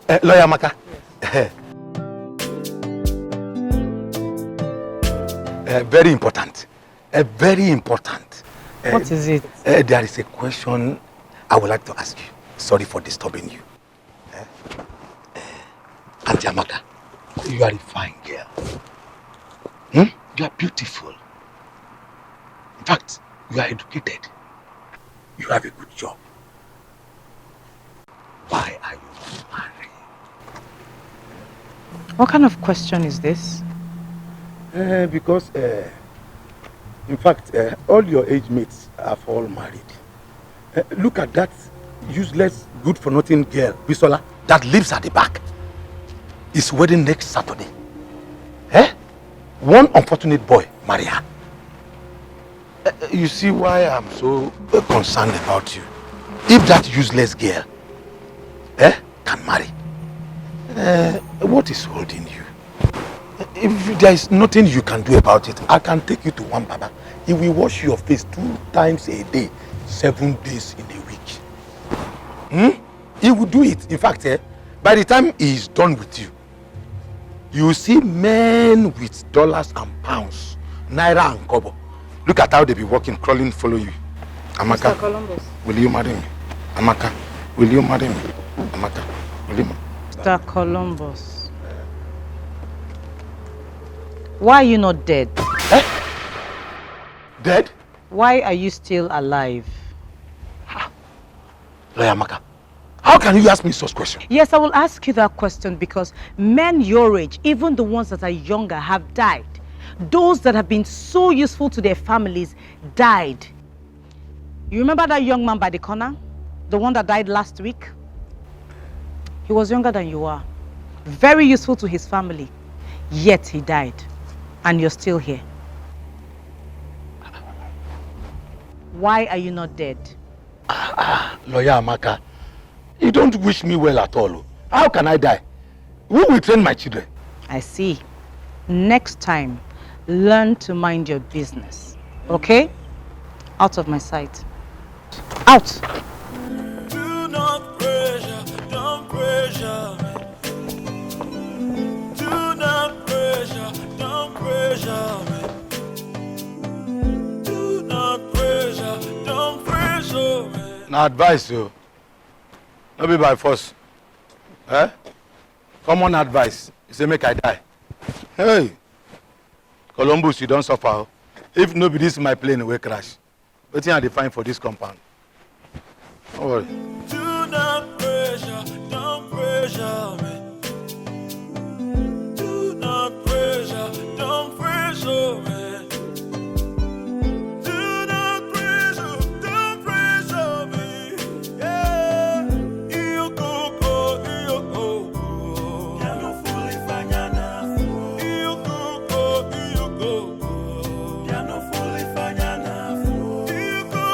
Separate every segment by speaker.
Speaker 1: Lawyer Amaka. Yes. Very important. Very important.
Speaker 2: What is it?
Speaker 1: There is a question I would like to ask you. Sorry for disturbing you. Auntie Amaka, you are a fine girl. You are beautiful. In fact, you are educated. You have a good job. Why are you not married?
Speaker 2: What kind of question is this?
Speaker 1: Because, in fact, all your age mates are all married. Look at that useless, good-for-nothing girl, Bisola, that lives at the back. Is wedding next Saturday. One unfortunate boy marry her. You see why I'm so concerned about you. If that useless girl can marry, what is holding you? If there is nothing you can do about it, I can take you to one Baba. He will wash your face 2 times a day, 7 days in a week. He will do it. In fact, by the time he is done with you, you will see men with dollars and pounds, naira and kobo. Look at how they be walking, crawling, follow you. Amaka,
Speaker 2: Mr. Columbus.
Speaker 1: Will you marry me? Amaka, will you marry me? Amaka, will you marry me?
Speaker 2: Mr. Columbus. Why are you not dead?
Speaker 1: Dead?
Speaker 2: Why are you still alive?
Speaker 1: Lawyer Amaka, how can you ask me such questions?
Speaker 2: Yes, I will ask you that question because men your age, even the ones that are younger, have died. Those that have been so useful to their families died. You remember that young man by the corner? The one that died last week? He was younger than you are. Very useful to his family. Yet he died. And you're still here. Why are you not dead?
Speaker 1: Lawyer Amaka, you don't wish me well at all. How can I die? Who will train my children?
Speaker 2: I see. Next time, learn to mind your business. Okay? Out of my sight. Out!
Speaker 3: Do not pressure, don't pressure me. Do not pressure, don't pressure me. Do not pressure, don't pressure me.
Speaker 1: Now advice you. Not be by force. Common advice. You say make I die. Hey! Columbus, you don't suffer. If nobody this my plane will crash. What are they find for this compound? Don't worry.
Speaker 3: Do not pressure, don't pressure me. Do not pressure, don't pressure me. Do not pressure, don't pressure me. Yeah, you go, you go. Ya no fully fanyana. You go, you go. Ya no fully fanyana. You go.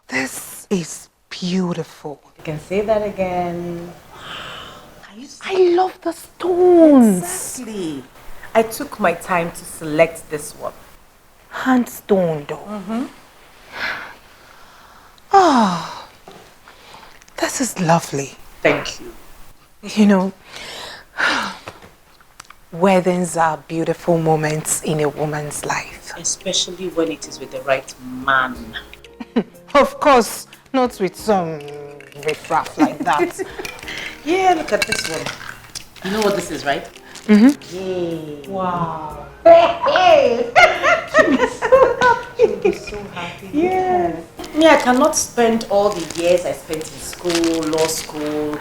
Speaker 4: This is beautiful.
Speaker 2: You can say that again.
Speaker 4: I love the stones.
Speaker 5: Exactly. I took my time to select this one.
Speaker 4: Hand stone though. Oh, this is lovely.
Speaker 5: Thank you.
Speaker 4: You know, weddings are beautiful moments in a woman's life.
Speaker 5: Especially when it is with the right man.
Speaker 4: Of course, not with some riffraff like that.
Speaker 5: Yeah, look at this one. You know what this is, right?
Speaker 4: Mm-hmm.
Speaker 5: Yeah. Wow.
Speaker 4: Hey!
Speaker 5: She'll be so happy. Yes. Me, I cannot spend all the years I spent in school, law school,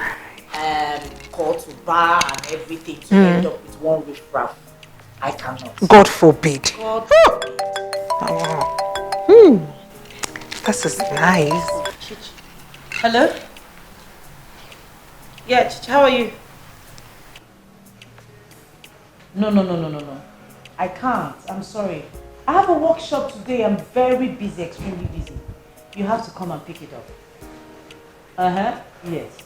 Speaker 5: call to bar and everything to end up with one riffraff. I cannot.
Speaker 4: God forbid.
Speaker 5: God.
Speaker 4: Oh. This is nice.
Speaker 5: Hello? Yeah, Chichi, how are you? No. I can't. I'm sorry. I have a workshop today. I'm very busy, extremely busy. You have to come and pick it up. Yes.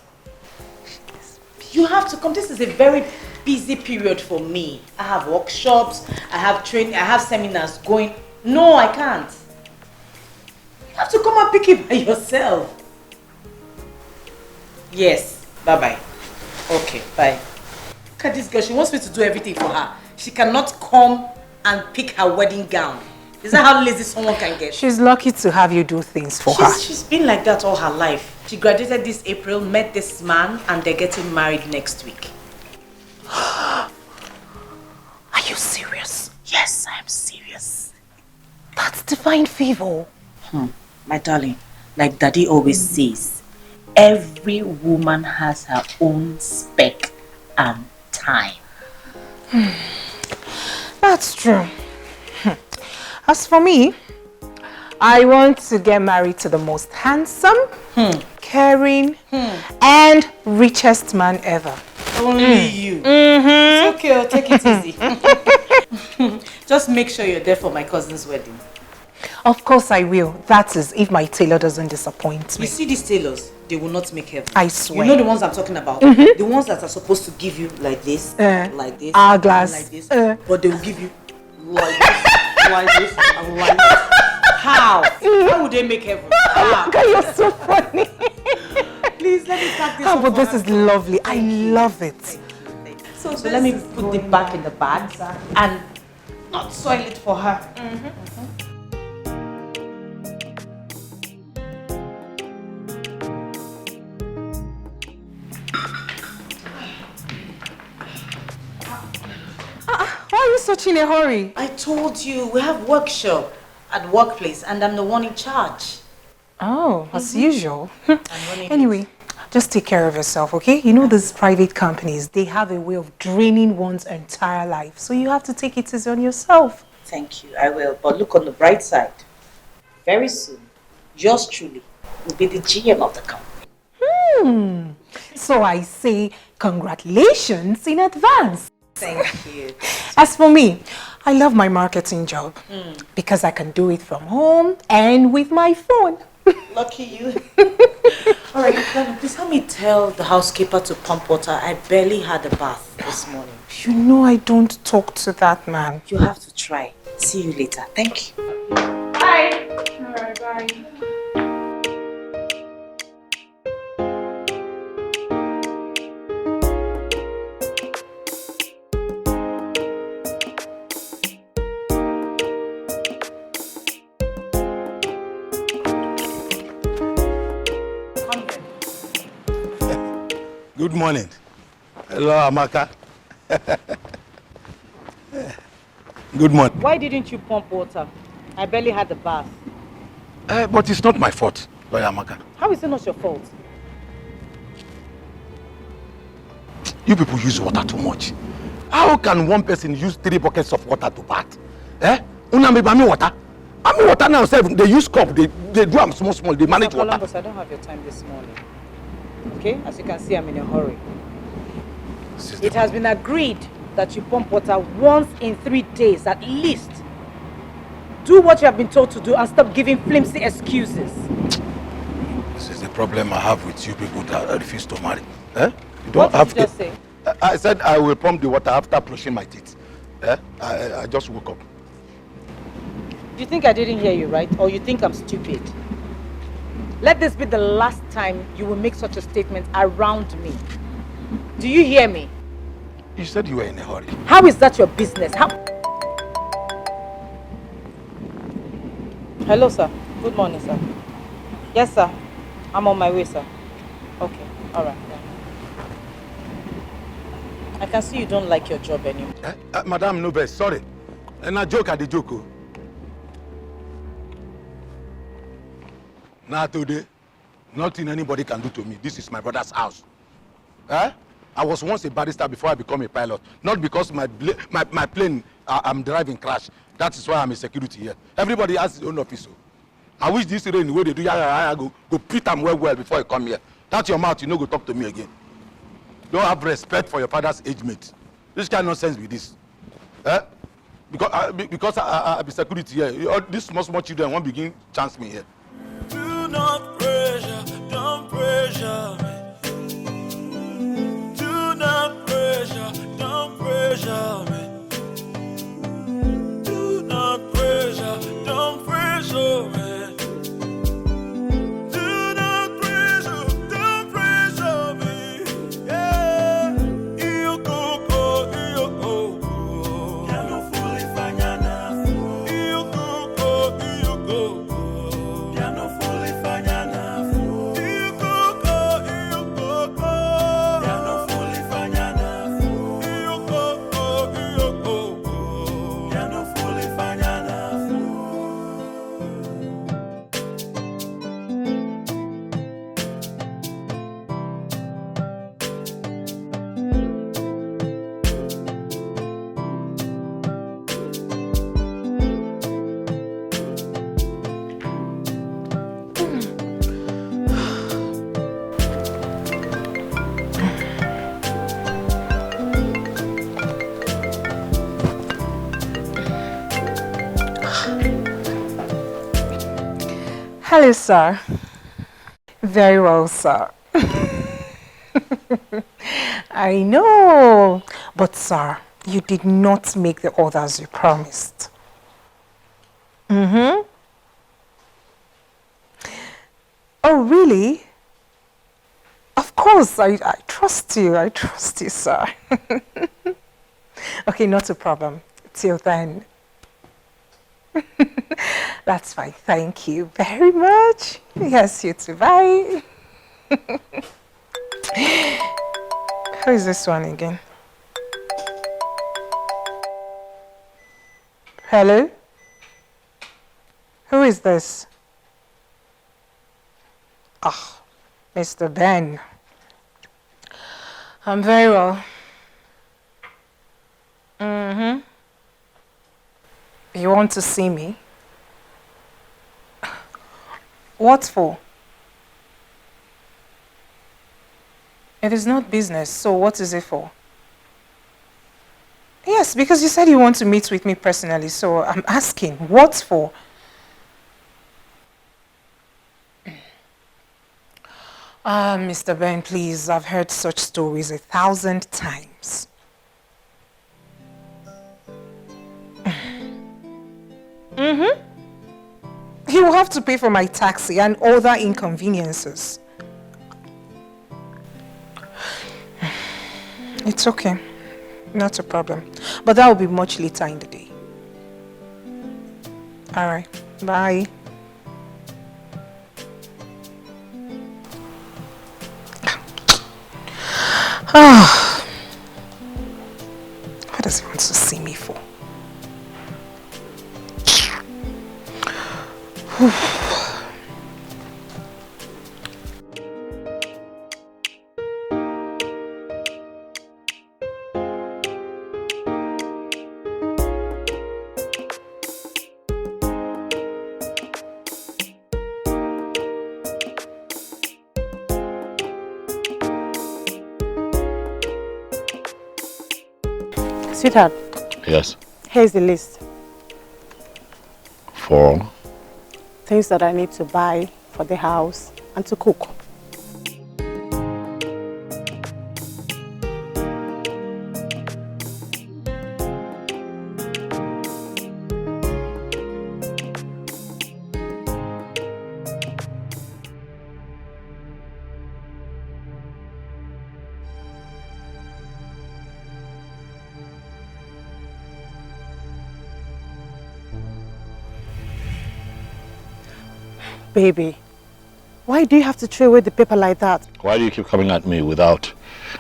Speaker 5: You have to come. This is a very busy period for me. I have workshops, I have training, I have seminars going. No, I can't. You have to come and pick it by yourself. Yes. Bye-bye. Okay, bye. Look at this girl. She wants me to do everything for her. She cannot come and pick her wedding gown. Is that how lazy someone can get?
Speaker 4: She's lucky to have you do things for her.
Speaker 5: She's been like that all her life. She graduated this April, met this man, and they're getting married next week.
Speaker 4: Are you serious?
Speaker 5: Yes, I'm serious.
Speaker 4: That's divine favor.
Speaker 5: My darling, like Daddy always says, every woman has her own spec and time.
Speaker 4: That's true. As for me, I want to get married to the most handsome, caring, and richest man ever.
Speaker 5: Only you. It's okay, I'll take it easy. Just make sure you're there for my cousin's wedding.
Speaker 4: Of course I will. That is, if my tailor doesn't disappoint me.
Speaker 5: You see these tailors, they will not make heaven.
Speaker 4: I swear.
Speaker 5: You know the ones I'm talking about? The ones that are supposed to give you like this, like this,
Speaker 4: hourglass,
Speaker 5: like this, but they will give you like this, like this, and like this. How? How would they make heaven?
Speaker 4: God, you're so funny.
Speaker 5: Please let me pack this.
Speaker 4: But this is lovely. I love it.
Speaker 5: So let me put it back in the bag and not soil it for her.
Speaker 4: Why are you such in a hurry?
Speaker 5: I told you we have workshop at workplace and I'm the one in charge.
Speaker 4: Oh, as usual. Anyway, just take care of yourself, okay? You know these private companies, they have a way of draining one's entire life. So you have to take it easy on yourself.
Speaker 5: Thank you, I will. But look on the bright side. Very soon, yours truly will be the GM of the company.
Speaker 4: So I say congratulations in advance.
Speaker 5: Thank you.
Speaker 4: As for me, I love my marketing job because I can do it from home and with my phone.
Speaker 5: Lucky you. All right, please help me tell the housekeeper to pump water. I barely had a bath this morning.
Speaker 4: You know I don't talk to that man.
Speaker 5: You have to try. See you later. Thank you.
Speaker 4: Bye. All right, bye.
Speaker 1: Good morning. Hello, Amaka. Good morning.
Speaker 2: Why didn't you pump water? I barely had a bath.
Speaker 1: But it's not my fault, Lawyer Amaka.
Speaker 2: How is it not your fault?
Speaker 1: You people use water too much. How can one person use 3 buckets of water to bath? Unami water? I mean water now, they use cup, they do them small, they manage water.
Speaker 2: Columbus, I don't have your time this morning. Okay? As you can see, I'm in a hurry. It has been agreed that you pump water once in 3 days at least. Do what you have been told to do and stop giving flimsy excuses.
Speaker 1: This is the problem I have with you people that refuse to marry. You don't
Speaker 2: What
Speaker 1: have
Speaker 2: did you just say?
Speaker 1: I said I will pump the water after brushing my teeth. I just woke up.
Speaker 2: You think I didn't hear you, right? Or you think I'm stupid? Let this be the last time you will make such a statement around me. Do you hear me?
Speaker 1: You said you were in a hurry.
Speaker 2: How is that your business? How? Hello, sir. Good morning, sir. Yes, sir. I'm on my way, sir. Okay. All right. Yeah. I can see you don't like your job anymore.
Speaker 1: Madam Nobel, sorry. And I joke at the joke. Now today, nothing anybody can do to me. This is my brother's house. I was once a barrister before I become a pilot. Not because my plane I'm driving crash. That is why I'm a security here. Everybody has his own office. I wish this rain where they do go pit them well before you come here. That's your mouth, you know, go talk to me again. Don't have respect for your father's age mate. This kind of nonsense with this. Because I be security here. All these small children won't begin chance me here.
Speaker 3: Do not pressure, don't pressure me. Do not pressure, don't pressure me. Do not pressure, don't pressure me. Do not pressure, don't pressure
Speaker 4: Hello, sir. Very well, sir. I know. But, sir, you did not make the orders you promised. Mm-hmm. Oh, really? Of course, I trust you. I trust you, sir. Okay, not a problem. Till then. That's fine. Thank you very much. Yes, you too. Bye. Who is this one again? Hello? Who is this? Ah, Mr. Ben. I'm very well. Mm-hmm. You want to see me? What for? It is not business, so what is it for? Yes, because you said you want to meet with me personally, so I'm asking, what for? Mr. Ben, please, I've heard such stories 1,000 times. Mm-hmm. You will have to pay for my taxi and other inconveniences. It's okay. Not a problem. But that will be much later in the day. Alright. Bye. What does he want to see me for?
Speaker 2: Sweetheart.
Speaker 1: Yes.
Speaker 2: Here's the list.
Speaker 1: For?
Speaker 2: Things that I need to buy for the house and to cook. Baby, why do you have to throw away the paper like that?
Speaker 1: Why do you keep coming at me without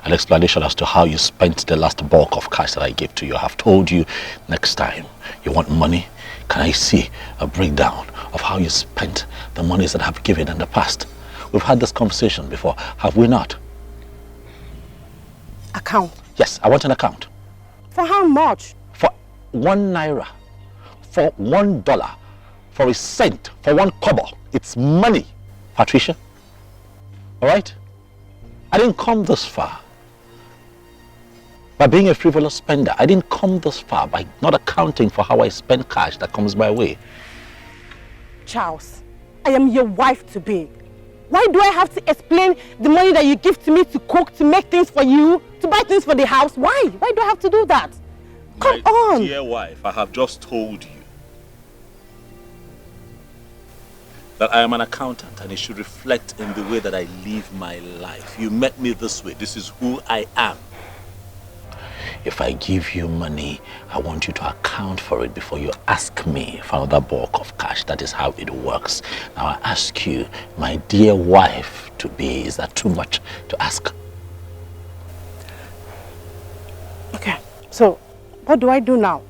Speaker 1: an explanation as to how you spent the last bulk of cash that I gave to you? I have told you next time you want money, can I see a breakdown of how you spent the monies that I have given in the past? We've had this conversation before, have we not?
Speaker 2: Account?
Speaker 1: Yes, I want an account.
Speaker 2: For how much?
Speaker 1: For 1 naira, for $1, for a cent, for 1 kobo. It's money, Patricia. All right? I didn't come this far by being a frivolous spender. I didn't come this far by not accounting for how I spend cash that comes my way.
Speaker 2: Charles, I am your wife-to-be. Why do I have to explain the money that you give to me to cook, to make things for you, to buy things for the house? Why? Why do I have to do that? Come on.
Speaker 1: My dear wife, I have just told you that I am an accountant and it should reflect in the way that I live my life. You met me this way. This is who I am. If I give you money, I want you to account for it before you ask me for another bulk of cash. That is how it works. Now I ask you, my dear wife-to-be, is that too much to ask?
Speaker 2: Okay, so what do I do now?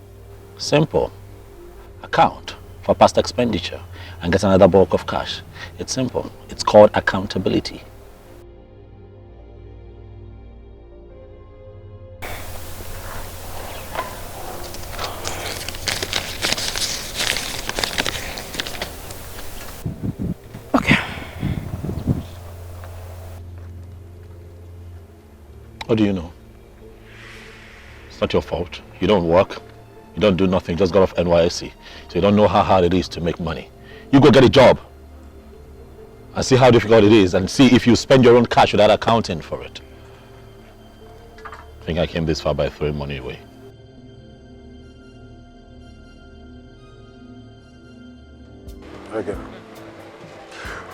Speaker 1: Simple. Account for past expenditure and get another bulk of cash. It's simple. It's called accountability.
Speaker 2: Okay.
Speaker 1: What do you know? It's not your fault. You don't work. You don't do nothing. You just got off NYSC. So you don't know how hard it is to make money. You go get a job.
Speaker 6: and see how difficult it is and see if you spend your own cash without accounting for it. I think I came this far by throwing money away.
Speaker 1: Okay.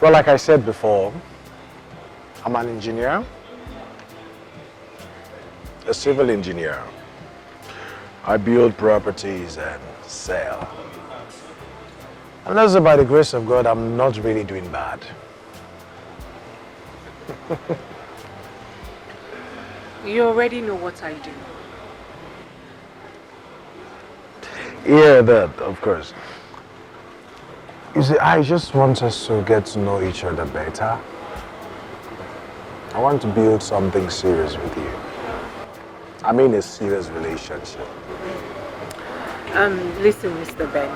Speaker 1: Well, like I said before, I'm an engineer, a civil engineer. I build properties and sell. And also by the grace of God, I'm not really doing bad.
Speaker 4: You already know what I do.
Speaker 1: Yeah, that, of course. You see, I just want us to get to know each other better. I want to build something serious with you. I mean a serious relationship.
Speaker 4: Listen, Mr. Ben.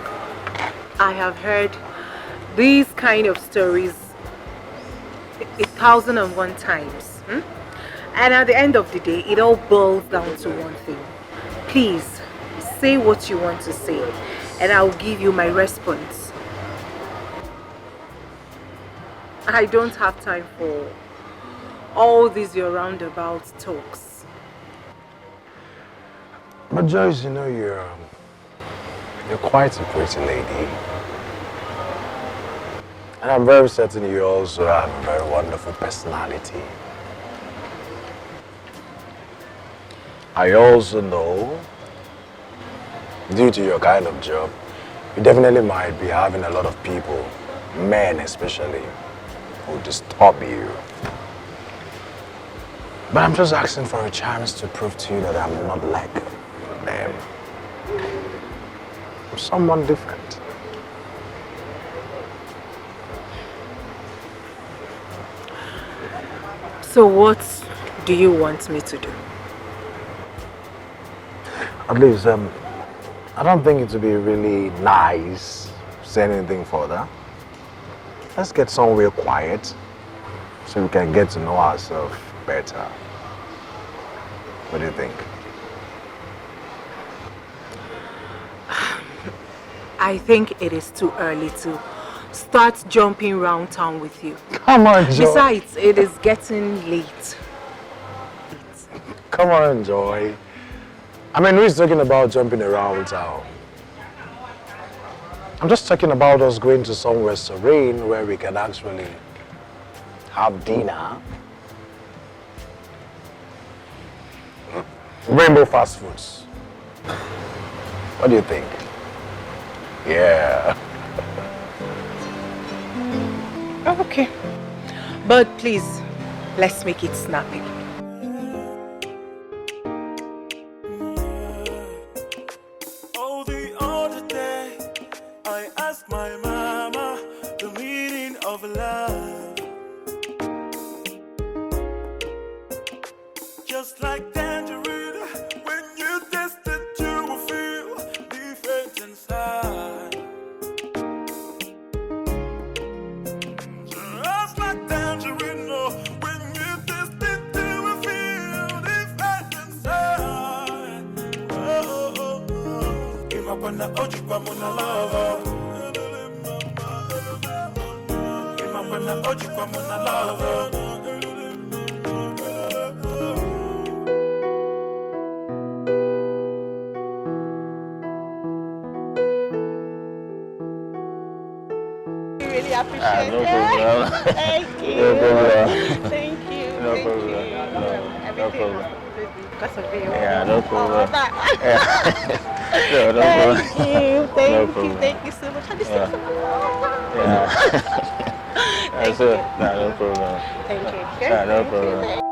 Speaker 4: I have heard these kind of stories 1,001 times. And at the end of the day, it all boils down to one thing. Please, say what you want to say, and I'll give you my response. I don't have time for all these your roundabout talks.
Speaker 1: But Joyce, you know, you're quite a pretty lady. And I'm very certain you also have a very wonderful personality. I also know, due to your kind of job, you definitely might be having a lot of people, men especially, who disturb you. But I'm just asking for a chance to prove to you that I'm not like them. I'm someone different.
Speaker 4: So what do you want me to do?
Speaker 1: At least, I don't think it would be really nice to say anything further. Let's get somewhere quiet so we can get to know ourselves better. What do you think?
Speaker 4: I think it is too early to start jumping around town with you.
Speaker 1: Come on, Joy.
Speaker 4: Besides, it is getting late.
Speaker 1: Come on, Joy. I mean, who's talking about jumping around town? I'm just talking about us going to somewhere serene where we can actually have dinner. Rainbow fast foods. What do you think? Yeah.
Speaker 4: Okay. But please, let's make it snappy.
Speaker 3: Oh, the other day, I asked my mama the meaning of love. Just like tangerine, when you taste it, you will feel different inside. Just like tangerine, oh, when you taste it, you will feel different inside. Oh, oh, oh. Give up on the oji kwa muna love. Give up on the oji kwa muna love.
Speaker 2: Really appreciate
Speaker 6: No
Speaker 2: it.
Speaker 6: problem.
Speaker 2: Thank you.
Speaker 6: No problem.
Speaker 2: Thank you.
Speaker 6: No
Speaker 2: Thank
Speaker 6: problem.
Speaker 2: you.
Speaker 6: No
Speaker 2: Everything
Speaker 6: problem.
Speaker 2: was because of you.
Speaker 6: Yeah, no problem.
Speaker 2: That.
Speaker 6: No problem.
Speaker 2: Thank you. Thank
Speaker 6: No
Speaker 2: you.
Speaker 6: problem.
Speaker 2: Thank you so much. How do you say
Speaker 6: Yeah.
Speaker 2: so
Speaker 6: Yeah.
Speaker 2: Thank
Speaker 6: That's it.
Speaker 2: you.
Speaker 6: No problem.
Speaker 2: Thank you.
Speaker 6: Yeah, no
Speaker 2: Thank you.
Speaker 6: problem.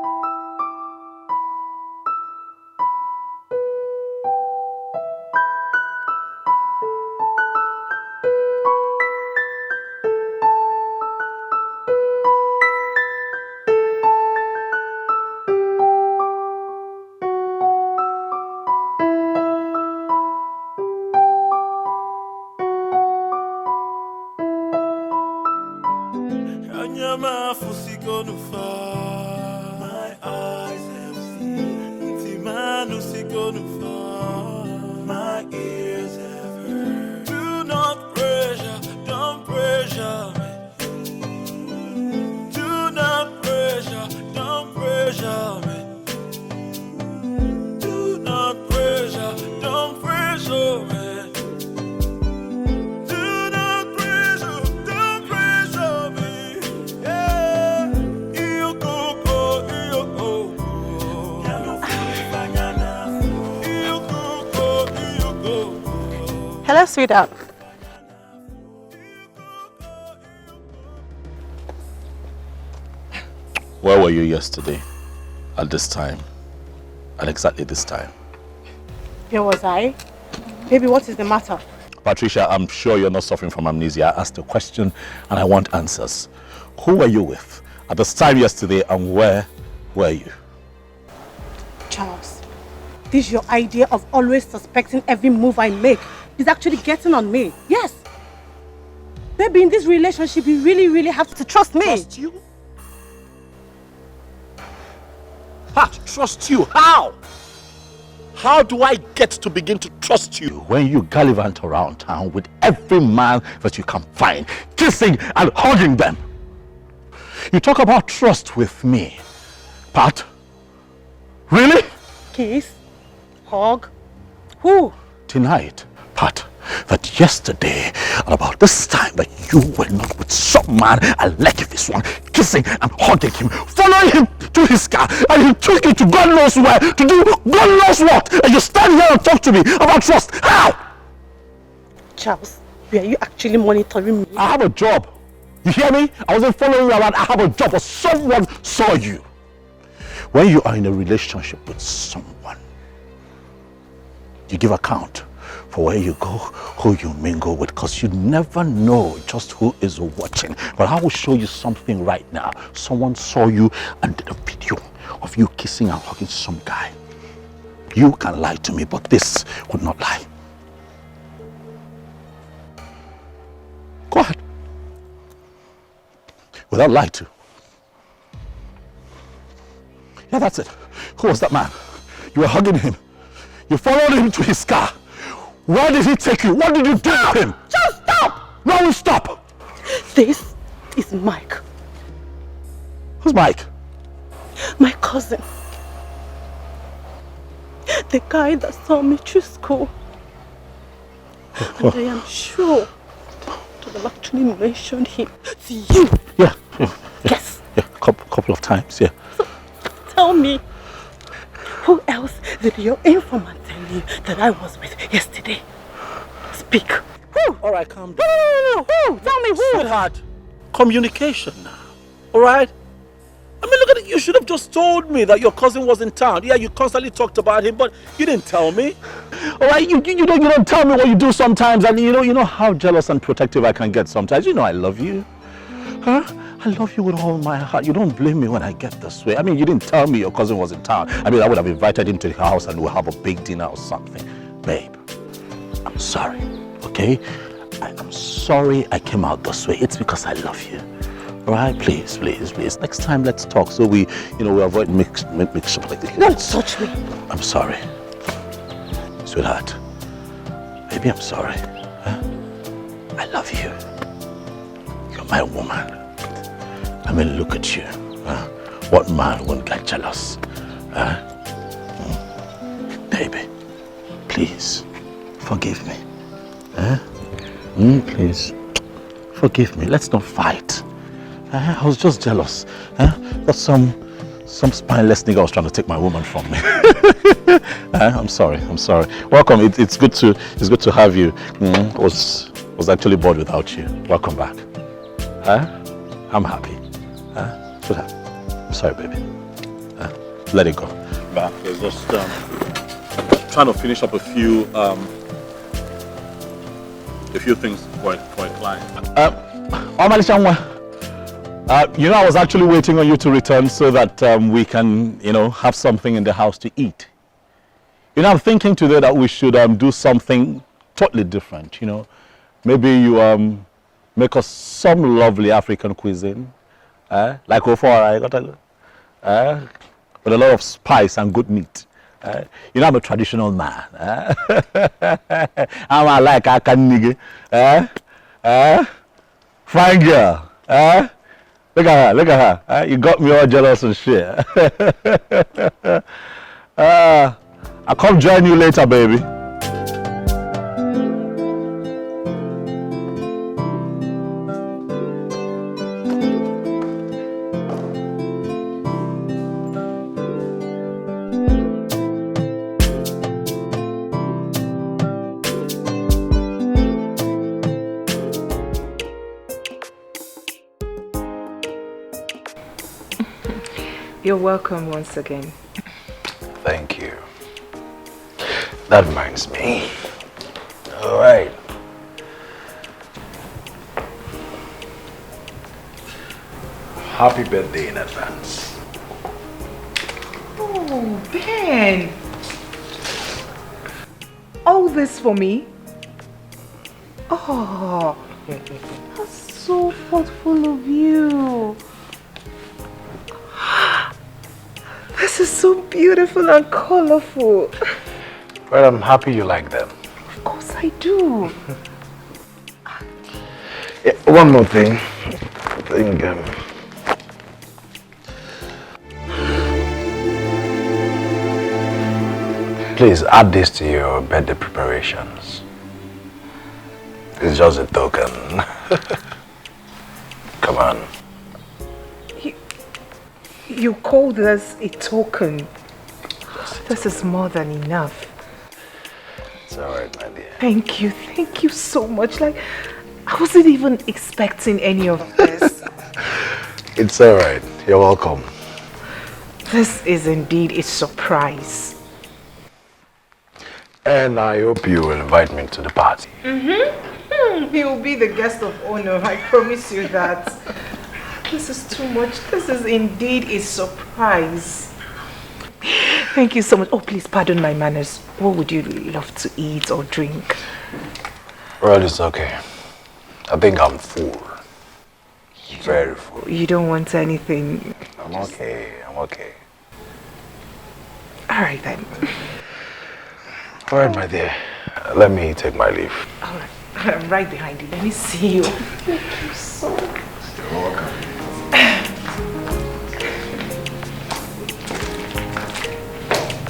Speaker 3: Anyama fusiko nufa. My eyes have seen. Timanu siko nufa. My ears have heard. Do not pressure, don't pressure me.
Speaker 4: Hello, sweetheart.
Speaker 6: Where were you yesterday? At this time? At exactly this time?
Speaker 4: Where was I? Baby, what is the matter?
Speaker 6: Patricia, I'm sure you're not suffering from amnesia. I asked a question and I want answers. Who were you with at this time yesterday and where were you?
Speaker 7: Charles, this is your idea of always suspecting every move I make. It's actually getting on me. Yes. Baby, in this relationship, you really have to trust me.
Speaker 6: Trust you? Pat, trust you? How? How do I get to begin to trust you when you gallivant around town with every man that you can find, kissing and hugging them? You talk about trust with me, Pat? Really?
Speaker 7: Kiss? Hug? Who?
Speaker 6: Tonight, Pat, that yesterday at about this time that you were not with some man, I like this one, kissing and hugging him, following him to his car, and he took you to God knows where to do God knows what, and you stand here and talk to me about trust. How?
Speaker 7: Charles, were you actually monitoring me?
Speaker 6: I have a job. You hear me? I wasn't following you around. I have a job, but someone saw you. When you are in a relationship with someone, you give account for where you go, who you mingle with, because you never know just who is watching. But I will show you something right now. Someone saw you and did a video of you kissing and hugging some guy. You can lie to me, but this would not lie. Go ahead. Without lie to. Yeah, that's it. Who was that man? You were hugging him. You followed him to his car. Where did he take you? What did you do to him?
Speaker 7: Just stop!
Speaker 6: No, stop!
Speaker 7: This is Mike.
Speaker 6: Who's Mike?
Speaker 7: My cousin. The guy that saw me through school. And I am sure that I've actually mentioned him to you.
Speaker 6: Yeah.
Speaker 7: Yes.
Speaker 6: Yeah, couple of times, yeah.
Speaker 7: So, tell me, who else did your informant tell you that I was with yesterday? Speak. Who?
Speaker 6: All right, calm down.
Speaker 7: No. Who? Tell me who.
Speaker 6: Sweetheart, communication now. All right? I mean, look at it. You should have just told me that your cousin was in town. Yeah, you constantly talked about him, but you didn't tell me. All right, you don't tell me what you do sometimes, and you know how jealous and protective I can get sometimes. You know I love you. Huh? I love you with all my heart. You don't blame me when I get this way. I mean, you didn't tell me your cousin was in town. I mean, I would have invited him to the house and we'll have a big dinner or something. Babe, I'm sorry, okay? I am sorry I came out this way. It's because I love you. All right? Please. Next time, let's talk so we avoid mix-up like this.
Speaker 7: Don't touch me.
Speaker 6: I'm sorry. Sweetheart, baby, I'm sorry. Huh? I love you. You're my woman. I mean, look at you. What man won't get jealous? Baby, please, forgive me. Please, forgive me. Let's not fight. I was just jealous. That some spineless nigga was trying to take my woman from me. I'm sorry. Welcome. It's good to have you. Was actually bored without you. Welcome back. I'm happy. Sweetheart, I'm sorry, baby. Let it go. But I was just trying to finish up a few things for a client. I was actually waiting on you to return so that we can, have something in the house to eat. I'm thinking today that we should do something totally different. Maybe you make us some lovely African cuisine. Like Ofora, with a lot of spice and good meat. I'm a traditional man. I'm like I can nigga. Fine girl. Look at her. You got me all jealous and shit. I'll come join you later, baby.
Speaker 4: You're welcome once again.
Speaker 1: Thank you. That reminds me. All right. Happy birthday in advance.
Speaker 4: Oh, Ben. All this for me? Oh, that's so thoughtful of you. This is so beautiful and colorful.
Speaker 1: Well, I'm happy you like them.
Speaker 4: Of course I do.
Speaker 1: Yeah, one more thing. I think, please add this to your birthday preparations. It's just a token. Come on.
Speaker 4: You call this a token? This is more than enough.
Speaker 1: It's alright, my dear.
Speaker 4: Thank you so much. Like, I wasn't even expecting any of this.
Speaker 1: It's alright. You're welcome.
Speaker 4: This is indeed a surprise.
Speaker 1: And I hope you will invite me to the party.
Speaker 4: He will be the guest of honor, I promise you that. This is too much. This is indeed a surprise. Thank you so much. Oh, please pardon my manners. What would you love to eat or drink?
Speaker 1: Well, it's okay. I think I'm full. Very full.
Speaker 4: You don't want anything?
Speaker 1: I'm okay. I'm okay.
Speaker 4: All right then.
Speaker 1: All right, my dear. Let me take my leave.
Speaker 4: All right. I'm right behind you. Let me see you. Thank you so much.
Speaker 1: You're welcome.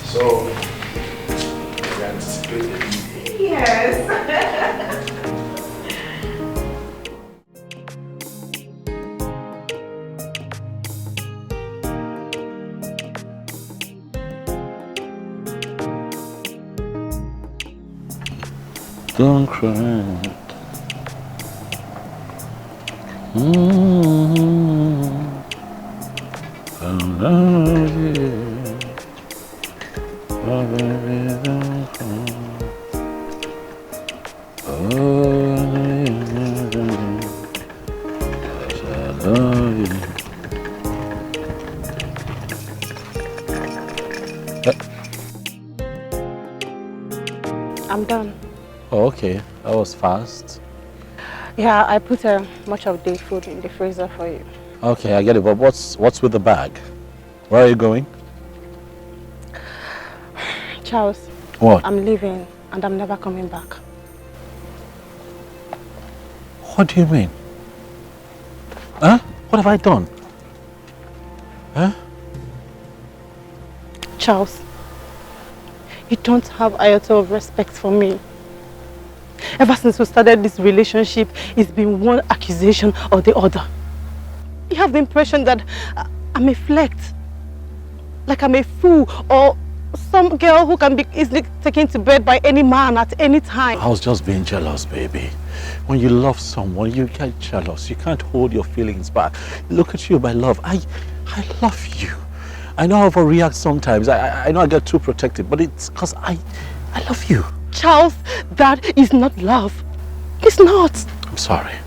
Speaker 1: So, you're anticipating?
Speaker 4: Yes.
Speaker 6: Don't cry. I love you. Oh, baby, don't cry. Oh, I love you.
Speaker 7: I'm done.
Speaker 6: Oh, okay. That was fast.
Speaker 7: Yeah, I put much of the food in the freezer for you.
Speaker 6: Okay, I get it. But what's with the bag? Where are you going?
Speaker 7: Charles.
Speaker 6: What?
Speaker 7: I'm leaving and I'm never coming back.
Speaker 6: What do you mean? Huh? What have I done? Huh?
Speaker 7: Charles, you don't have an iota of respect for me. Ever since we started this relationship, it's been one accusation or the other. You have the impression that I'm a flirt, like I'm a fool, or some girl who can be easily taken to bed by any man at any time.
Speaker 6: I was just being jealous, baby. When you love someone, you get jealous. You can't hold your feelings back. Look at you, my love. I love you. I know I overreact sometimes. I know I get too protective, but it's because I love you.
Speaker 7: Charles, that is not love. It's not.
Speaker 6: I'm sorry.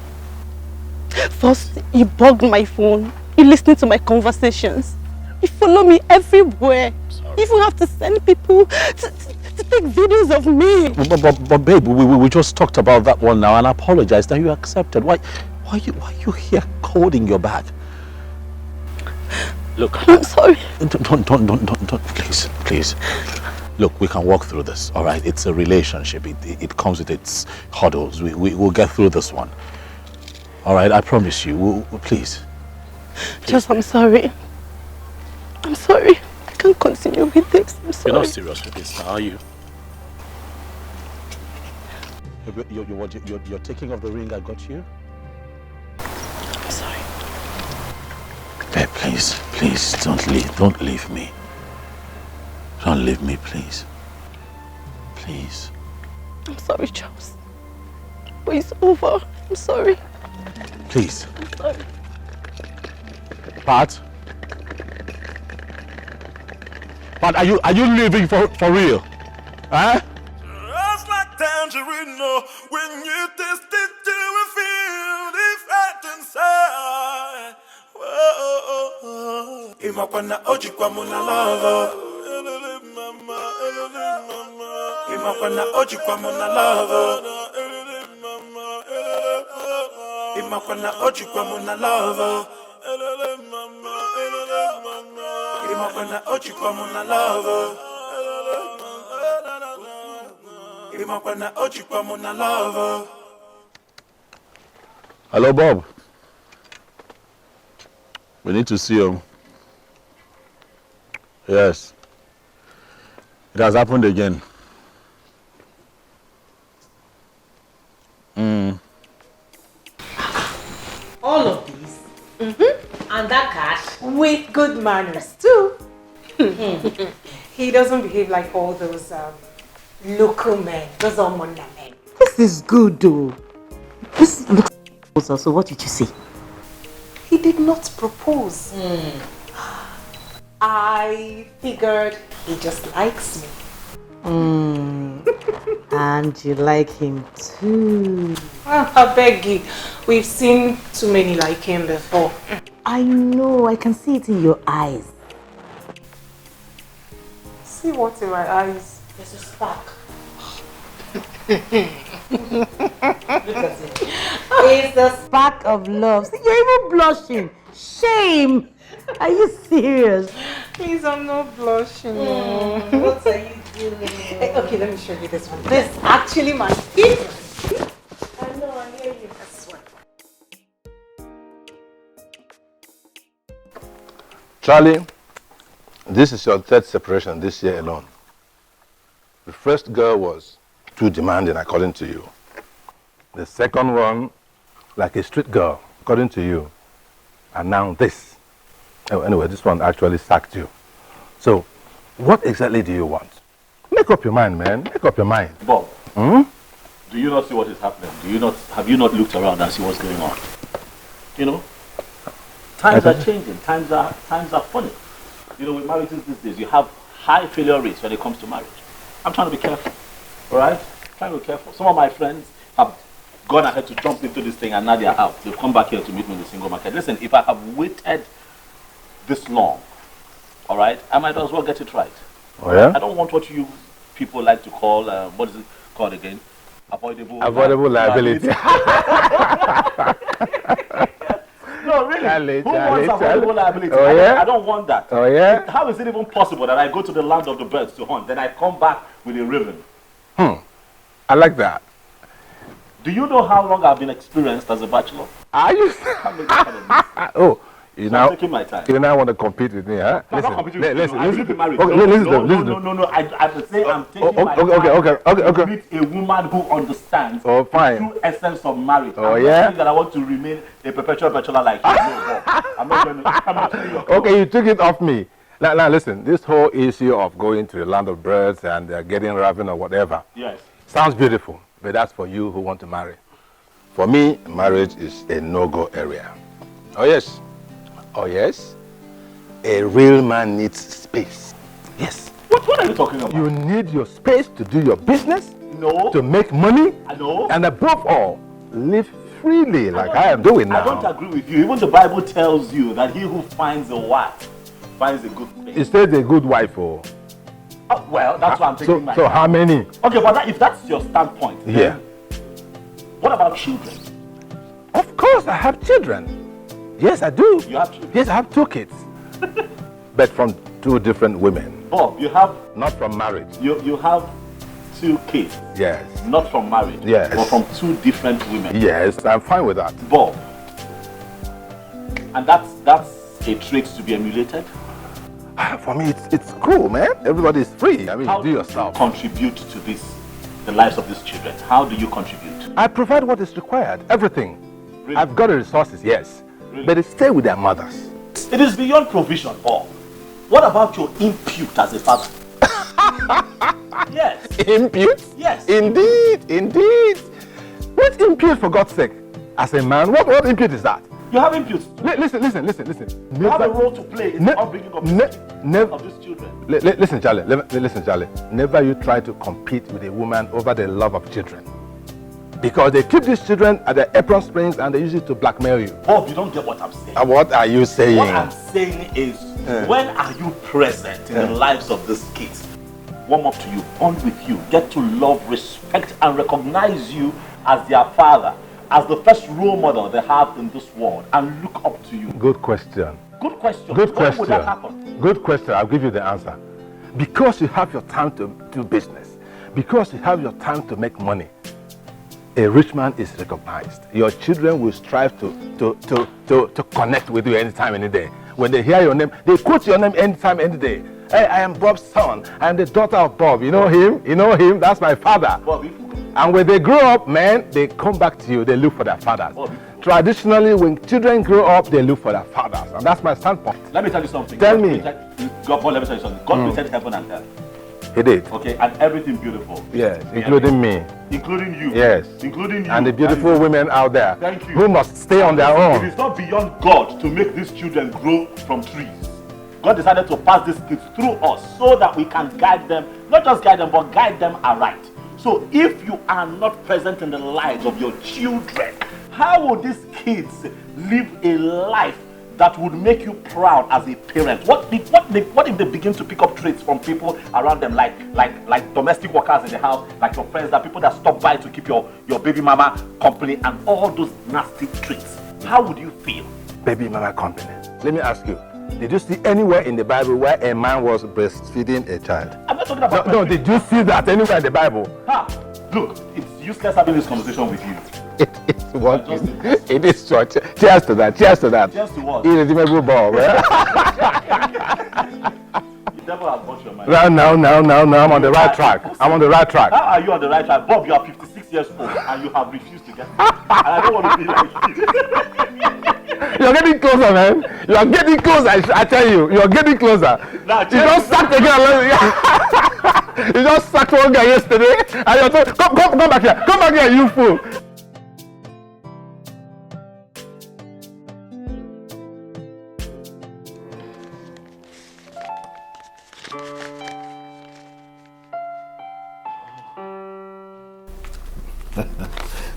Speaker 7: First, you bugged my phone. You listen to my conversations. You follow me everywhere. You even have to send people to take videos of me.
Speaker 6: But babe, we just talked about that one now and I apologized and you accepted. Why are you here holding your bag? Look,
Speaker 7: I'm sorry.
Speaker 6: Don't, please. Look, we can walk through this, all right? It's a relationship. It comes with its hurdles. We'll get through this one. All right, I promise you. Please.
Speaker 7: Just, I'm sorry. I'm sorry. I can't continue with this. I'm sorry.
Speaker 6: You're not serious with this now, are you? You're taking off the ring I got you?
Speaker 7: I'm sorry.
Speaker 6: Babe, please, don't leave me. Don't leave me, please. Please.
Speaker 7: I'm sorry, Charles. But it's over. I'm sorry.
Speaker 6: Please.
Speaker 7: I'm sorry.
Speaker 6: Pat? But are you living for real? Huh?
Speaker 3: Just like tangerine, no. When you taste it, you will feel the fat inside. Whoa. Imakwana oji kwa muna lava. Mama. Imakwana oji kwa muna lava. Imakwana oji kwa muna lava. Imakwana oji kwa muna lava.
Speaker 6: Hello, Bob. We need to see you. Yes. It has happened again.
Speaker 5: All of these? And that cash?
Speaker 4: With good manners too. He doesn't behave like all those local men, those Omona men.
Speaker 5: This is good though. This looks so what did you say?
Speaker 4: He did not propose. I figured he just likes me.
Speaker 5: And you like him too.
Speaker 4: I beg you, we've seen too many like him before.
Speaker 5: I know, I can see it in your eyes.
Speaker 4: See what's in my eyes?
Speaker 5: There's a spark. Look at it. It's the spark of love. See, you're even blushing. Shame. Are you serious?
Speaker 4: Please, I'm not blushing.
Speaker 5: What are you doing?
Speaker 4: Okay, let me show you this one. This is actually my favorite.
Speaker 5: I know, I hear you.
Speaker 4: This one.
Speaker 1: Charlie, this is your third separation this year alone. The first girl was too demanding, according to you. The second one, like a street girl, according to you. And now this. Oh, anyway, this one actually sacked you. So, what exactly do you want? Make up your mind, man. Make up your mind.
Speaker 6: Bob, do you not see what is happening? Have you not looked around and see what's going on? You know, times are changing. Times are funny. You know, with marriages these days, you have high failure rates when it comes to marriage. I'm trying to be careful. All right? I'm trying to be careful. Some of my friends have gone ahead to jump into this thing and now they are out. They've come back here to meet me in the single market. Listen, if I have waited this long, all right, I might as well get it right.
Speaker 1: Oh, yeah?
Speaker 6: I don't want what you people like to call, what is it called again? Avoidable
Speaker 1: liability.
Speaker 6: No, really. Who wants
Speaker 1: Charlie.
Speaker 6: avoidable liability?
Speaker 1: Oh, yeah?
Speaker 6: I don't want that.
Speaker 1: Oh, yeah?
Speaker 6: How is it even possible that I go to the land of the birds to hunt, then I come back with a ribbon?
Speaker 1: I like that.
Speaker 6: Do you know how long I've been experienced as a bachelor?
Speaker 1: Are you? Oh, you
Speaker 6: I'm taking my time.
Speaker 1: You now want to compete with me, huh?
Speaker 6: I'm not competing with you.
Speaker 1: Listen.
Speaker 6: I believe in marriage.
Speaker 1: Okay, listen.
Speaker 6: No. I would say I'm taking my time
Speaker 1: Okay.
Speaker 6: to meet a woman who understands
Speaker 1: Oh, fine.
Speaker 6: the true essence of marriage.
Speaker 1: Oh,
Speaker 6: I'm
Speaker 1: yeah?
Speaker 6: not saying that I want to remain a perpetual bachelor like you. No, I'm not going to.
Speaker 1: Okay, you took it off me. Now, listen. This whole issue of going to the land of birds and getting raven or whatever.
Speaker 6: Yes.
Speaker 1: Sounds beautiful, but that's for you who want to marry. For me, marriage is a no-go area. Oh, yes. A real man needs space. Yes.
Speaker 6: What are you talking about?
Speaker 1: You need your space to do your business,
Speaker 6: No.
Speaker 1: to make money,
Speaker 6: I know.
Speaker 1: and above all, live freely like I am doing now.
Speaker 6: I don't agree with you. Even the Bible tells you that he who finds a wife finds a good thing.
Speaker 1: It says a good wife, oh.
Speaker 6: Well, that's why I'm taking my
Speaker 1: So
Speaker 6: time.
Speaker 1: how many?
Speaker 6: Okay, but if that's your standpoint, then
Speaker 1: Yeah.
Speaker 6: what about children?
Speaker 1: Of course, I have children. Yes, I do.
Speaker 6: You have children?
Speaker 1: Yes, I have 2 kids. But from 2 different women,
Speaker 6: Bob, you have
Speaker 1: not from marriage.
Speaker 6: you have 2 kids,
Speaker 1: Yes.
Speaker 6: not from marriage,
Speaker 1: Yes.
Speaker 6: but from 2 different women.
Speaker 1: Yes, I'm fine with that.
Speaker 6: Bob, and that's a trait to be emulated.
Speaker 1: For me, it's cool, man. Everybody is free. I mean,
Speaker 6: How
Speaker 1: do yourself.
Speaker 6: you contribute to the lives of these children? How do you contribute?
Speaker 1: I provide what is required, everything.
Speaker 6: Really?
Speaker 1: I've got the resources, yes.
Speaker 6: Really?
Speaker 1: But they stay with their mothers.
Speaker 6: It is beyond provision, Bob. What about your impute as a father? Yes.
Speaker 1: Impute?
Speaker 6: Yes.
Speaker 1: Indeed. What impute, for God's sake? As a man, what impute is that?
Speaker 6: You have input.
Speaker 1: Listen.
Speaker 6: You have a role to play in the upbringing of these children.
Speaker 1: Listen, Charlie. Listen, Charlie. Never you try to compete with a woman over the love of children. Because they keep these children at the apron strings and they use it to blackmail you.
Speaker 6: Bob, you don't get what I'm saying.
Speaker 1: What are you saying?
Speaker 6: What I'm saying is, when are you present in the lives of these kids? Warm up to you, bond with you, get to love, respect, and recognize you as their father, as the first role model they have in this world, and look up to you.
Speaker 1: Good question.
Speaker 6: Good question.
Speaker 1: Good
Speaker 6: When
Speaker 1: question.
Speaker 6: would that happen?
Speaker 1: Good question. I'll give you the answer. Because you have your time to do business, because you have your time to make money, a rich man is recognized. Your children will strive to connect with you anytime, any day. When they hear your name, they quote your name anytime, any day. Hey, I am Bob's son. I am the daughter of Bob. You know him? You know him? That's my father.
Speaker 6: Bob,
Speaker 1: and when they grow up, man, they come back to you. They look for their fathers.
Speaker 6: Bob,
Speaker 1: Traditionally, when children grow up, they look for their fathers. And that's my standpoint.
Speaker 6: let me tell you something.
Speaker 1: Tell me.
Speaker 6: Let me tell you something. God created heaven and earth.
Speaker 1: He did.
Speaker 6: Okay, and everything beautiful.
Speaker 1: Yes, including me.
Speaker 6: Including you.
Speaker 1: Yes.
Speaker 6: Including you.
Speaker 1: And the beautiful women out there.
Speaker 6: Thank you.
Speaker 1: Who must stay on their own.
Speaker 6: It is not beyond God to make these children grow from trees. God decided to pass these kids through us so that we can guide them, not just guide them, but guide them aright. So if you are not present in the lives of your children, how will these kids live a life that would make you proud as a parent? What if they begin to pick up traits from people around them, like domestic workers in the house, like your friends, that people that stop by to keep your baby mama company, and all those nasty traits? How would you feel?
Speaker 1: Baby mama company. Let me ask you, did you see anywhere in the Bible where a man was breastfeeding a child?
Speaker 6: I'm not talking about...
Speaker 1: No, did you see that anywhere in the Bible?
Speaker 6: Look, it's useless having this conversation with you.
Speaker 1: It's what? It is short. Cheers to that. Cheers to that.
Speaker 6: Cheers to what?
Speaker 1: Irredeemable ball.
Speaker 6: The devil has bought your mind.
Speaker 1: Now, I'm on the right track. I'm on the right track.
Speaker 6: How are you on the right track? Bob, you are 56 years old and you have refused to get married. And I don't want to be like you.
Speaker 1: You're getting closer, man. You are getting closer. I tell you, you are getting closer.
Speaker 6: Now,
Speaker 1: you just sacked again. You just sacked one guy yesterday, and you're told, come back here. Come back here, you fool.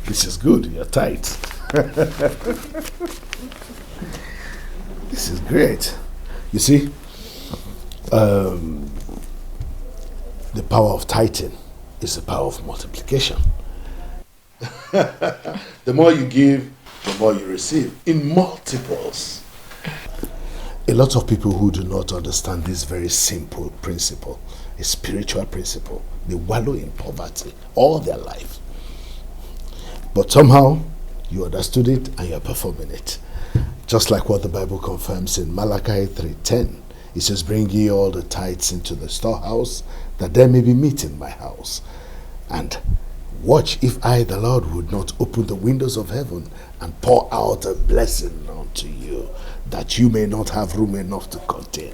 Speaker 8: This is good. You're tight. This is great. You see, the power of tithing is the power of multiplication. The more you give, the more you receive in multiples. A lot of people who do not understand this very simple principle, a spiritual principle, they wallow in poverty all their life. But somehow you understood it and you're performing it. Just like what the Bible confirms in Malachi 3:10. It says, bring ye all the tithes into the storehouse, that there may be meat in my house. And watch if I, the Lord, would not open the windows of heaven and pour out a blessing unto you, that you may not have room enough to contain.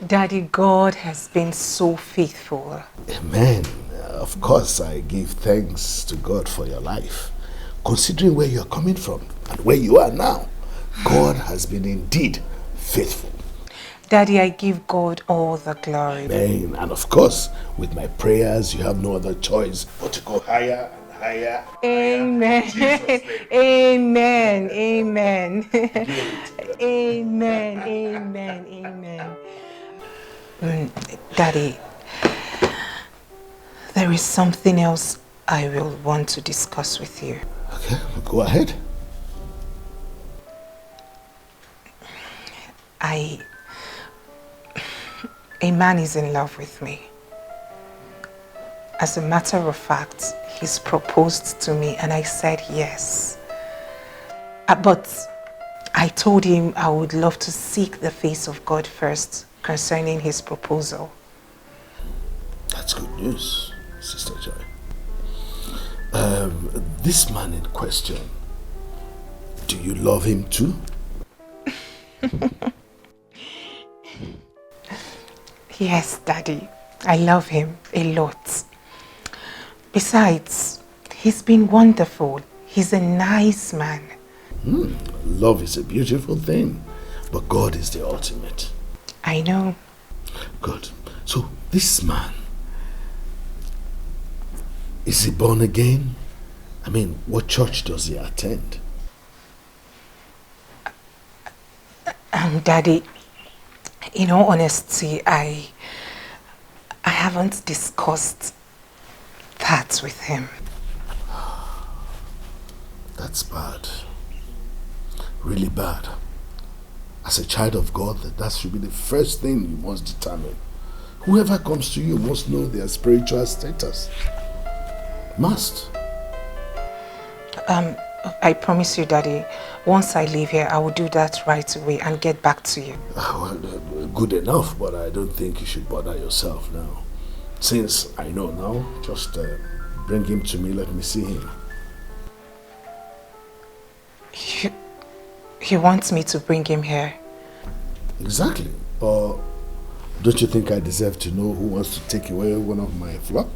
Speaker 4: Daddy, God has been so faithful.
Speaker 8: Amen. Of course, I give thanks to God for your life. Considering where you're coming from and where you are now, God has been indeed faithful.
Speaker 4: Daddy, I give God all the glory.
Speaker 8: Amen. And of course, with my prayers, you have no other choice but to go higher and higher.
Speaker 4: Amen. Amen. Amen. Amen. Amen. Amen. Daddy, there is something else I will want to discuss with you.
Speaker 8: Okay, go ahead.
Speaker 4: A man is in love with me. As a matter of fact, he's proposed to me and I said yes. But I told him I would love to seek the face of God first concerning his proposal.
Speaker 8: That's good news, Sister Joy. This man in question, do you love him too?
Speaker 4: Yes, Daddy. I love him a lot. Besides, he's been wonderful. He's a nice man.
Speaker 8: Love is a beautiful thing, but God is the ultimate.
Speaker 4: I know.
Speaker 8: Good. So this man, is he born again? I mean, what church does he attend?
Speaker 4: Daddy, in all honesty, I haven't discussed that with him.
Speaker 8: That's bad. Really bad. As a child of God, that should be the first thing you must determine. Whoever comes to you must know their spiritual status. Must.
Speaker 4: I promise you, Daddy, once I leave here, I will do that right away and get back to you.
Speaker 8: Well, good enough, but I don't think you should bother yourself now. Since I know now, just bring him to me, let me see him.
Speaker 4: He wants me to bring him here.
Speaker 8: Exactly. Or don't you think I deserve to know who wants to take away one of my flock?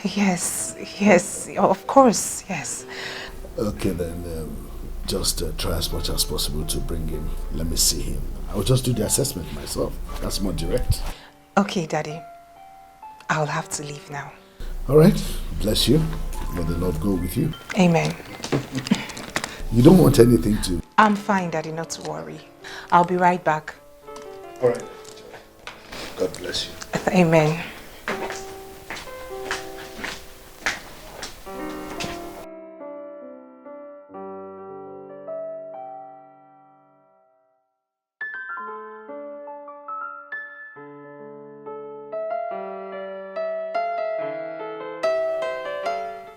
Speaker 4: Yes, of course, yes.
Speaker 8: Okay then, just try as much as possible to bring him. Let me see him. I'll just do the assessment myself. That's more direct.
Speaker 4: Okay, Daddy. I'll have to leave now.
Speaker 8: All right. Bless you. May the Lord go with you.
Speaker 4: Amen.
Speaker 8: You don't want anything to...
Speaker 4: I'm fine, Daddy, not to worry. I'll be right back.
Speaker 8: All right. God bless you.
Speaker 4: Amen.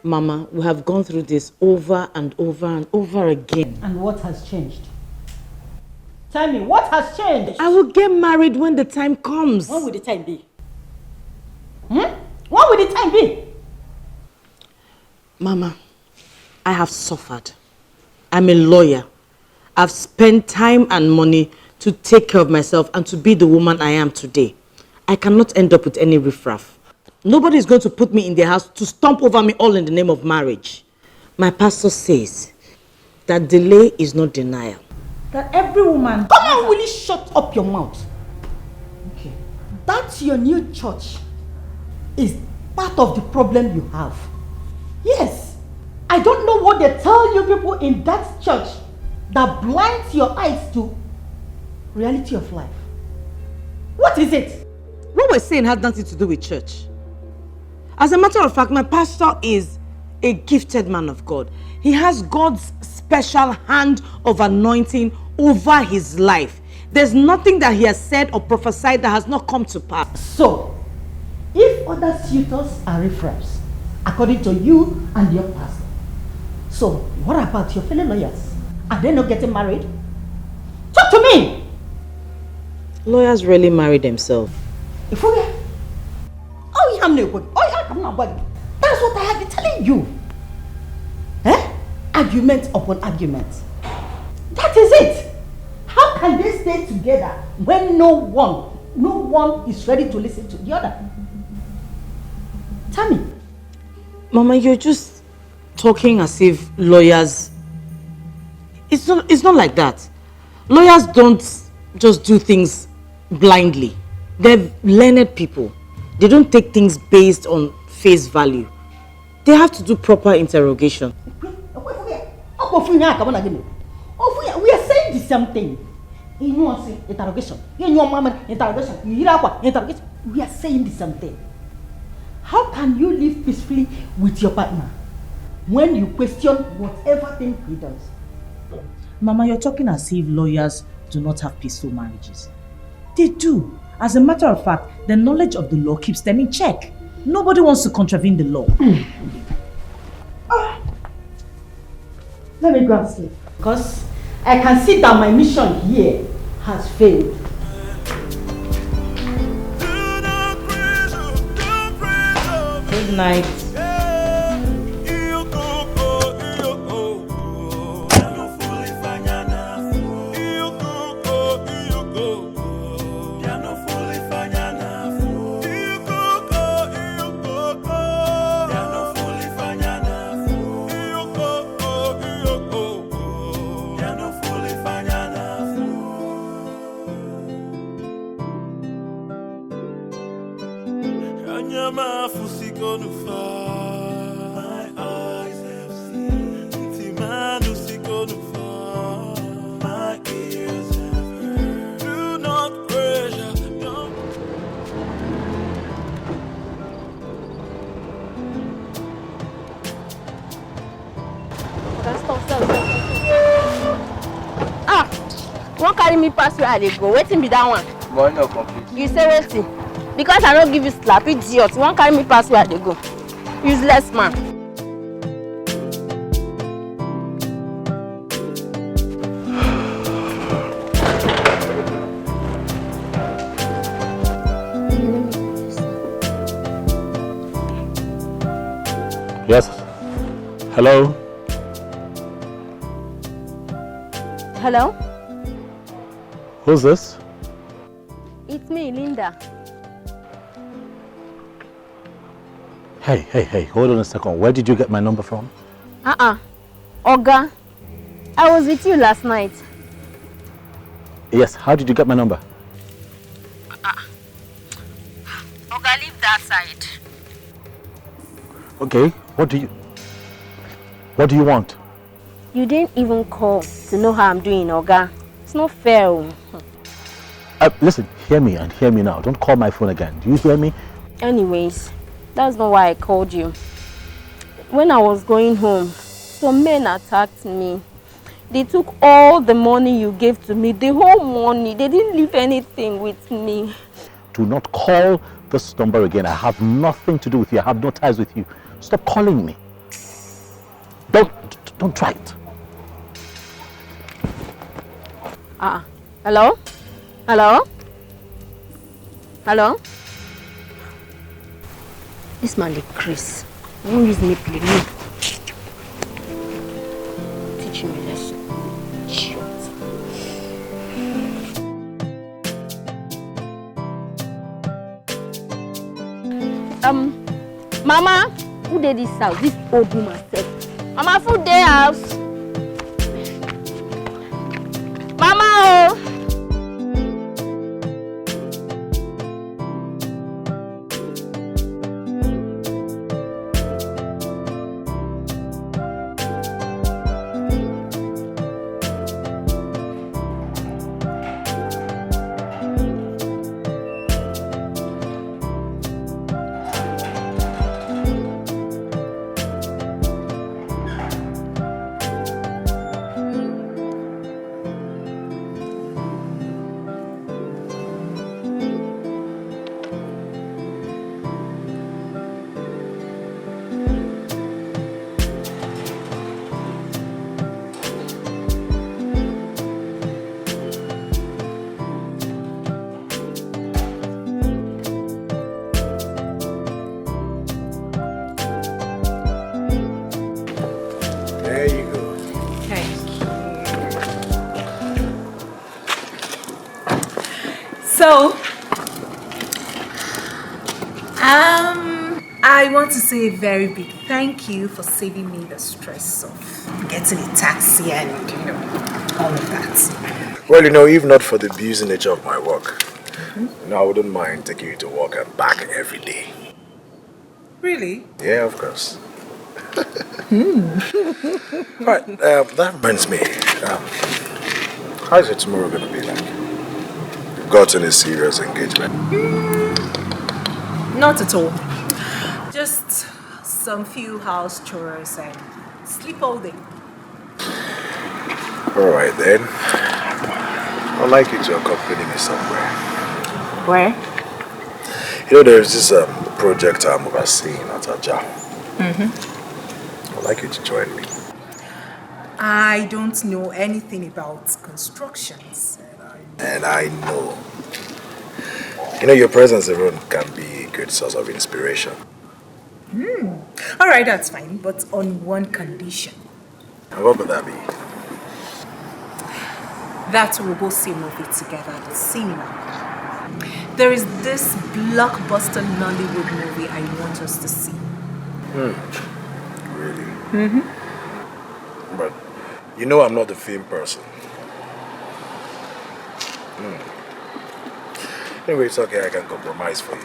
Speaker 5: Mama, we have gone through this over and over and over again.
Speaker 2: And what has changed? Tell me, what has changed?
Speaker 5: I will get married when the time comes.
Speaker 2: When will the time be? When will the time be?
Speaker 5: Mama, I have suffered. I'm a lawyer. I've spent time and money to take care of myself and to be the woman I am today. I cannot end up with any riffraff. Nobody is going to put me in their house to stomp over me all in the name of marriage. My pastor says that delay is not denial.
Speaker 2: That every woman... Come on, will you shut up your mouth? Okay. That's your new church is part of the problem you have. Yes. I don't know what they tell you people in that church that blinds your eyes to reality of life. What is it?
Speaker 5: What we're saying has nothing to do with church. As a matter of fact, my pastor is a gifted man of God. He has God's special hand of anointing over his life. There's nothing that he has said or prophesied that has not come to pass.
Speaker 2: So, if other suitors are riffraffs, according to you and your pastor, so what about your fellow lawyers? Are they not getting married? Talk to me!
Speaker 5: Lawyers rarely marry themselves.
Speaker 2: That's what I have been telling you. Argument upon argument. That is it. How can they stay together when no one is ready to listen to the other? Tell me.
Speaker 5: Mama, you're just talking as if lawyers... It's not like that. Lawyers don't just do things blindly. They're learned people. They don't take things based on face value. They have to do proper interrogation.
Speaker 2: We are saying the same thing. Interrogation. Interrogation. We are saying the same thing. How can you live peacefully with your partner when you question whatever thing he does?
Speaker 9: Mama, you're talking as if lawyers do not have peaceful marriages. They do. As a matter of fact, the knowledge of the law keeps them in check. Nobody wants to contravene the law.
Speaker 2: Let me go and sleep. Because I can see that my mission here has failed.
Speaker 5: Good night.
Speaker 3: fussy gonna fall. My eyes have seen. Man, fussy gonna fall. My ears have heard. Do not pressure. No.
Speaker 10: Ah, won't carry me past where I dey go. Waiting be that one.
Speaker 11: Boy, no complete.
Speaker 10: You say waiting. Because I don't give you slap, idiot. You won't carry me past where I dey go. Useless man.
Speaker 6: Yes. Hello?
Speaker 10: Hello?
Speaker 6: Who's this?
Speaker 10: It's me, Linda.
Speaker 6: Hey, hold on a second. Where did you get my number from?
Speaker 10: Oga, I was with you last night.
Speaker 6: Yes, how did you get my number?
Speaker 10: Oga, leave that side.
Speaker 6: Okay, what do you want?
Speaker 10: You didn't even call to know how I'm doing, Oga. It's not fair.
Speaker 6: Listen, hear me and hear me now. Don't call my phone again. Do you hear me?
Speaker 10: Anyways, that's not why I called you. When I was going home, some men attacked me. They took all the money you gave to me, the whole money. They didn't leave anything with me.
Speaker 6: Do not call this number again. I have nothing to do with you. I have no ties with you. Stop calling me. Don't try it.
Speaker 10: Hello? Hello? Hello? This man like Chris. Won't use me play me. Teach me a lesson. Mama, who did this house? This old woman said. Mama, food day house. Mama, oh.
Speaker 4: So, I want to say a very big thank you for saving me the stress of getting a taxi and, all of that.
Speaker 8: Well, if not for the busy nature of my work, I wouldn't mind taking you to work and back every day.
Speaker 4: Really?
Speaker 8: Yeah, of course. Right, that reminds me. How's it tomorrow going to be like? You've got any serious engagement?
Speaker 4: Not at all. Just some few house chores and sleep all day.
Speaker 8: Alright then. I'd like you to accompany me somewhere.
Speaker 4: Where?
Speaker 8: There's this project I'm overseeing at Naija. I'd like you to join me.
Speaker 4: I don't know anything about constructions.
Speaker 8: And I know. Your presence alone can be a good source of inspiration.
Speaker 4: Alright, that's fine, but on one condition.
Speaker 8: And what would that be?
Speaker 4: That we'll go see a movie together at the cinema. There is this blockbuster Nollywood movie I want us to see.
Speaker 8: Really? But I'm not a film person. Anyway, it's okay, I can compromise for you.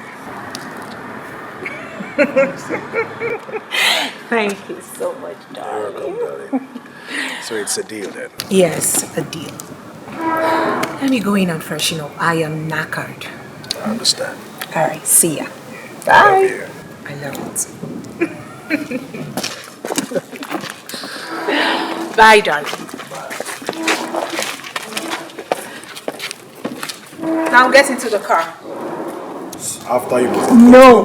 Speaker 4: Thank you so much, darling.
Speaker 8: You're welcome, darling. So it's a deal then?
Speaker 4: Yes, a deal. Let me go in and freshen up. I am knackered.
Speaker 8: I understand.
Speaker 4: All right, see ya.
Speaker 8: I love you.
Speaker 4: I love it. Bye, darling. Now get into the car.
Speaker 8: After you get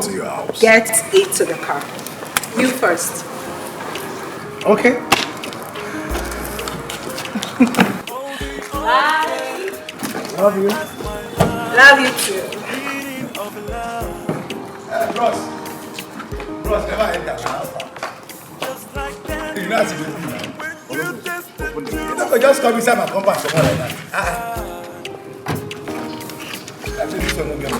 Speaker 8: to your house.
Speaker 4: Get into the car. You first.
Speaker 8: Okay.
Speaker 4: Bye.
Speaker 8: Love you.
Speaker 4: Love you too.
Speaker 1: Bros, never enter now. You know how to do it now. You don't just come inside my compound somewhere like that. I think this one will get me.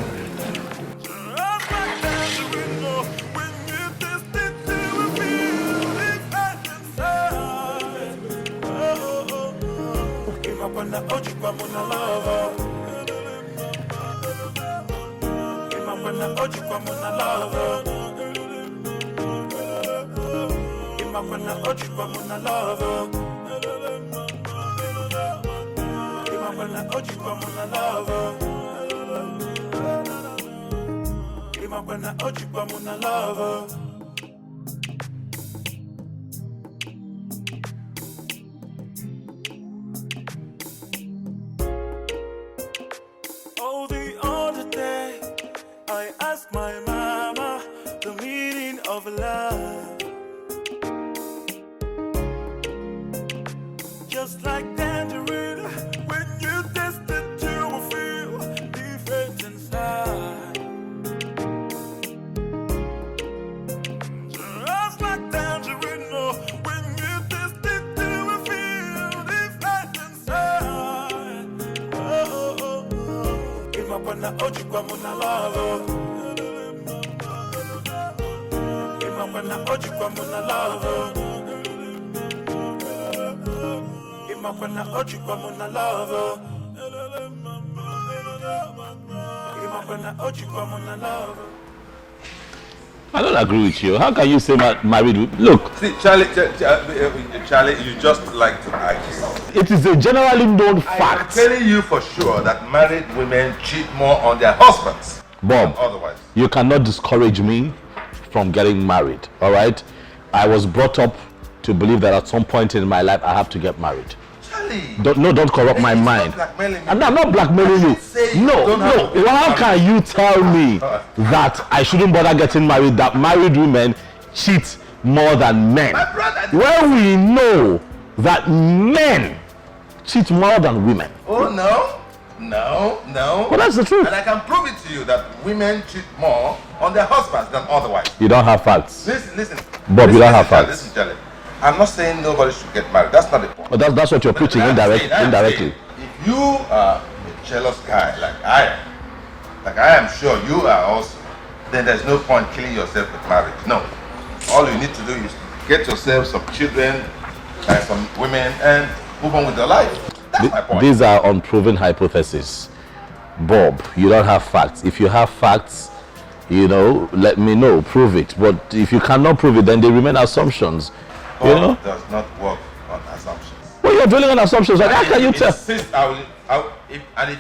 Speaker 3: Oh, the other day, I asked my mama the meaning of love. Just like tangerine, when you taste it, you will feel different inside. Just like tangerine, oh, when you taste it, you will feel different inside. Oh, oh, oh. Imapana ojikwa muna love. Imapana ojikwa muna love. Imapana ojikwa muna love. Imapana ojikwa muna love.
Speaker 6: I don't agree with you. How can you say married? Look.
Speaker 11: See, Charlie, you just like to argue.
Speaker 6: It is a generally known fact.
Speaker 11: I'm telling you for sure that married women cheat more on their husbands.
Speaker 6: Bob,
Speaker 11: otherwise.
Speaker 6: You cannot discourage me from getting married, all right? I was brought up to believe that at some point in my life I have to get married.
Speaker 11: Charlie.
Speaker 6: Don't corrupt my mind. I'm not blackmailing you. No. How can you tell me that I shouldn't bother getting married, that married women cheat more than men? When we know that men cheat more than women.
Speaker 11: Oh, no.
Speaker 6: Well, that's the truth.
Speaker 11: And I can prove it to you that women cheat more on their husbands than otherwise.
Speaker 6: You don't have facts.
Speaker 11: Listen.
Speaker 6: Bob, you don't have facts.
Speaker 11: Listen, Charlie. I'm not saying nobody should get married. That's not the point.
Speaker 6: But that's what you're preaching indirectly.
Speaker 11: If you are a jealous guy like I am sure you are also, then there's no point killing yourself with marriage. No. All you need to do is get yourself some children and some women and move on with your life. That's my point.
Speaker 6: These are unproven hypotheses. Bob, you don't have facts. If you have facts, let me know, prove it. But if you cannot prove it, then they remain assumptions.
Speaker 11: Bob does not work on assumptions.
Speaker 6: Well, you're dwelling on assumptions. Like, how can you tell?
Speaker 11: If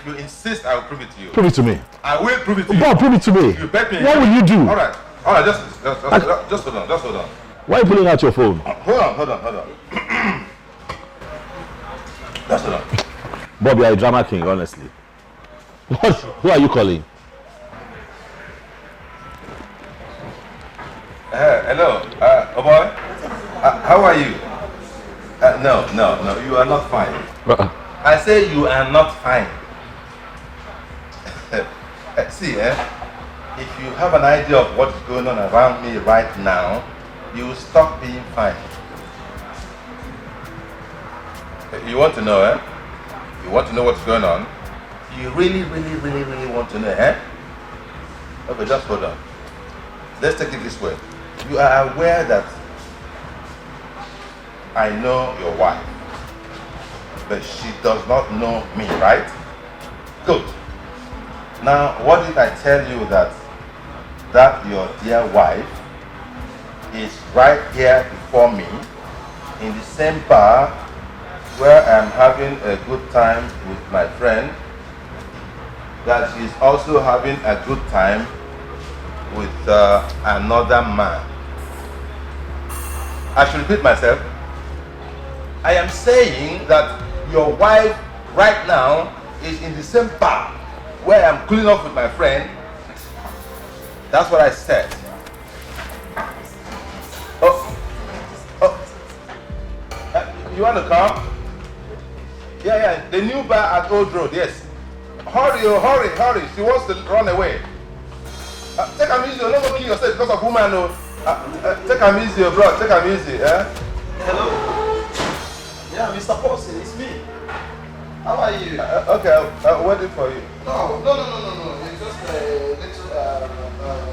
Speaker 11: you insist, I will prove it to you.
Speaker 6: Prove it to me.
Speaker 11: I will prove it to you.
Speaker 6: Bob, prove it to me.
Speaker 11: You bet me.
Speaker 6: What will you do?
Speaker 11: All right. Just hold on.
Speaker 6: Why are you pulling out your phone?
Speaker 11: Hold on. Just hold on.
Speaker 6: Bob, you are a drama king, honestly. Who are you calling?
Speaker 11: Hello. Oh boy. How are you? No, you are not fine. I say you are not fine. See, if you have an idea of what is going on around me right now, you will stop being fine. You want to know, You want to know what's going on? You really want to know, Okay, just hold on. Let's take it this way. You are aware that I know your wife, but she does not know me, right? Good. Now, what if I tell you that your dear wife is right here before me in the same bar where I'm having a good time with my friend, that she's also having a good time with another man. I should repeat myself. I am saying that your wife right now is in the same bar where I'm cooling off with my friend. That's what I said. You want to come? Yeah, the new bar at Old Road, yes. Hurry, hurry. She wants to run away. Take a easy, don't go kill yourself because of woman. Take a easy, bro. Take a easy.
Speaker 12: Hello? Yeah, Mr. Paulson, it's me. How are you?
Speaker 11: Okay, I'm waiting for you.
Speaker 12: No. It's just a little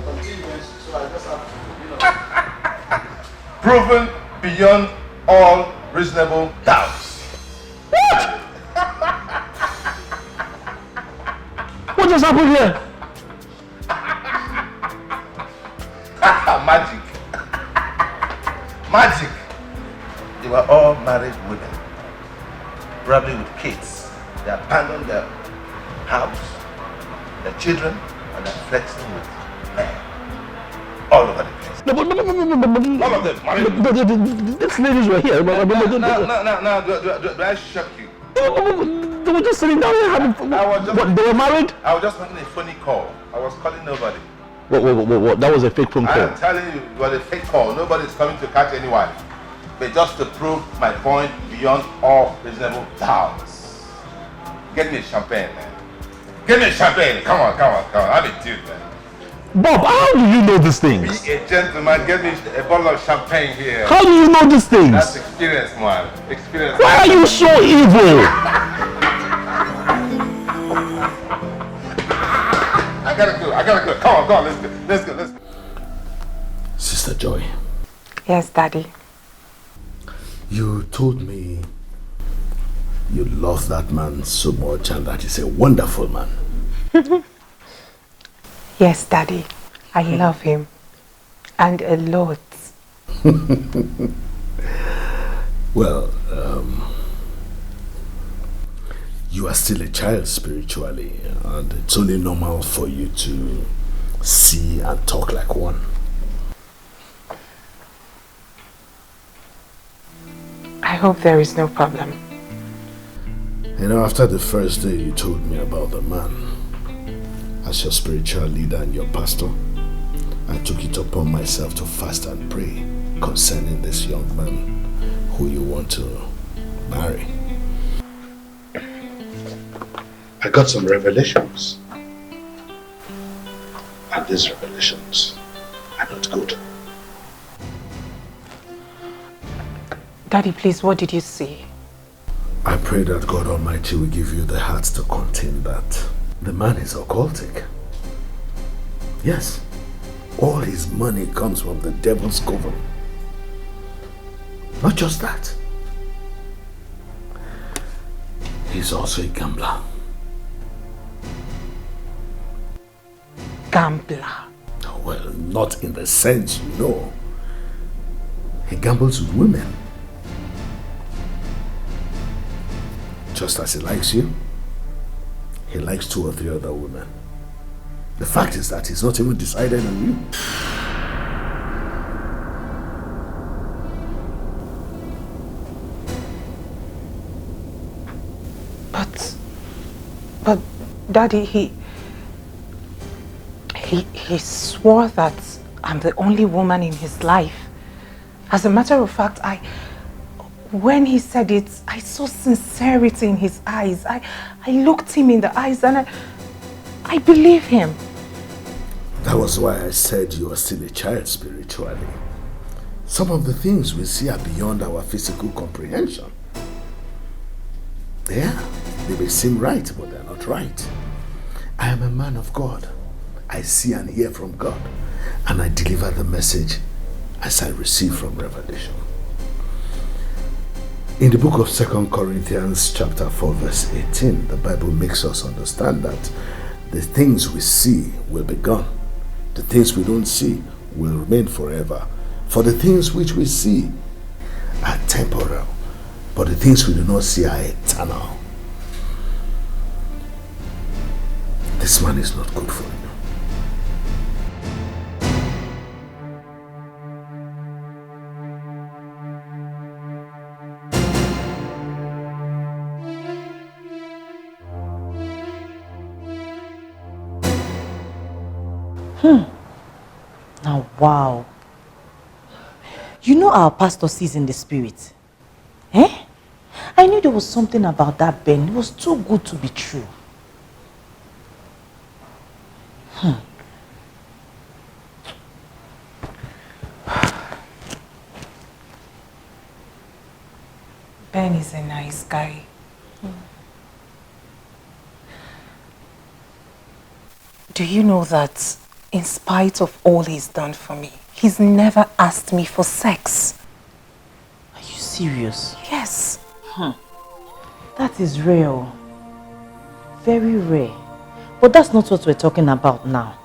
Speaker 12: continuance, so I just have to,
Speaker 11: Proven beyond all reasonable doubts.
Speaker 6: What just happened here?
Speaker 11: Magic. They were all married women, probably with kids. They abandoned their house, their children, and they're flexing with men all over the place.
Speaker 6: No,
Speaker 11: all of them married.
Speaker 6: These ladies were here.
Speaker 11: No, do I shock you?
Speaker 6: They were just sitting down here having. What? They were married?
Speaker 11: I was just making a funny call. I was calling nobody.
Speaker 6: What? That was a fake phone call.
Speaker 11: I'm telling you, it was a fake call. Nobody's coming to catch anyone. But just to prove my point beyond all reasonable doubts. Get me a champagne, man. Get me a champagne. Come on. I'm a dude, man.
Speaker 6: Bob, how do you know these things?
Speaker 11: Be a gentleman. Get me a bottle of champagne here.
Speaker 6: How do you know these things?
Speaker 11: That's experience, man. Experience.
Speaker 6: Why are you so evil?
Speaker 11: I gotta go. Come on. Let's go.
Speaker 8: Sister Joy.
Speaker 4: Yes, Daddy.
Speaker 8: You told me you love that man so much and that he's a wonderful man.
Speaker 4: Yes, Daddy. I love him. And a lot.
Speaker 8: Well, you are still a child spiritually, and it's only normal for you to see and talk like one.
Speaker 4: I hope there is no problem.
Speaker 8: You know, after the first day you told me about the man, as your spiritual leader and your pastor, I took it upon myself to fast and pray concerning this young man who you want to marry. I got some revelations. And these revelations are not good.
Speaker 4: Daddy, please, what did you see?
Speaker 8: I pray that God Almighty will give you the heart to contain that. The man is occultic. Yes, all his money comes from the devil's coven. Not just that. He's also a gambler.
Speaker 4: Gambler?
Speaker 8: Well, not in the sense you know. He gambles with women. Just as he likes you, he likes 2 or 3 other women. The fact is that he's not even decided on you.
Speaker 4: But Daddy, he swore that I'm the only woman in his life. As a matter of fact, when he said it, I saw sincerity in his eyes. I looked him in the eyes and I believe him.
Speaker 8: That was why I said you are still a child spiritually. Some of the things we see are beyond our physical comprehension. Yeah, they may seem right, but they're not right. I am a man of God. I see and hear from God, and I deliver the message as I receive from revelation. In the book of 2 Corinthians chapter 4 verse 18, the Bible makes us understand that the things we see will be gone. The things we don't see will remain forever. For the things which we see are temporal, but the things we do not see are eternal. This man is not good for you.
Speaker 9: Now, wow. You know our pastor sees in the spirit. Eh? I knew there was something about that Ben. It was too good to be true.
Speaker 4: Ben is a nice guy. Do you know that in spite of all he's done for me, he's never asked me for sex?
Speaker 9: Are you serious?
Speaker 4: Yes.
Speaker 9: That is real. Very rare. But that's not what we're talking about now.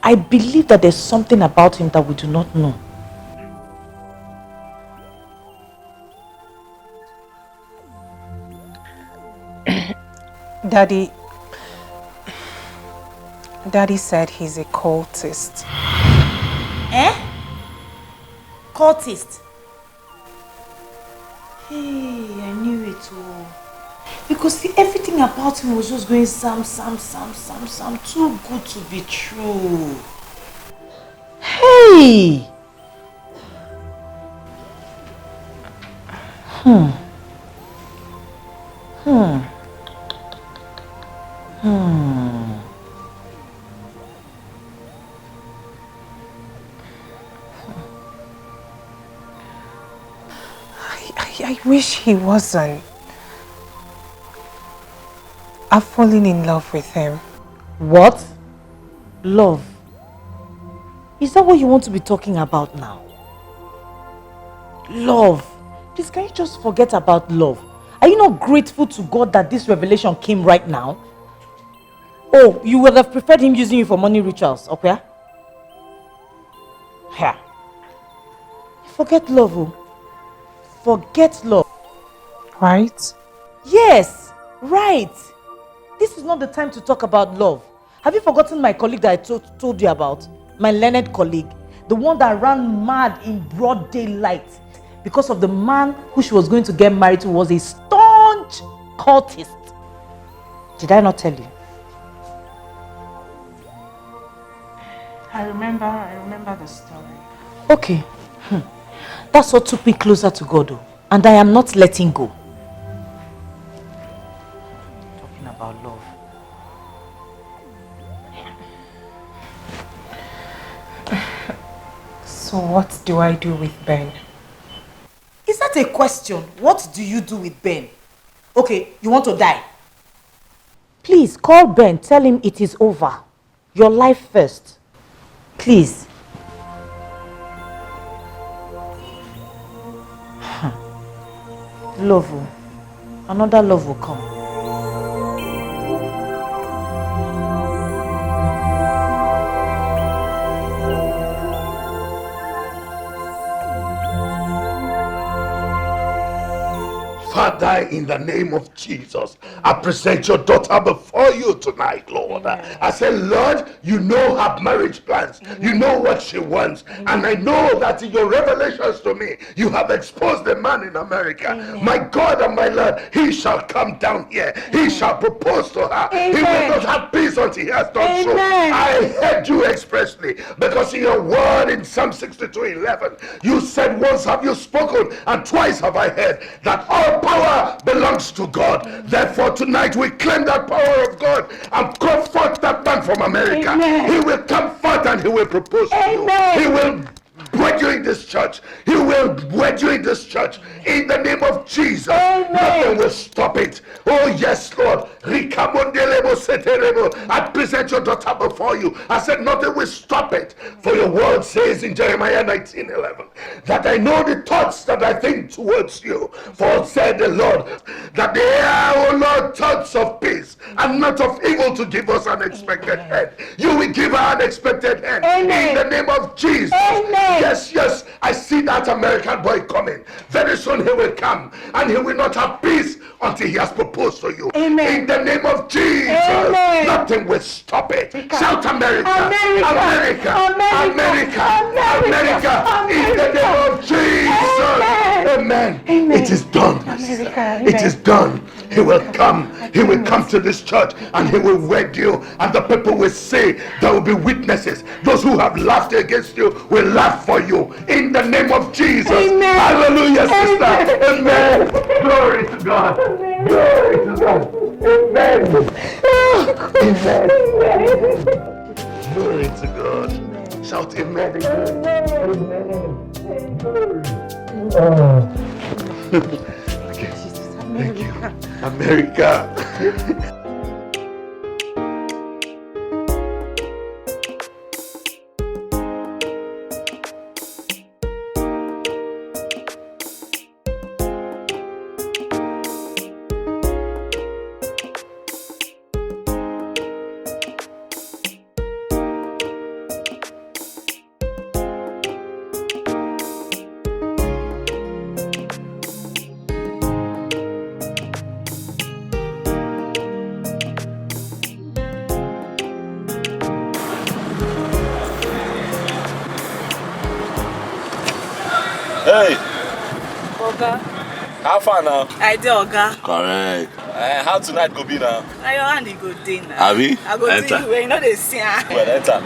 Speaker 9: I believe that there's something about him that we do not know.
Speaker 4: Daddy said he's a cultist.
Speaker 9: Eh? Cultist? Hey, I knew it all. Because see, everything about him was just going Sam. Too good to be true. Hey!
Speaker 4: I wish he wasn't. I've fallen in love with him.
Speaker 9: What? Love? Is that what you want to be talking about now? Love? Please, can you just forget about love? Are you not grateful to God that this revelation came right now? Oh, you would have preferred him using you for money rituals, okay? Yeah. Forget love, oh. Forget love.
Speaker 4: Right?
Speaker 9: Yes, right. This is not the time to talk about love. Have you forgotten my colleague that I told you about? My learned colleague. The one that ran mad in broad daylight because of the man who she was going to get married to was a staunch cultist. Did I not tell you?
Speaker 4: I remember the story.
Speaker 9: Okay. That's what took me closer to God, though. And I am not letting go. Talking about love.
Speaker 4: So what do I do with Ben?
Speaker 9: Is that a question? What do you do with Ben? Okay, you want to die? Please, call Ben. Tell him it is over. Your life first. Please. Love will. Another love will come.
Speaker 8: Father, in the name of Jesus, I present your daughter before you tonight, Lord. I say, Lord, you know her marriage plans. You know what she wants. And I know that in your revelations to me, you have exposed the man in America. My God and my Lord, he shall come down here. He shall propose to her. He will not have peace until he has done so. I heard you expressly, because in your word in Psalm 62:11, you said, once have you spoken and twice have I heard that all power belongs to God. Therefore tonight we claim that power of God and comfort that man from America. He will come forth and he will propose to you. He will wed you in this church. He will wed you in this church. In the name of Jesus. Nothing will stop it. Oh yes, Lord. I present your daughter before you. I said nothing will stop it. For your word says in Jeremiah 19:11 that I know the thoughts that I think towards you. For said the Lord that they are, oh Lord, thoughts of peace and not of evil to give us an expected end. You will give her an expected end. In the name of Jesus. Yes, I see that American boy coming. Very soon he will come, and he will not have peace until he has proposed to you.
Speaker 4: Amen.
Speaker 8: In the name of Jesus,
Speaker 4: Amen.
Speaker 8: nothing will stop it. Shout America.
Speaker 4: America.
Speaker 8: America.
Speaker 4: America.
Speaker 8: America. In the name of Jesus. Amen.
Speaker 4: Amen.
Speaker 8: It is done.
Speaker 4: America.
Speaker 8: It is done. He will come. He will come to this church and he will wed you. And the people will say, there will be witnesses. Those who have laughed against you will laugh for you. In the name of Jesus.
Speaker 4: Amen.
Speaker 8: Hallelujah, sister. Amen. Glory to God. Glory to God. Amen. Amen. Glory to God. Shout amen again. Okay. Thank you. America.
Speaker 6: Hey,
Speaker 13: Oga,
Speaker 6: how far now?
Speaker 13: I did Oga.
Speaker 6: Correct. How tonight go be now?
Speaker 13: Now your hand you go day now.
Speaker 6: Abi?
Speaker 13: I go
Speaker 6: Enter.
Speaker 13: do you, you know they see.
Speaker 6: Well, enter.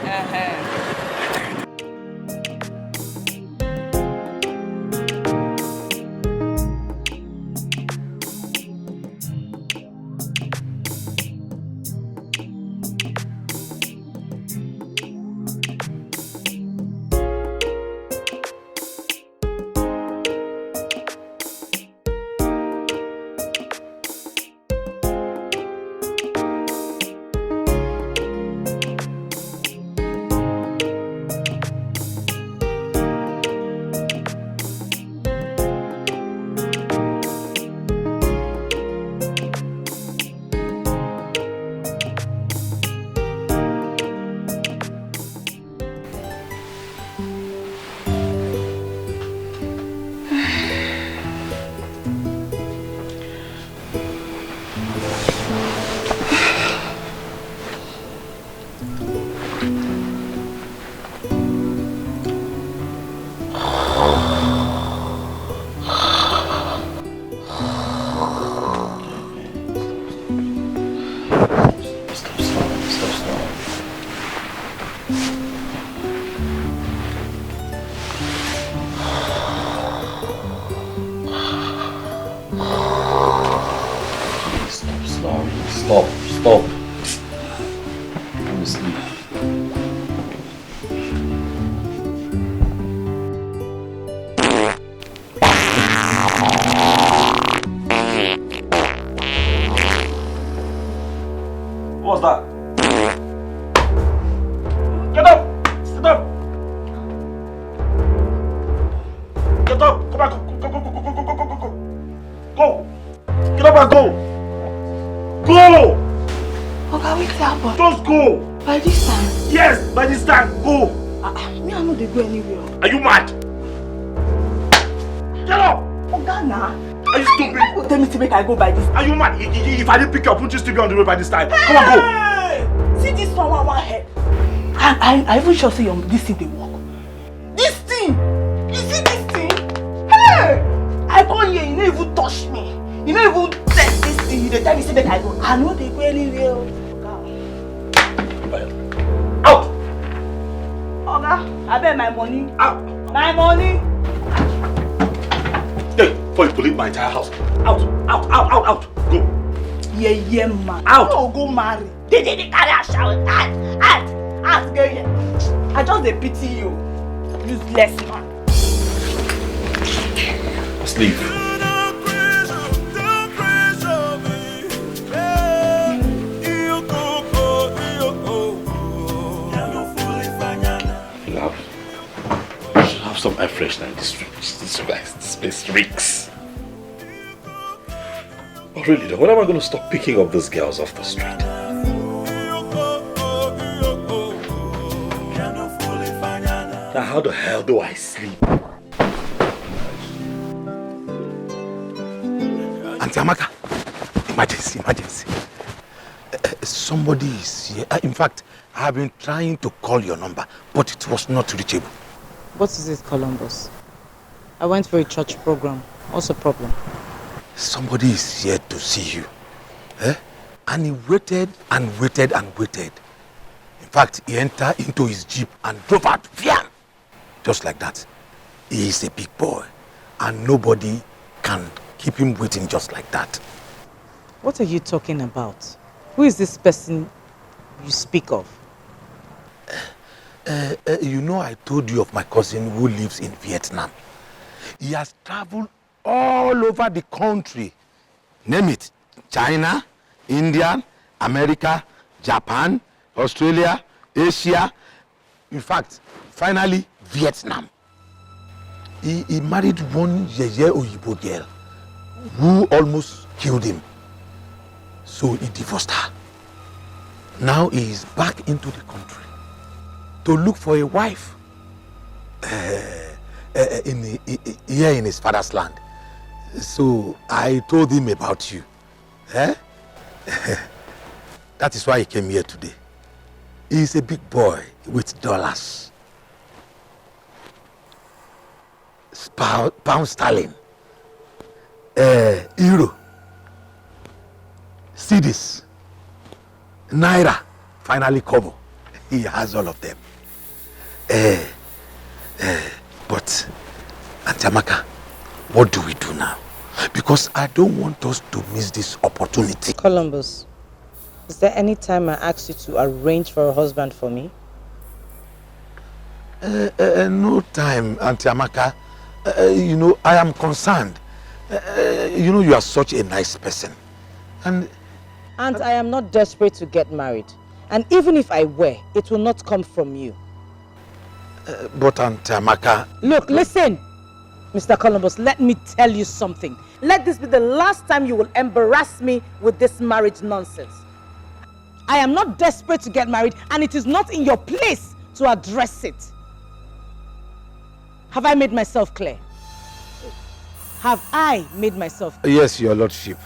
Speaker 6: Stop. I'm asleep. What's that? Get up! Sit up! Get up! Come back! Go! Go! Get up and go! Go!
Speaker 7: Oga, wait happen.
Speaker 6: Just go!
Speaker 7: By this time?
Speaker 6: Yes, by this time, go!
Speaker 7: Me, I know they go anywhere.
Speaker 6: Are you mad? Get up!
Speaker 7: Oga, nah.
Speaker 6: Are you stupid?
Speaker 7: Tell me to make I go by this.
Speaker 6: Are you mad? If I didn't pick you up, wouldn't you still be on the road by this time? Come on, go!
Speaker 7: See this one head. I even sure say this thing they work. This thing! You see this thing? Hey! I come here, you don't even touch me. You don't even test this thing. You tell me say make I go. I know they go anywhere.
Speaker 6: Out!
Speaker 7: Oga, I bet my money.
Speaker 6: Out!
Speaker 7: My money!
Speaker 6: Hey, before you pollute my entire house. Out! Go!
Speaker 7: Yeah, man.
Speaker 6: Out!
Speaker 7: Oh, go marry. They carry a shower. Out, go here. I just dey pity you. Useless man.
Speaker 6: Sleep. Love. You should have some air freshener in this place reeks. Oh really though, when am I going to stop picking up these girls off the street? Now how the hell do I sleep
Speaker 1: Auntie Amaka, emergency. Somebody is here. In fact, I have been trying to call your number, but it was not reachable.
Speaker 2: What is it, Columbus? I went for a church program. What's the problem?
Speaker 1: Somebody is here to see you. And he waited and waited and waited. In fact, he entered into his jeep and drove out. Fiam! Just like that. He is a big boy. And nobody can keep him waiting just like that.
Speaker 2: What are you talking about? Who is this person you speak of?
Speaker 1: You know, I told you of my cousin who lives in Vietnam. He has traveled all over the country. Name it. China, India, America, Japan, Australia, Asia. In fact, finally, Vietnam. He married one Yeye Oyibo girl who almost killed him. So he divorced her. Now he is back into the country to look for a wife here in his father's land. So I told him about you. That is why he came here today. He is a big boy with dollars. Pound sterling. Euro. Cedis. Naira. Finally Kobo. He has all of them. But Auntie Amaka, what do we do now? Because I don't want us to miss this opportunity.
Speaker 2: Columbus, is there any time I asked you to arrange for a husband for me?
Speaker 1: No time, Auntie Amaka. You know, I am concerned. You know, you are such a nice person. And
Speaker 2: I am not desperate to get married. And even if I were, it will not come from you.
Speaker 1: But Auntie Amaka...
Speaker 2: Look, listen. Mr. Columbus, let me tell you something. Let this be the last time you will embarrass me with this marriage nonsense. I am not desperate to get married, and it is not in your place to address it. Have I made myself clear? Have I made myself clear?
Speaker 1: Yes, your lordship.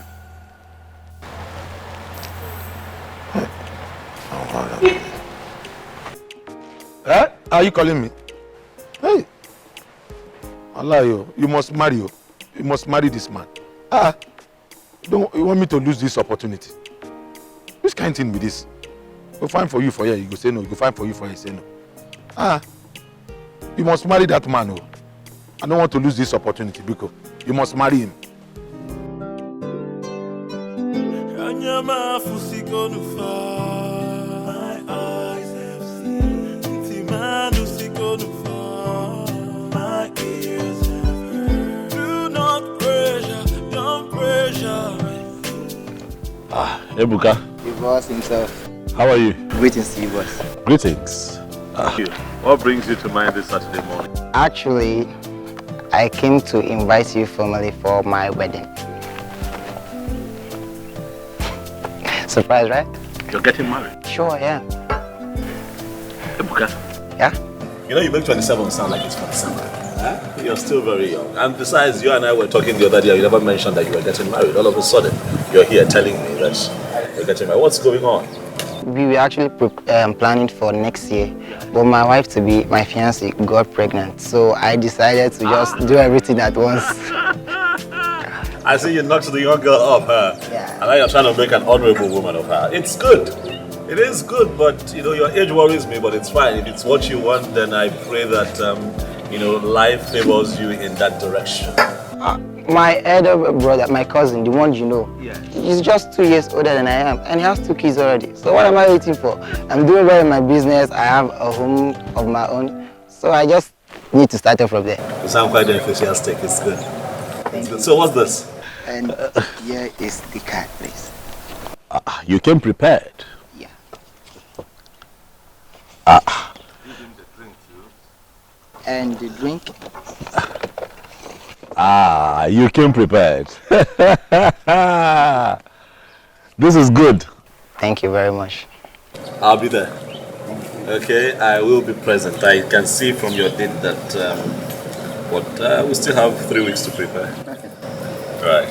Speaker 1: Are you calling me? Hey, Allah, you must marry you. You must marry this man. You want me to lose this opportunity? Which kind of thing with this? Go find for you for here, you go say no. Go find for you for here, say no. You must marry that man. Oh. I don't want to lose this opportunity because you must marry him.
Speaker 3: My eyes have seen man who seek on the far. My ears have heard. Do not pressure, don't pressure.
Speaker 14: Ebuka. The boss himself.
Speaker 6: How are you?
Speaker 14: Greetings to you, boss.
Speaker 6: Greetings. What brings you to mind this Saturday morning?
Speaker 14: Actually, I came to invite you formally for my wedding. Surprise, right?
Speaker 6: You're getting married?
Speaker 14: Sure, yeah.
Speaker 6: Ebuka?
Speaker 14: Yeah?
Speaker 6: You know, you make 27 sound like it's 47. Huh? You're still very young. And besides, you and I were talking the other day, you never mentioned that you were getting married. All of a sudden, you're here telling me that you're getting married. What's going on?
Speaker 14: We were actually planning for next year, but my wife to be, my fiancée, got pregnant. So I decided to just do everything at once.
Speaker 6: I see you knocked the young girl up, huh?
Speaker 14: Yeah.
Speaker 6: And now you're trying to make an honorable woman of her. It's good. It is good, but you know, your age worries me, but it's fine. If it's what you want, then I pray that, you know, life favors you in that direction.
Speaker 14: My elder brother, my cousin, the one you know, he's just 2 years older than I am, and he has 2 kids already. So what am I waiting for? I'm doing well in my business. I have a home of my own, so I just need to start off from there.
Speaker 6: You sound quite enthusiastic. It's good. It's good. So what's this?
Speaker 14: And here is the card, please.
Speaker 6: You came prepared.
Speaker 14: Yeah. And the drink.
Speaker 6: You came prepared. This is good.
Speaker 14: Thank you very much.
Speaker 6: I'll be there. Okay, I will be present. I can see from your date that we still have 3 weeks to prepare.
Speaker 14: Okay.
Speaker 6: Right.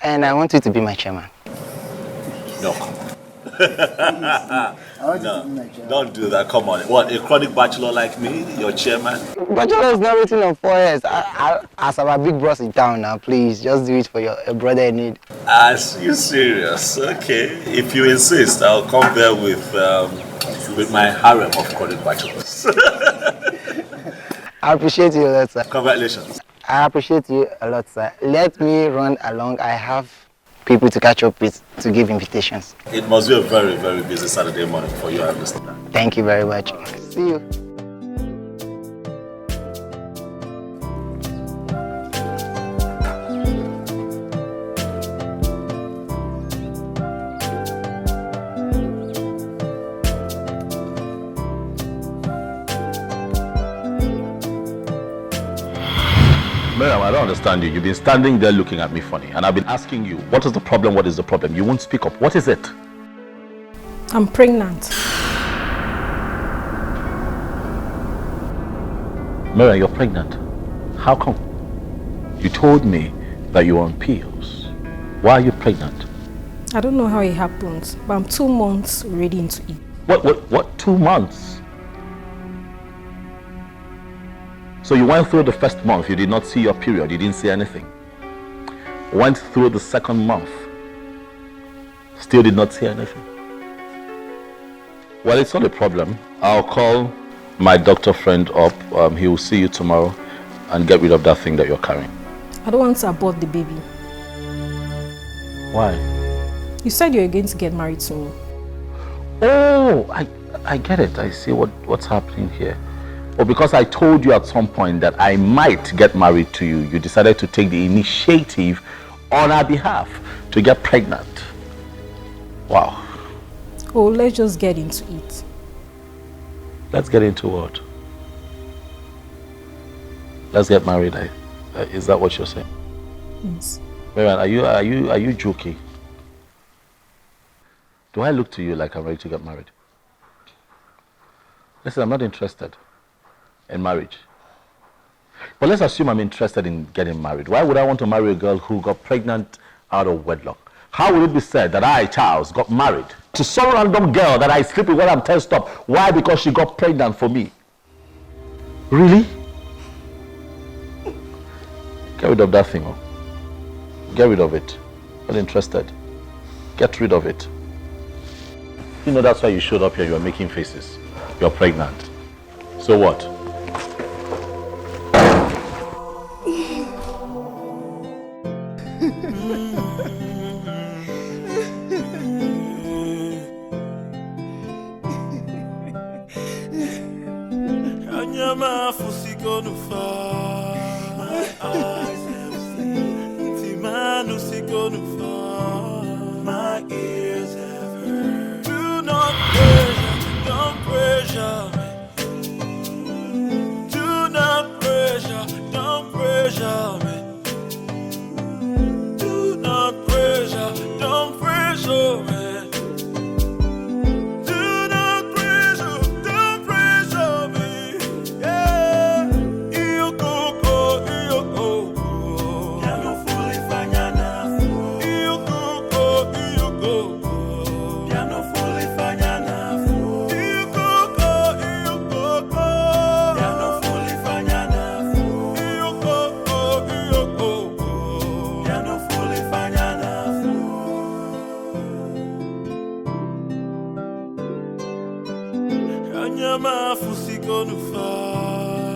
Speaker 14: and I want you to be my chairman.
Speaker 6: No. No, don't do that. Come on. What, a chronic bachelor like me, your chairman?
Speaker 14: Bachelor is not written on foreheads. As our big boss in town now, please, just do it for your brother in need.
Speaker 6: Are you serious? Okay. If you insist, I'll come there with my harem of chronic bachelors.
Speaker 14: I appreciate you a lot, sir.
Speaker 6: Congratulations.
Speaker 14: I appreciate you a lot, sir. Let me run along. I have people to catch up with to give invitations.
Speaker 6: It must be a very, very busy Saturday morning for you, I understand.
Speaker 14: Thank you very much. See you.
Speaker 6: Miriam, I don't understand you. You've been standing there looking at me funny, and I've been asking you, what is the problem? What is the problem? You won't speak up. What is it?
Speaker 7: I'm pregnant.
Speaker 6: Miriam, you're pregnant. How come? You told me that you were on pills. Why are you pregnant?
Speaker 7: I don't know how it happened, but I'm 2 months ready into it.
Speaker 6: What? 2 months? So you went through the first month, you did not see your period, you didn't see anything. Went through the second month, still did not see anything. Well, it's not a problem. I'll call my doctor friend up. He will see you tomorrow and get rid of that thing that you're carrying.
Speaker 7: I don't want to abort the baby.
Speaker 6: Why?
Speaker 7: You said you were going to get married to me.
Speaker 6: Oh, I get it. I see what's happening here. Or because I told you at some point that I might get married to you, you decided to take the initiative on our behalf to get pregnant. Wow.
Speaker 7: Oh, let's just get into it.
Speaker 6: Let's get into what? Let's get married. Is that what you're saying?
Speaker 7: Yes.
Speaker 6: Marian, are you joking? Do I look to you like I'm ready to get married? Listen, I'm not interested in marriage. But let's assume I'm interested in getting married. Why would I want to marry a girl who got pregnant out of wedlock? How would it be said that I, Charles, got married to some random girl that I sleep with when I'm tensed up? Why? Because she got pregnant for me. Really? Get rid of that thing. Oh. Get rid of it. Not interested. Get rid of it. You know that's why you showed up here. You're making faces. You're pregnant. So what?
Speaker 3: My ears have heard. Do not pressure, don't pressure me. Do not pressure, don't pressure me. Do not pressure, don't pressure me. Do not pressure, don't pressure me. Yeah, you go, you go.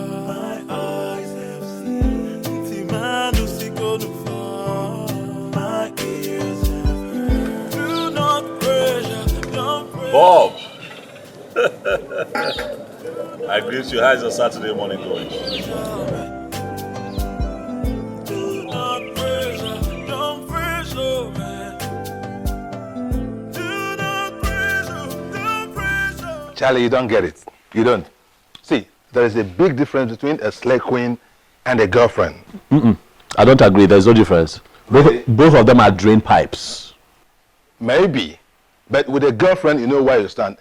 Speaker 3: My eyes have seen. My ears have heard. Do not pressure, don't pressure.
Speaker 6: Bob! I greet you. How's your Saturday morning going?
Speaker 3: Do not pressure, don't pressure me. Do not pressure, don't pressure.
Speaker 1: Charlie, you don't get it. You don't. See, there is a big difference between a slay queen and a girlfriend.
Speaker 6: I don't agree. There's no difference. Both of them are drain pipes.
Speaker 1: Maybe. But with a girlfriend, you know where you stand.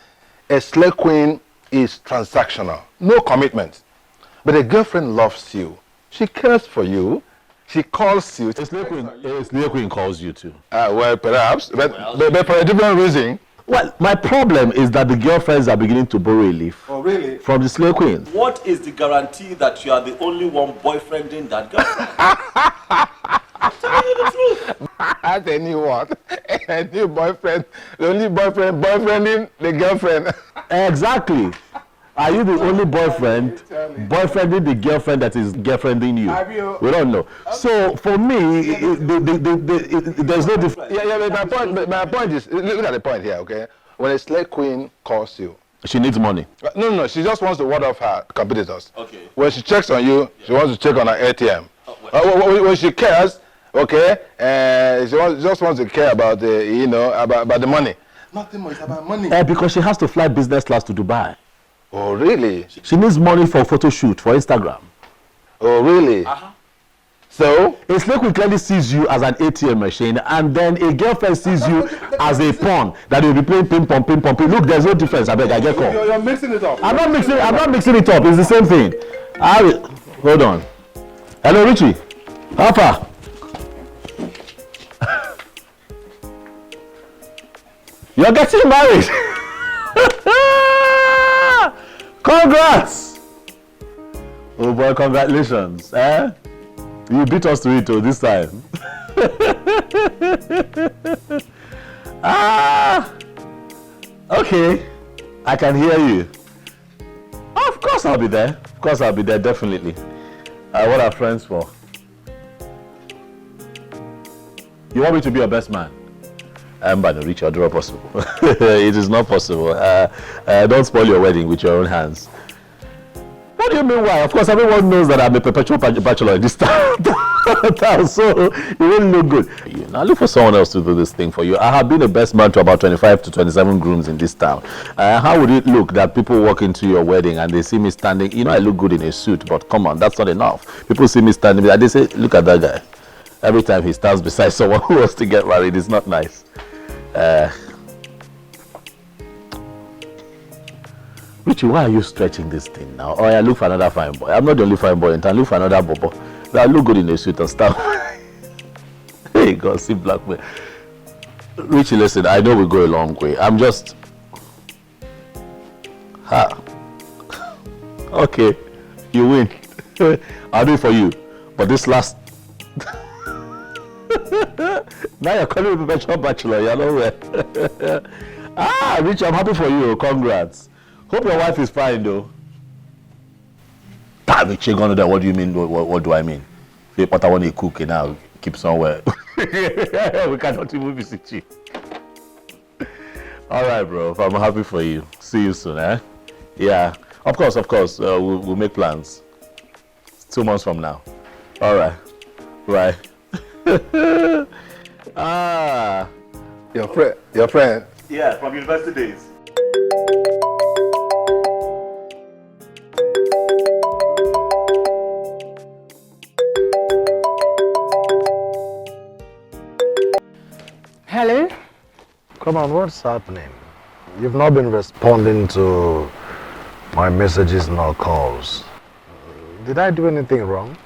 Speaker 1: A slay queen is transactional. No commitment. But a girlfriend loves you. She cares for you.
Speaker 11: She calls you.
Speaker 6: Slay Queen calls you too.
Speaker 11: Well, perhaps, but for a different reason.
Speaker 6: Well, my problem is that the girlfriends are beginning to borrow a leaf.
Speaker 11: Oh, really?
Speaker 6: From the Slay Queen. What is the guarantee that you are the only one boyfriending that girlfriend? I'm telling you the truth.
Speaker 11: At anyone, a new boyfriend, the only boyfriend boyfriending the girlfriend.
Speaker 6: Exactly. Are you the only boyfriend boyfriending the girlfriend that is girlfriending you? We don't know. So for me, there's no difference.
Speaker 11: Yeah, but my point is, look at the point here, okay? When a Slay Queen calls you,
Speaker 6: she needs money.
Speaker 11: No, she just wants to ward off her competitors.
Speaker 6: Okay.
Speaker 11: When she checks on you, she wants to check on her ATM. When she cares, okay, she just wants to care about the, about the money. Nothing more, it's about money.
Speaker 6: Because she has to fly business class to Dubai.
Speaker 11: Oh, really?
Speaker 6: She needs money for a photo shoot for Instagram.
Speaker 11: Oh, really? So?
Speaker 6: A Slay Queen clearly sees you as an ATM machine, and then a girlfriend sees you as a pawn that will be playing ping pong. Look, there's no difference. I beg, I get called.
Speaker 11: You're mixing it up.
Speaker 6: I'm not mixing it up. It's the same thing. Hold on. Hello, Richie. How far? You're getting married. Congrats! Oh boy, congratulations. You beat us to it this time. Okay. I can hear you. Of course I'll be there. Definitely. What are friends for? You want me to be your best man? I'm going to reach your door possible. It is not possible. Don't spoil your wedding with your own hands. What do you mean why? Of course, everyone knows that I'm a perpetual bachelor in this town, so it wouldn't look good. Now look for someone else to do this thing for you. I have been a best man to about 25 to 27 grooms in this town. How would it look that people walk into your wedding and they see me standing? I look good in a suit, but come on, that's not enough. People see me standing and they say, look at that guy. Every time he stands beside someone who wants to get married, it's not nice. Richie, why are you stretching this thing now? Oh, I look for another fine boy. I'm not the only fine boy in town. Look for another bobo. I look good in a suit and stuff. Hey, God, see black man. Richie, listen, I know we go a long way. I'm just... Okay, you win. I'll do it for you. But this last... Now you're calling me perpetual bachelor, you're nowhere. Richie, I'm happy for you. Congrats. Hope your wife is fine though. Richie, what do you mean? What do I mean? What I want to cook now, keep somewhere. We cannot even visit you. Alright, bro. I'm happy for you. See you soon, eh? Yeah. Of course. We'll make plans. 2 months from now. Alright. Right.
Speaker 11: Your friend?
Speaker 6: Yeah, from university days.
Speaker 4: Hello?
Speaker 8: Come on, what's happening? You've not been responding to my messages nor calls. Did I do anything wrong?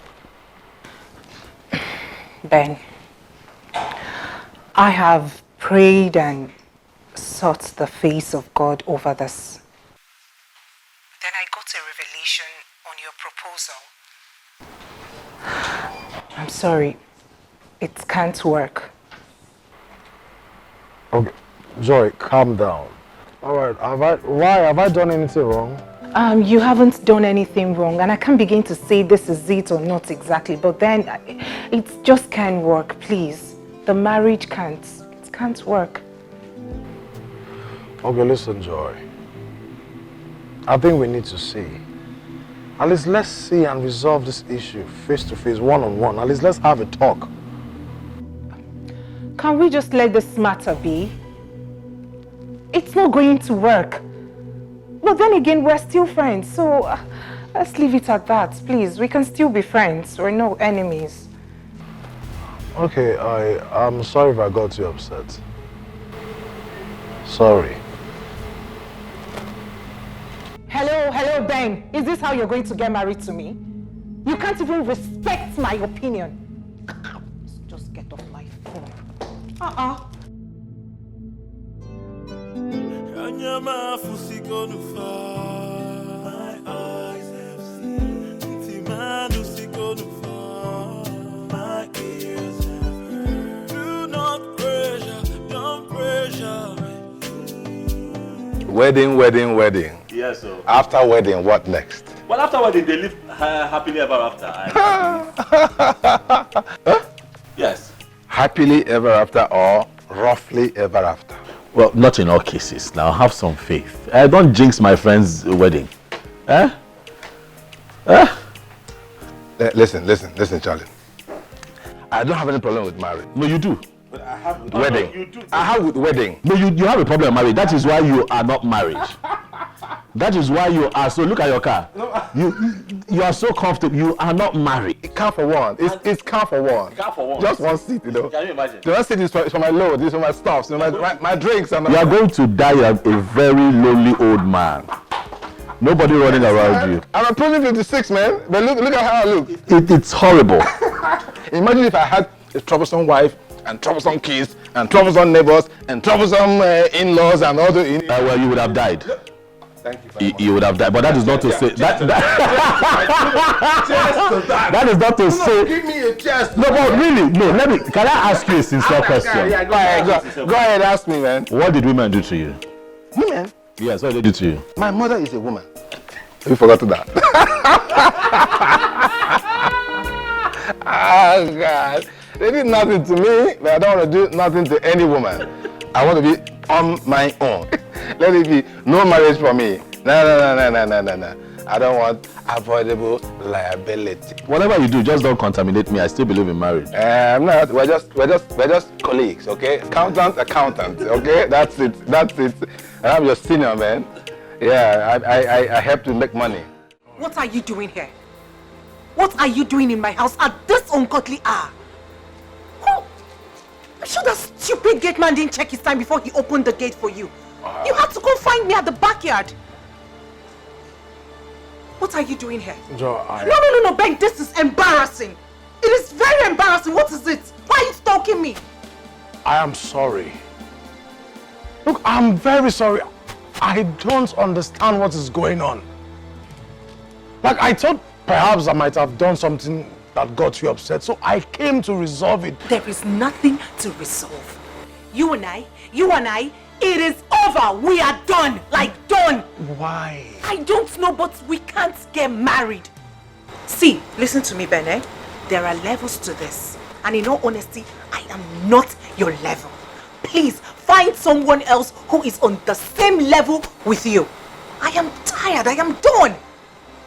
Speaker 4: Ben, I have prayed and sought the face of God over this. Then I got a revelation on your proposal. I'm sorry, it can't work.
Speaker 8: Okay, Joy, calm down. All right, why have I done anything wrong?
Speaker 4: You haven't done anything wrong, and I can't begin to say this is it or not exactly, but then it just can't work, please. The marriage can't work.
Speaker 8: Okay, listen, Joy. I think we need to see. At least let's see and resolve this issue face to face, one-on-one. At least let's have a talk.
Speaker 4: Can we just let this matter be? It's not going to work. But then again, we're still friends, so let's leave it at that, please. We can still be friends. We're no enemies.
Speaker 8: Okay, I'm sorry if I got you upset. Sorry.
Speaker 4: Hello, Ben. Is this how you're going to get married to me? You can't even respect my opinion. get off my phone.
Speaker 3: My eyes have seen. My ears have heard. Do not pressure, don't pressure me.
Speaker 6: Wedding.
Speaker 15: Yes, sir.
Speaker 6: After wedding, what next?
Speaker 15: Well, after wedding, they live happily ever after. Yes.
Speaker 6: Happily ever after or roughly ever after?
Speaker 15: Well, not in all cases. Now, have some faith. Don't jinx my friend's wedding.
Speaker 6: Listen, Charlie. I don't have any problem with marriage.
Speaker 15: No, you do.
Speaker 6: But I have with wedding.
Speaker 15: You do.
Speaker 6: I have with wedding.
Speaker 15: No, you have a problem with marriage. That is why you are not married. That is why you are so. Look at your car. You are so comfortable. You are not married.
Speaker 6: It count for one. It's count for one.
Speaker 15: Count for one.
Speaker 6: Just one seat, you know.
Speaker 15: Can you imagine?
Speaker 6: The one seat is for my load. This is for my stuff. So my drinks. And
Speaker 15: You are going to die as a very lonely old man. Nobody running around you.
Speaker 6: I'm approaching 56, man. But look at how I look.
Speaker 15: It's horrible.
Speaker 6: Imagine if I had a troublesome wife and troublesome kids and troublesome neighbors and troublesome in-laws and all the.
Speaker 15: Well, you would have died.
Speaker 6: Thank you very much.
Speaker 15: You would have died, but that is not to say that is not to say.
Speaker 6: Give me a chest.
Speaker 15: No, but really, no. Can I ask you a sincere question?
Speaker 6: Yeah, go ahead, ask me, man.
Speaker 15: What did women do to you?
Speaker 6: Women?
Speaker 15: Yes, what did they do to you?
Speaker 6: My mother is a woman. You forgot that. Oh God, they did nothing to me, but I don't want to do nothing to any woman. I want to be on my own. Let it be no marriage for me. No. I don't want avoidable liability.
Speaker 15: Whatever you do, just don't contaminate me. I still believe in marriage.
Speaker 6: I'm not. We're just colleagues, okay? Accountant, okay? That's it. And I'm your senior, man. Yeah, I help to make money.
Speaker 4: What are you doing here? What are you doing in my house at this ungodly hour? Oh, I'm sure that stupid gate man didn't check his time before he opened the gate for you. You had to go find me at the backyard. What are you doing here?
Speaker 8: Joe,
Speaker 4: No, Ben, this is embarrassing. It is very embarrassing. What is it? Why are you stalking me?
Speaker 8: I am sorry. Look, I'm very sorry. I don't understand what is going on. Like, I thought perhaps I might have done something that got you upset, so I came to resolve it.
Speaker 4: There is nothing to resolve. You and I, it is over. We are done. Like, done.
Speaker 8: Why?
Speaker 4: I don't know, but we can't get married. See, listen to me, Ben, There are levels to this. And in all honesty, I am not your level. Please, find someone else who is on the same level with you. I am tired. I am done.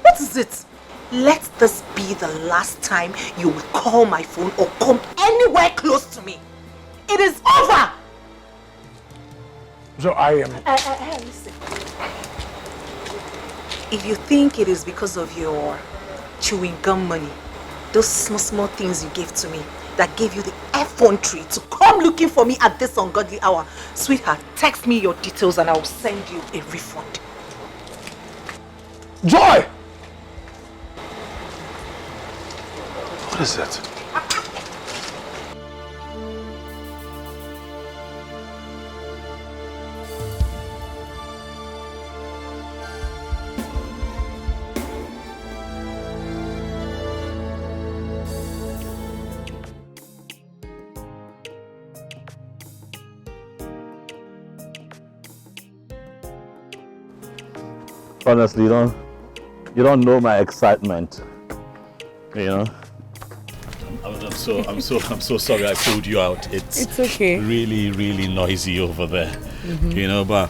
Speaker 4: What is it? Let this be the last time you will call my phone or come anywhere close to me. It is over.
Speaker 8: So I am...
Speaker 4: Listen. If you think it is because of your chewing gum money, those small things you gave to me that gave you the effrontery to come looking for me at this ungodly hour, sweetheart, text me your details and I will send you a refund.
Speaker 8: Joy! What is it?
Speaker 15: Honestly, you don't know my excitement. You know. I'm so sorry I pulled you out. It's
Speaker 13: okay.
Speaker 15: Really noisy over there.
Speaker 13: Mm-hmm.
Speaker 15: You know, but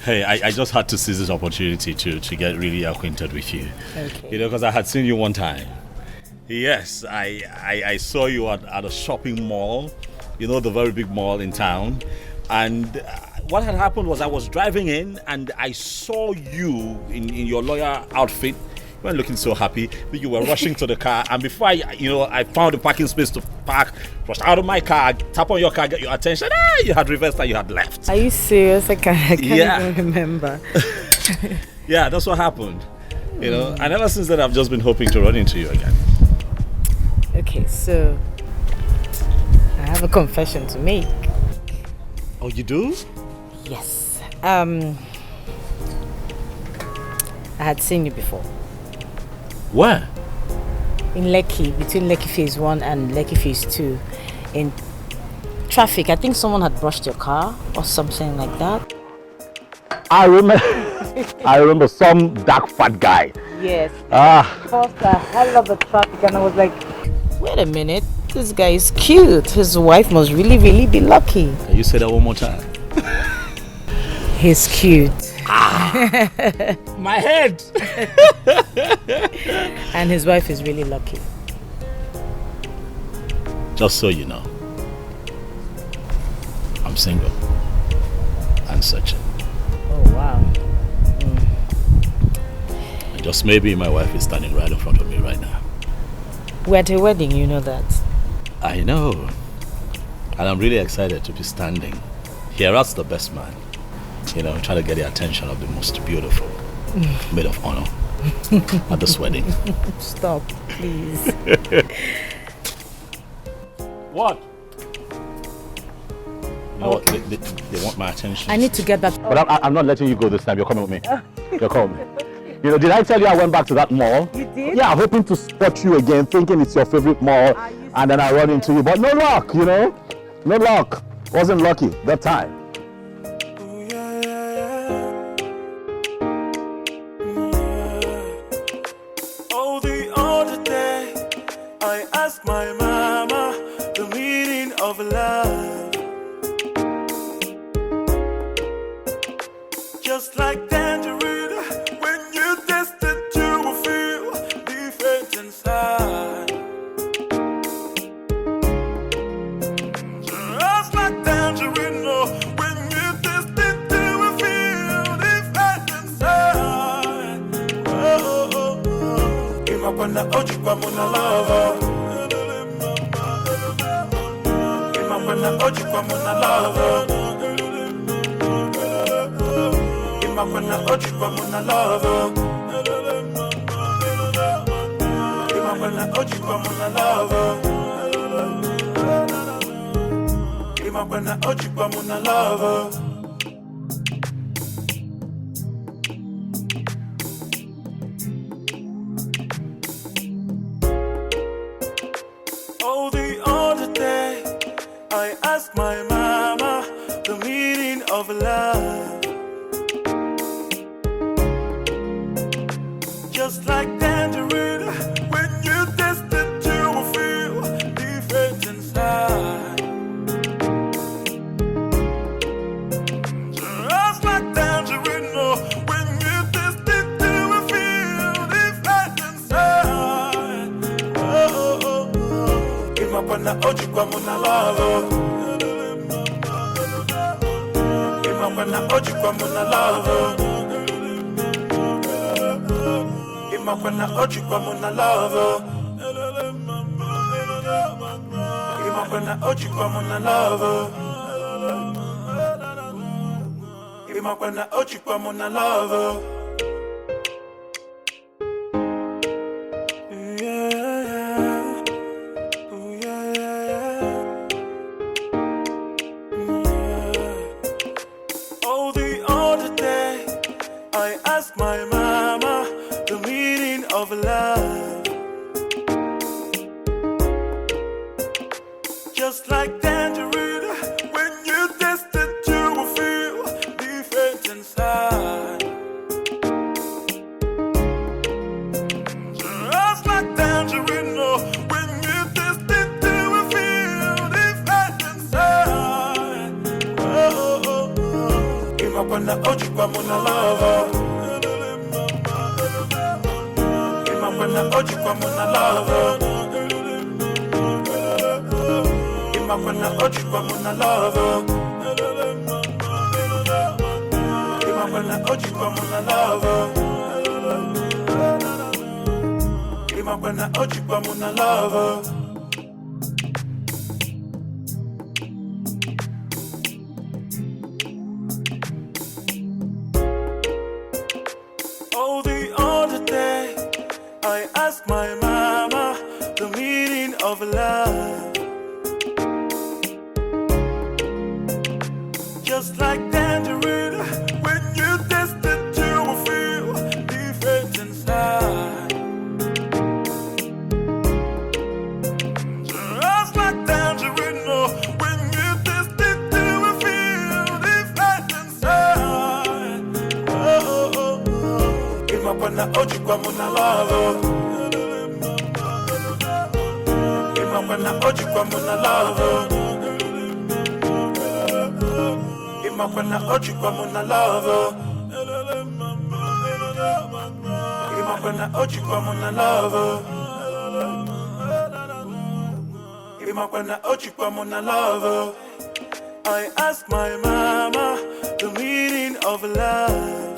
Speaker 15: hey, I just had to seize this opportunity to get really acquainted with you.
Speaker 13: Okay.
Speaker 15: You know, because I had seen you one time. Yes, I saw you at a shopping mall. You know, the very big mall in town. And what had happened was I was driving in and I saw you in your lawyer outfit. You weren't looking so happy, but you were rushing to the car. And before I found a parking space to park, rushed out of my car, tap on your car, get your attention. You had reversed and you had left.
Speaker 13: Are you serious? I can't even remember.
Speaker 15: Yeah, that's what happened. You know, and ever since then I've just been hoping to run into you again.
Speaker 13: Okay, so I have a confession to make.
Speaker 15: Oh, you do?
Speaker 13: Yes. I had seen you before.
Speaker 15: Where?
Speaker 13: In Lekki, between Lekki Phase 1 and Lekki Phase 2. In traffic. I think someone had brushed your car or something like that.
Speaker 15: I remember some dark fat guy.
Speaker 13: Yes.
Speaker 15: Ah.
Speaker 13: Caused a hell of a traffic, and I was like, wait a minute, this guy is cute. His wife must really, really be lucky.
Speaker 15: Can you say that one more time?
Speaker 13: He's cute.
Speaker 15: My head.
Speaker 13: And his wife is really lucky.
Speaker 15: Just so you know, I'm single and searching.
Speaker 13: Oh wow.
Speaker 15: And just maybe my wife is standing right in front of me right now.
Speaker 13: We're at a wedding, you know that.
Speaker 15: I know. And I'm really excited to be standing here as the best man. You know, trying to get the attention of the most beautiful maid of honor at this wedding.
Speaker 13: Stop, please.
Speaker 15: What? You know
Speaker 13: Okay.
Speaker 15: what? They want my attention.
Speaker 13: I need to get back.
Speaker 15: But I'm not letting you go this time. You're coming with me. You're coming with me. You know, did I tell you I went back to that mall?
Speaker 13: You did?
Speaker 15: Yeah, hoping to spot you again, thinking it's your favorite mall, and then I run into you. But no luck, you know? No luck. Wasn't lucky that time.
Speaker 3: Oh, the other day, I asked my mama the meaning of love. Just like tangerine, when you taste it, you will feel different inside. Just like tangerine, oh, when you taste it, you will feel different inside. Oh, oh, oh. Imapana ojikwa muna lava. Imapana ojikwa muna lava. Imapana ojikwa muna lava. Imapana ojikwa muna lava. Imapana ojikwa muna lava. Oh, the other day, I asked my mama the meaning of love. Just like tangerine, when you taste it, you will feel different inside. Just like tangerine, oh, when you taste it, you will feel different inside. Oh, oh, oh, oh. Imapana ojikwa muna lava. Imapana ojikwa muna lava. Imapana ojikwa muna lava. Imapana ojikwa muna lava. Imapana ojikwa muna lava. Oh, the other day, I asked my mama the meaning of love. Just like tangerine, when you taste it, you will feel different inside. Just like tangerine, oh, when you taste it, you will feel different inside. Oh, oh, oh, oh. Imapana ojikwa muna lava. Imapana ojikwa muna lava. Imapana ojikwa muna lava. Imapana ojikwa muna lava. Imapana ojikwa muna lava. Oh, the other day, I asked my mama the meaning of love. Just like tangerine, when you taste it, you will feel different inside. Just like tangerine, oh, when you taste it, you will feel different inside. Oh, oh, oh, oh. Imapana oji kwa muna love. Imapana oji kwa muna love. Imapana oji kwa muna love. Imapana oji kwa muna love. Imapana oji kwa muna love. I asked my mama the meaning of love.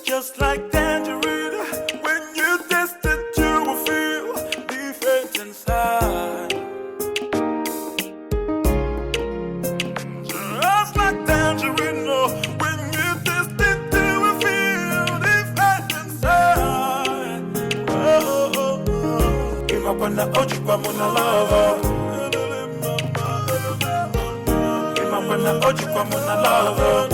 Speaker 3: Just like tangerine, when you taste it, you will feel different inside. Just like tangerine, oh, when you taste it, you will feel different inside. Oh, oh, oh, oh. Imapana oji kwa muna love. Imapana oji kwa muna love.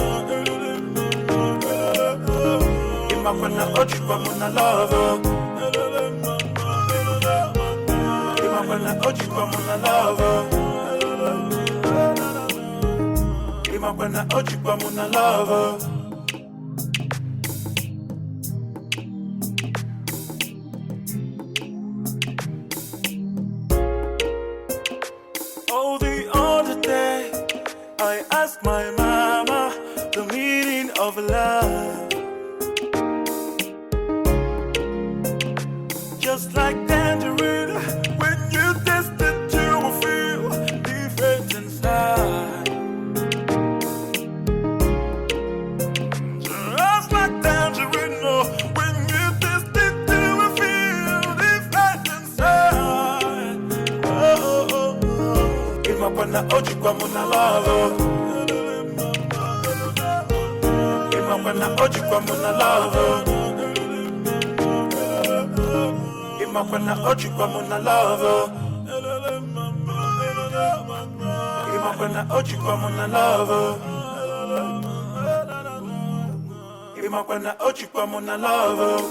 Speaker 3: Imapana oji kwa muna love. Imapana oji kwa muna love. Imapana oji kwa muna love. Oh, the other day I asked my mama the meaning of love. Just like tangerine, when you taste it, you will feel different inside. Just like tangerine, oh, when you taste it, you will feel different inside. Oh, oh, oh, oh. Imapana oji kwa muna love. Imapana oji kwa muna love. Imapana oji kwa muna love. Imapana oji kwa muna love. Imapana oji kwa muna love.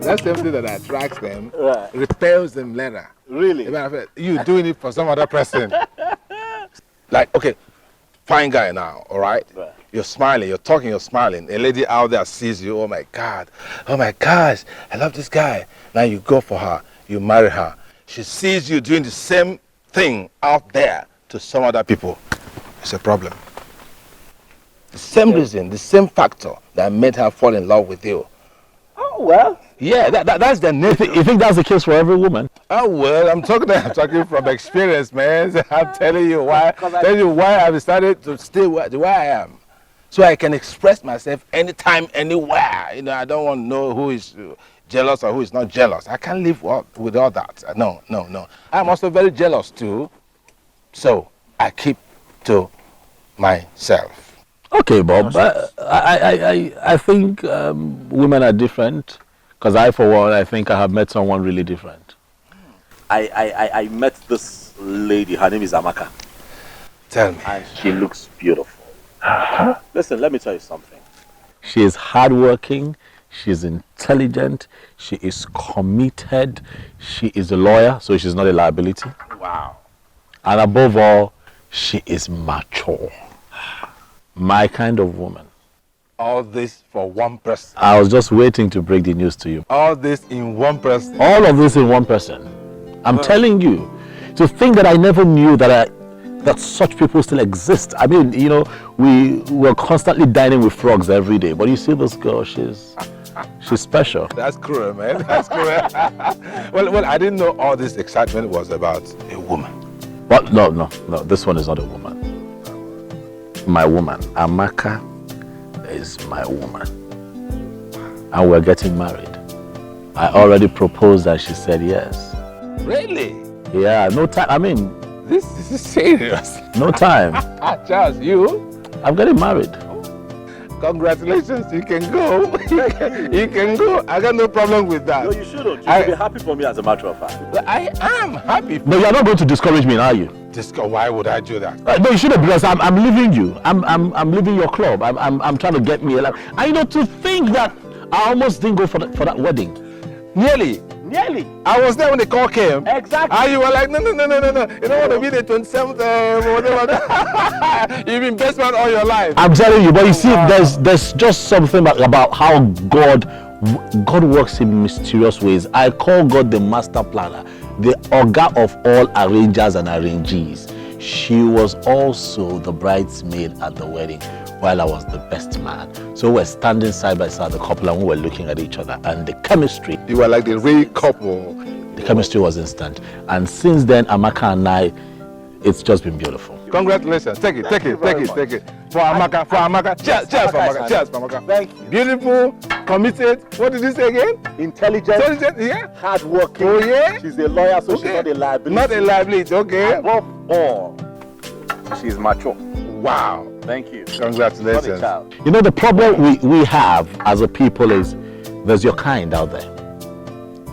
Speaker 1: That's something that attracts them, repels them later.
Speaker 6: Really?
Speaker 1: You doing it for some other person. Like, okay, fine guy now, all right? You're smiling, you're talking, you're smiling. A lady out there sees you, oh my God, oh my gosh, I love this guy. Now you go for her, you marry her. She sees you doing the same thing out there to some other people. It's a problem. The same reason, the same factor that made her fall in love with you.
Speaker 6: Oh, well.
Speaker 1: Yeah, that's the nature.
Speaker 6: You think that's the case for every woman?
Speaker 1: Oh, well, I'm talking from experience, man. I'm telling you why I've decided to stay where I am. So I can express myself anytime, anywhere. You know, I don't want to know who is jealous or who is not jealous. I can't live with all that. No. I'm also very jealous too. So I keep to myself.
Speaker 6: Okay, Bob. I think women are different. Because for one, I think I have met someone really different. I met this lady. Her name is Amaka.
Speaker 1: Tell me.
Speaker 6: And she looks beautiful. Listen, let me tell you something. She is hardworking. She is intelligent. She is committed. She is a lawyer, so she's not a liability.
Speaker 1: Wow.
Speaker 6: And above all, she is mature. My kind of woman.
Speaker 1: All this for one person.
Speaker 6: I was just waiting to break the news to you.
Speaker 1: All this in one person.
Speaker 6: All of this in one person. I'm telling you, to think that I never knew that such people still exist. I mean, you know, we were constantly dining with frogs every day. But you see this girl, she's special.
Speaker 1: That's cruel, man. That's cruel. well, I didn't know all this excitement was about a woman.
Speaker 6: What? No. This one is not a woman. My woman, Amaka, is my woman. And we're getting married. I already proposed and she said yes.
Speaker 1: Really?
Speaker 6: Yeah, no time. I mean,
Speaker 1: this is serious.
Speaker 6: No time.
Speaker 1: Charles, you?
Speaker 6: I'm getting married.
Speaker 1: Congratulations, you can go. You can go. I got no problem with that.
Speaker 6: No, you shouldn't. You should be happy for me as a matter of fact.
Speaker 1: I am happy.
Speaker 6: No, you're not going to discourage me, are you?
Speaker 1: Why would I do that?
Speaker 6: No, you shouldn't, because I'm leaving you. I'm leaving your club. I'm trying to get me alive. And you know, to think that I almost didn't go for that wedding.
Speaker 1: Nearly. I was there when the call came.
Speaker 6: Exactly.
Speaker 1: And you were like, no. You don't want to be the 27th, whatever. You've been best man all your life.
Speaker 6: I'm telling you, but you see, there's just something about how God works in mysterious ways. I call God the master planner, the Oga of all arrangers and arrangees. She was also the bridesmaid at the wedding, while I was the best man. So we're standing side by side, the couple, and we were looking at each other, and the chemistry.
Speaker 1: You were like the real couple.
Speaker 6: The chemistry was instant. And since then, Amaka and I, it's just been beautiful.
Speaker 1: Congratulations. Take it. For Amaka. Cheers for Amaka. Thank you. Beautiful, committed. What did you say again?
Speaker 6: Intelligent,
Speaker 1: yeah.
Speaker 6: hardworking.
Speaker 1: Oh, yeah?
Speaker 6: She's a lawyer, so she's not a liability.
Speaker 1: Not a liability, okay.
Speaker 6: Above all, she's mature.
Speaker 1: Wow.
Speaker 6: Thank you.
Speaker 1: Congratulations.
Speaker 6: You know, the problem we have as a people is there's your kind out there.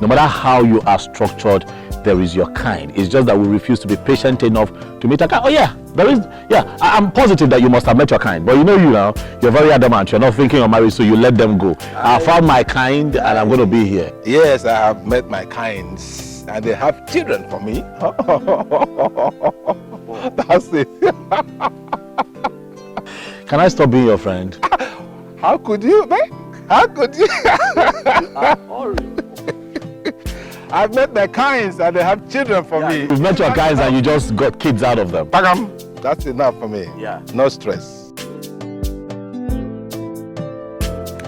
Speaker 6: No matter how you are structured, there is your kind. It's just that we refuse to be patient enough to meet a kind. Oh yeah, there is. Yeah, I'm positive that you must have met your kind. But you know, you're very adamant. You're not thinking of marriage, so you let them go. I found my kind, and I'm going to be here.
Speaker 1: Yes, I have met my kinds, and they have children for me. That's it.
Speaker 6: Can I stop being your friend?
Speaker 1: How could you, man? How could you? I've met my kinds and they have children for me.
Speaker 6: You've met your kinds and you just got kids out of them.
Speaker 1: That's enough for me.
Speaker 6: Yeah.
Speaker 1: No stress.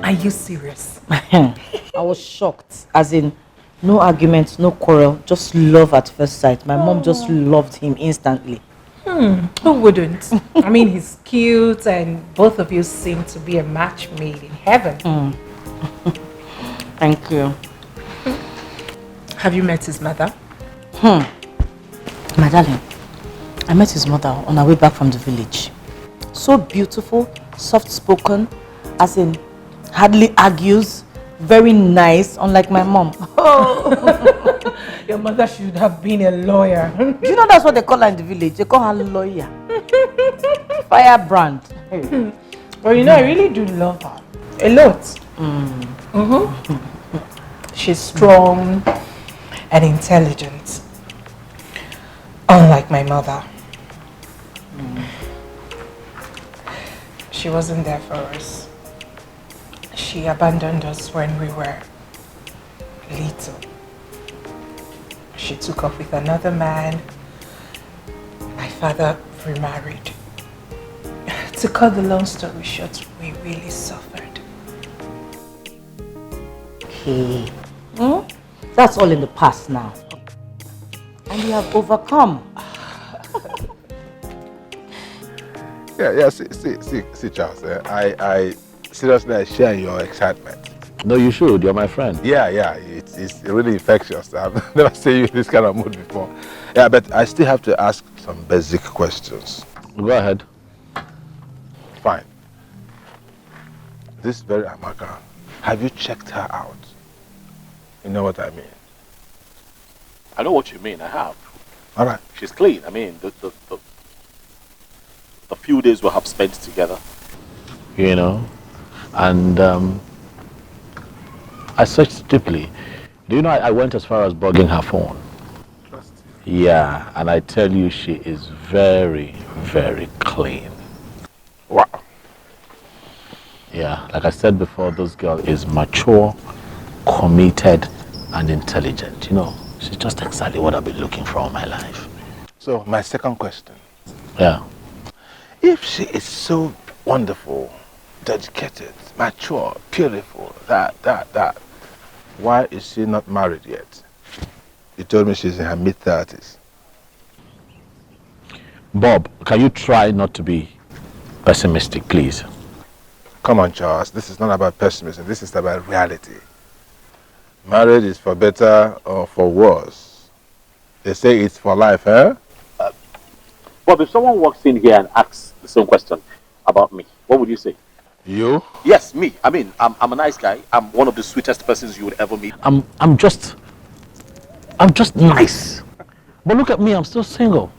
Speaker 4: Are you serious?
Speaker 9: I was shocked. As in, no arguments, no quarrel, just love at first sight. My mom just loved him instantly.
Speaker 4: Who wouldn't? I mean, he's cute and both of you seem to be a match made in heaven.
Speaker 9: Thank you.
Speaker 4: Have you met his mother?
Speaker 9: My darling, I met his mother on our way back from the village. So beautiful, soft-spoken, as in hardly argues, very nice, unlike my mom.
Speaker 4: Your mother should have been a lawyer.
Speaker 9: Do you know that's what they call her in the village? They call her lawyer. Firebrand.
Speaker 4: Well, you know, I really do love her. A lot. She's strong and intelligent. Unlike my mother. She wasn't there for us. She abandoned us when we were little. She took off with another man. My father remarried. To cut the long story short, we really suffered.
Speaker 9: Okay. That's all in the past now. And you have overcome.
Speaker 1: Yeah, see, Charles, I seriously, I share your excitement.
Speaker 6: No, you should. You're my friend.
Speaker 1: Yeah, it's really infectious. I've never seen you in this kind of mood before. Yeah, but I still have to ask some basic questions.
Speaker 6: Go ahead.
Speaker 1: Fine. This very Amaka, have you checked her out? You know what I mean?
Speaker 6: I know what you mean. I have.
Speaker 1: All right.
Speaker 6: She's clean. I mean, the few days we have spent together. You know, and I searched deeply. Do you know I went as far as bugging her phone? Yeah, and I tell you, she is very, very clean.
Speaker 1: Wow.
Speaker 6: Yeah, like I said before, this girl is mature, committed, and intelligent. You know, she's just exactly what I've been looking for all my life.
Speaker 1: So, my second question.
Speaker 6: Yeah.
Speaker 1: If she is so wonderful, dedicated, mature, beautiful, that, why is she not married yet? You told me she's in her mid-30s.
Speaker 6: Bob, can you try not to be pessimistic, please?
Speaker 1: Come on, Charles. This is not about pessimism. This is about reality. Marriage is for better or for worse. They say it's for life, eh?
Speaker 6: But if someone walks in here and asks the same question about me, what would you say?
Speaker 1: You?
Speaker 6: Yes, me. I mean, I'm a nice guy. I'm one of the sweetest persons you would ever meet. I'm just nice. But look at me, I'm still single.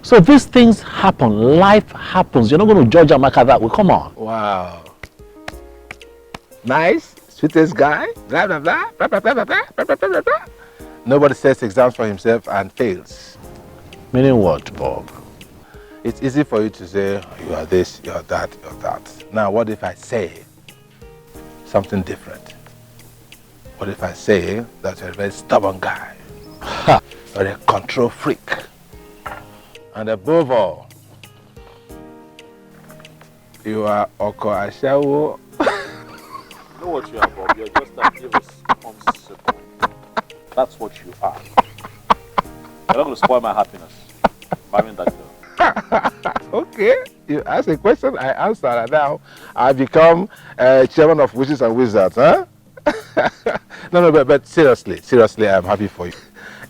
Speaker 6: So these things happen. Life happens. You're not going to judge Amaka that way. Come on.
Speaker 1: Wow. Nice, sweetest guy, blah, blah, blah, blah, blah, blah, blah, blah, blah, blah, blah, blah. Nobody sets exams for himself and fails.
Speaker 6: Meaning what, Bob?
Speaker 1: It's easy for you to say, you are this, you are that, you are that. Now, what if I say something different? What if I say that you're a very stubborn guy? You're a control freak. And above all, you are Oko Ashawo.
Speaker 6: You know what you are, Bob? You're just an irresponsible. That's what you are. You're not going to spoil my happiness. Marrying that girl.
Speaker 1: Okay, you ask a question, I answer, and now I become chairman of witches and wizards, huh? No, but seriously, I'm happy for you.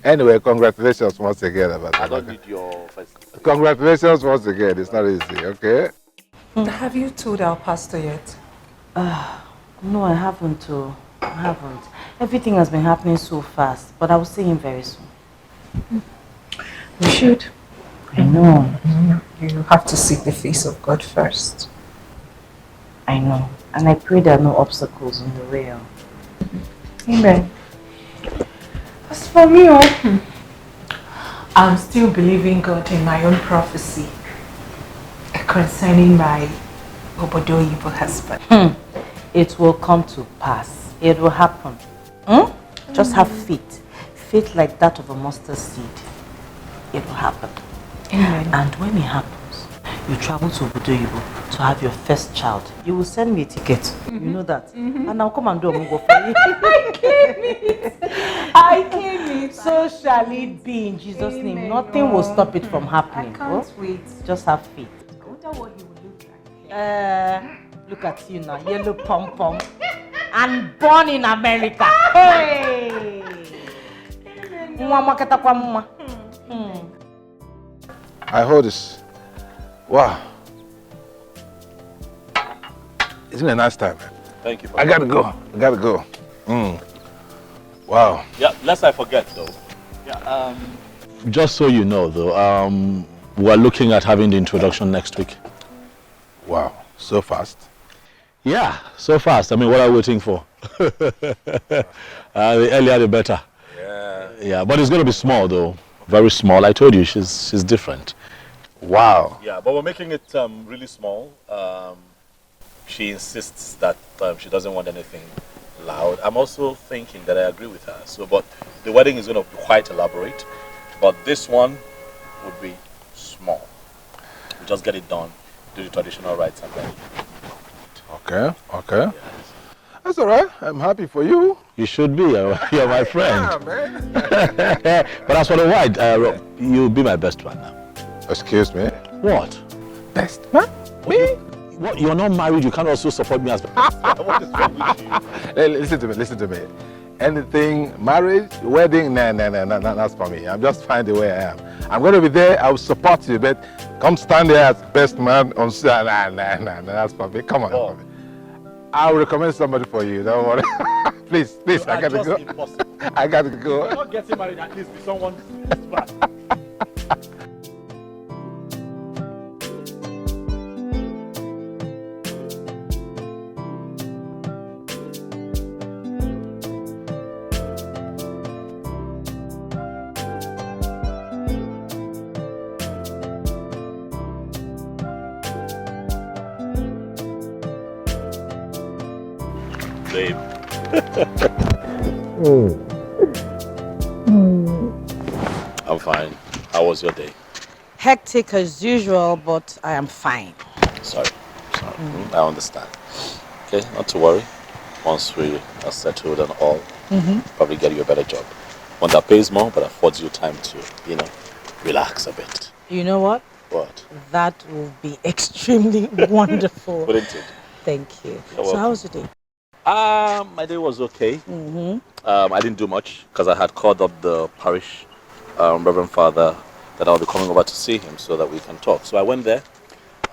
Speaker 1: Anyway, congratulations once again.
Speaker 6: I don't need your first.
Speaker 1: Congratulations once again. It's not easy, okay?
Speaker 4: Have you told our pastor yet?
Speaker 2: No, I haven't. I haven't. Everything has been happening so fast, but I will see him very soon.
Speaker 4: You should.
Speaker 2: I know.
Speaker 4: You have to seek the face of God first.
Speaker 2: I know. And I pray there are no obstacles in the way.
Speaker 4: Amen. As for me, I'm still believing God in my own prophecy concerning my Obodo-Ibo husband.
Speaker 2: It will come to pass. It will happen. Just have faith. Faith like that of a mustard seed. It will happen.
Speaker 4: Amen.
Speaker 2: And when it happens, you travel to Obodo-Ibo to have your first child. You will send me a ticket. You know that. And I'll come and do a mugo for you.
Speaker 4: I claim it.
Speaker 2: So shall it be in Jesus' name. Nothing will stop it from happening.
Speaker 4: I can't wait.
Speaker 2: Just have faith.
Speaker 4: I wonder what he will look like.
Speaker 2: Look at you now, yellow pom-pom. And born in America. Hey!
Speaker 1: I hold this. Wow. It's been a nice time, man.
Speaker 6: Thank you.
Speaker 1: I gotta go. Wow.
Speaker 6: Yeah, lest I forget though. Yeah.
Speaker 15: Just so you know though, we're looking at having the introduction next week.
Speaker 1: Wow. So fast.
Speaker 15: Yeah, so fast. I mean, what are we waiting for? The earlier the better. Yeah, but it's going to be small though. Very small. I told you, she's different.
Speaker 1: Wow.
Speaker 6: Yeah, but we're making it really small. She insists that she doesn't want anything loud. I'm also thinking that I agree with her. So, but the wedding is going to be quite elaborate. But this one would be small. We just get it done, do the traditional rites and then.
Speaker 1: Okay. Yes. That's all right. I'm happy for you.
Speaker 15: You should be. You're my friend.
Speaker 1: Yeah, man.
Speaker 15: But as for the white, you'll be my best man now.
Speaker 1: Excuse me?
Speaker 15: What?
Speaker 1: Best man? Me?
Speaker 15: What? You're not married. You can't also support me as.
Speaker 6: What is wrong with you?
Speaker 1: Hey, listen to me. Anything, marriage, wedding, nah, that's for me. I'm just fine the way I am. I'm going to be there. I will support you, but come stand there as best man on nah, that's for me. Come on.
Speaker 6: Oh.
Speaker 1: I'll recommend somebody for you. Don't worry. please, I gotta go.
Speaker 6: Impossible.
Speaker 1: I gotta go.
Speaker 6: You're not getting married, at least be someone bad. Babe. I'm fine. How was your day?
Speaker 2: Hectic as usual, but I am fine.
Speaker 6: Sorry. I understand. Okay, not to worry. Once we are settled and all, probably get you a better job. One that pays more but affords you time to, relax a bit.
Speaker 2: You know what?
Speaker 6: What?
Speaker 2: That will be extremely wonderful.
Speaker 6: Wouldn't it?
Speaker 2: Thank you.
Speaker 6: You're
Speaker 2: So
Speaker 6: welcome.
Speaker 2: how was your day?
Speaker 6: My day was okay. I didn't do much because I had called up the parish Reverend Father
Speaker 15: that I'll be coming over to see him so that we can talk. So I went there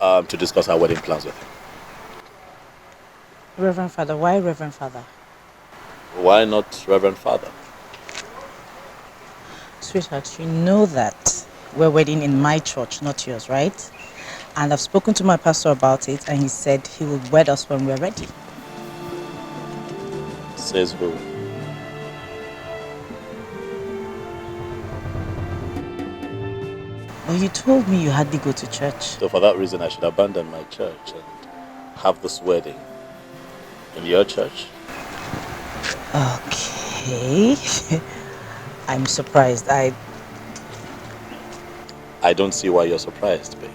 Speaker 15: to discuss our wedding plans with him.
Speaker 13: Reverend Father, why Reverend Father?
Speaker 15: Why not Reverend Father?
Speaker 13: Sweetheart, you know that we're wedding in my church, not yours, right? And I've spoken to my pastor about it, and he said he will wed us when we're ready.
Speaker 15: Says who?
Speaker 13: Well, you told me you hardly go to church.
Speaker 15: So for that reason, I should abandon my church and have this wedding in your church?
Speaker 13: Okay. I'm surprised. I
Speaker 15: don't see why you're surprised, babe.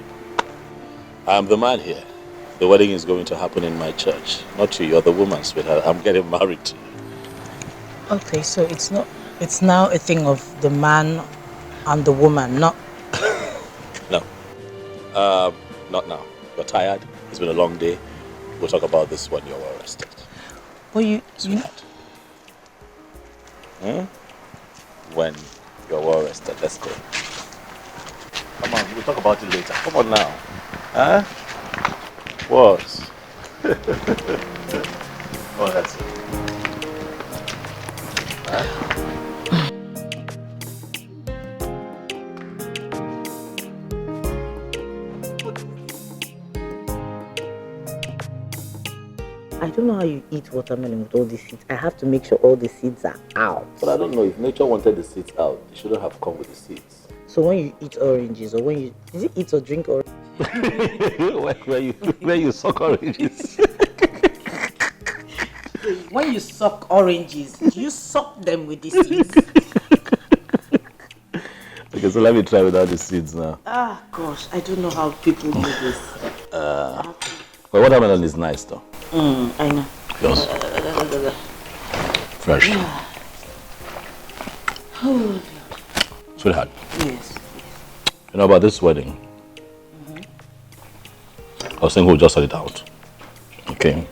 Speaker 15: I'm the man here. The wedding is going to happen in my church. Not you, you're the woman, sweetheart. I'm getting married to you.
Speaker 13: Okay, so it's now a thing of the man and the woman, not...
Speaker 15: No. Not now. You're tired. It's been a long day. We'll talk about this when you're arrested.
Speaker 13: Well, you...
Speaker 15: When you're arrested. Let's go. Come on, we'll talk about it later. Come on now. Huh? What? Oh, that's it.
Speaker 13: I don't know how you eat watermelon with all the seeds. I have to make sure all the seeds are out.
Speaker 15: But I don't know, if nature wanted the seeds out, it shouldn't have come with the seeds.
Speaker 13: So when you eat oranges, or when you... Did you eat or drink oranges?
Speaker 15: where you suck oranges.
Speaker 13: When you suck oranges, do you suck them with the seeds?
Speaker 15: Okay, so let me try without the seeds now.
Speaker 13: Ah, gosh, I don't know how people do this.
Speaker 15: But watermelon is nice though.
Speaker 13: I know.
Speaker 15: Yes. Fresh.
Speaker 13: Oh,
Speaker 15: Sweetheart.
Speaker 13: yes.
Speaker 15: You know about this wedding? I was saying we'll just sort it out. Okay?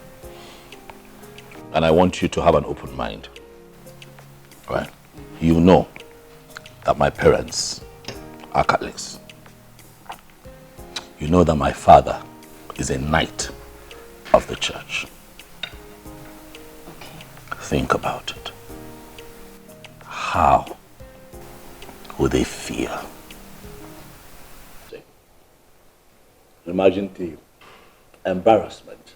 Speaker 15: And I want you to have an open mind. Right? You know that my parents are Catholics. You know that my father is a knight of the church.
Speaker 13: Okay.
Speaker 15: Think about it. How would they feel? Imagine the embarrassment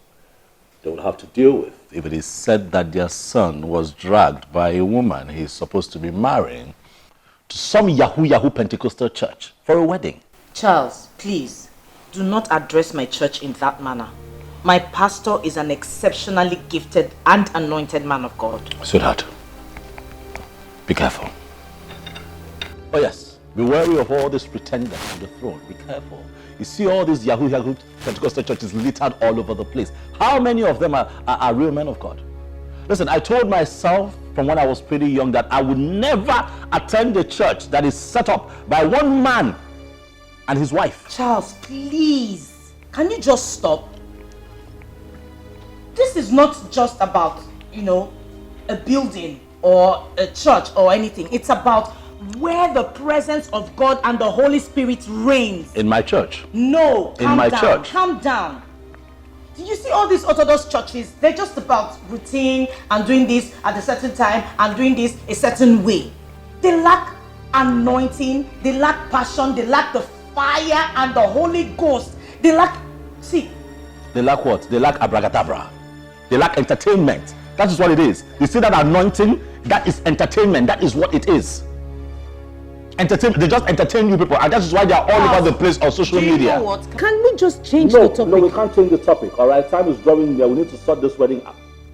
Speaker 15: they would have to deal with if it is said that their son was dragged by a woman he's supposed to be marrying to some Yahoo Pentecostal church for a wedding.
Speaker 13: Charles, please, do not address my church in that manner. My pastor is an exceptionally gifted and anointed man of God.
Speaker 15: Sweetheart, be careful. Oh yes, be wary of all these pretenders to the throne. Be careful. You see all these Yahoo Pentecostal churches littered all over the place. How many of them are real men of God? Listen, I told myself from when I was pretty young that I would never attend a church that is set up by one man and his wife.
Speaker 13: Charles, please, can you just stop? This is not just about, a building or a church or anything. It's about where the presence of God and the Holy Spirit reigns.
Speaker 15: In my church?
Speaker 13: No,
Speaker 15: in my
Speaker 13: down,
Speaker 15: church.
Speaker 13: Calm down. Do you see all these Orthodox churches? They're just about routine and doing this at a certain time and doing this a certain way. They lack anointing, they lack passion, they lack the fire and the Holy Ghost. They lack,
Speaker 15: They lack what? They lack abracadabra. They lack entertainment. That is what it is. You see that anointing? That is entertainment. That is what it is. Entertainment. They just entertain you people, and that is why they are all over the place on social media.
Speaker 13: You know what? Can we just change the topic?
Speaker 15: No, we can't change the topic. All right, time is drawing near. We need to sort this wedding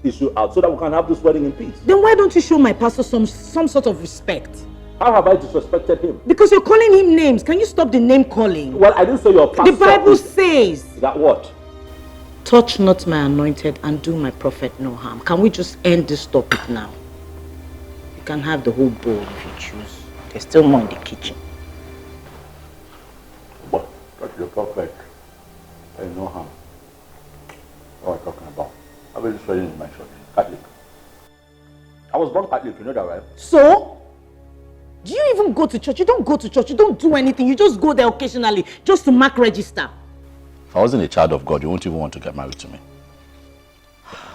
Speaker 15: issue out so that we can have this wedding in peace.
Speaker 13: Then why don't you show my pastor some sort of respect?
Speaker 15: How have I disrespected him?
Speaker 13: Because you're calling him names. Can you stop the name calling?
Speaker 15: Well, I didn't say your pastor.
Speaker 13: The Bible says
Speaker 15: that what?
Speaker 13: Touch not my anointed and do my prophet no harm. Can we just end this topic now? You can have the whole bowl if you choose. There's still more in the kitchen.
Speaker 15: What? Touch your prophet and no harm. What are you talking about? I've been studying in my church. Catholic. I was born Catholic, you know that, right?
Speaker 13: So? Do you
Speaker 2: even go to church. You don't go to church. You don't do anything. You just go there occasionally just to mark register.
Speaker 16: If I wasn't a child of God, you won't even want to get married to me.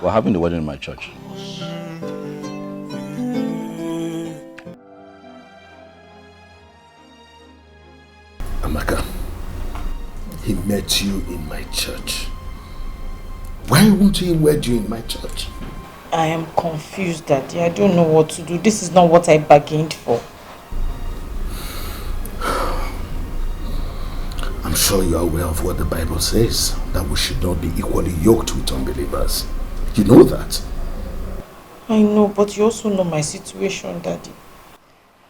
Speaker 16: We're having the wedding in my church.
Speaker 8: Amaka, he met you in my church. Why won't he wed you in my church?
Speaker 9: I am confused, Daddy. I don't know what to do. This is not what I bargained for.
Speaker 8: I'm sure you are aware of what the Bible says, that we should not be equally yoked with unbelievers. You know that.
Speaker 9: I know, but you also know my situation, Daddy.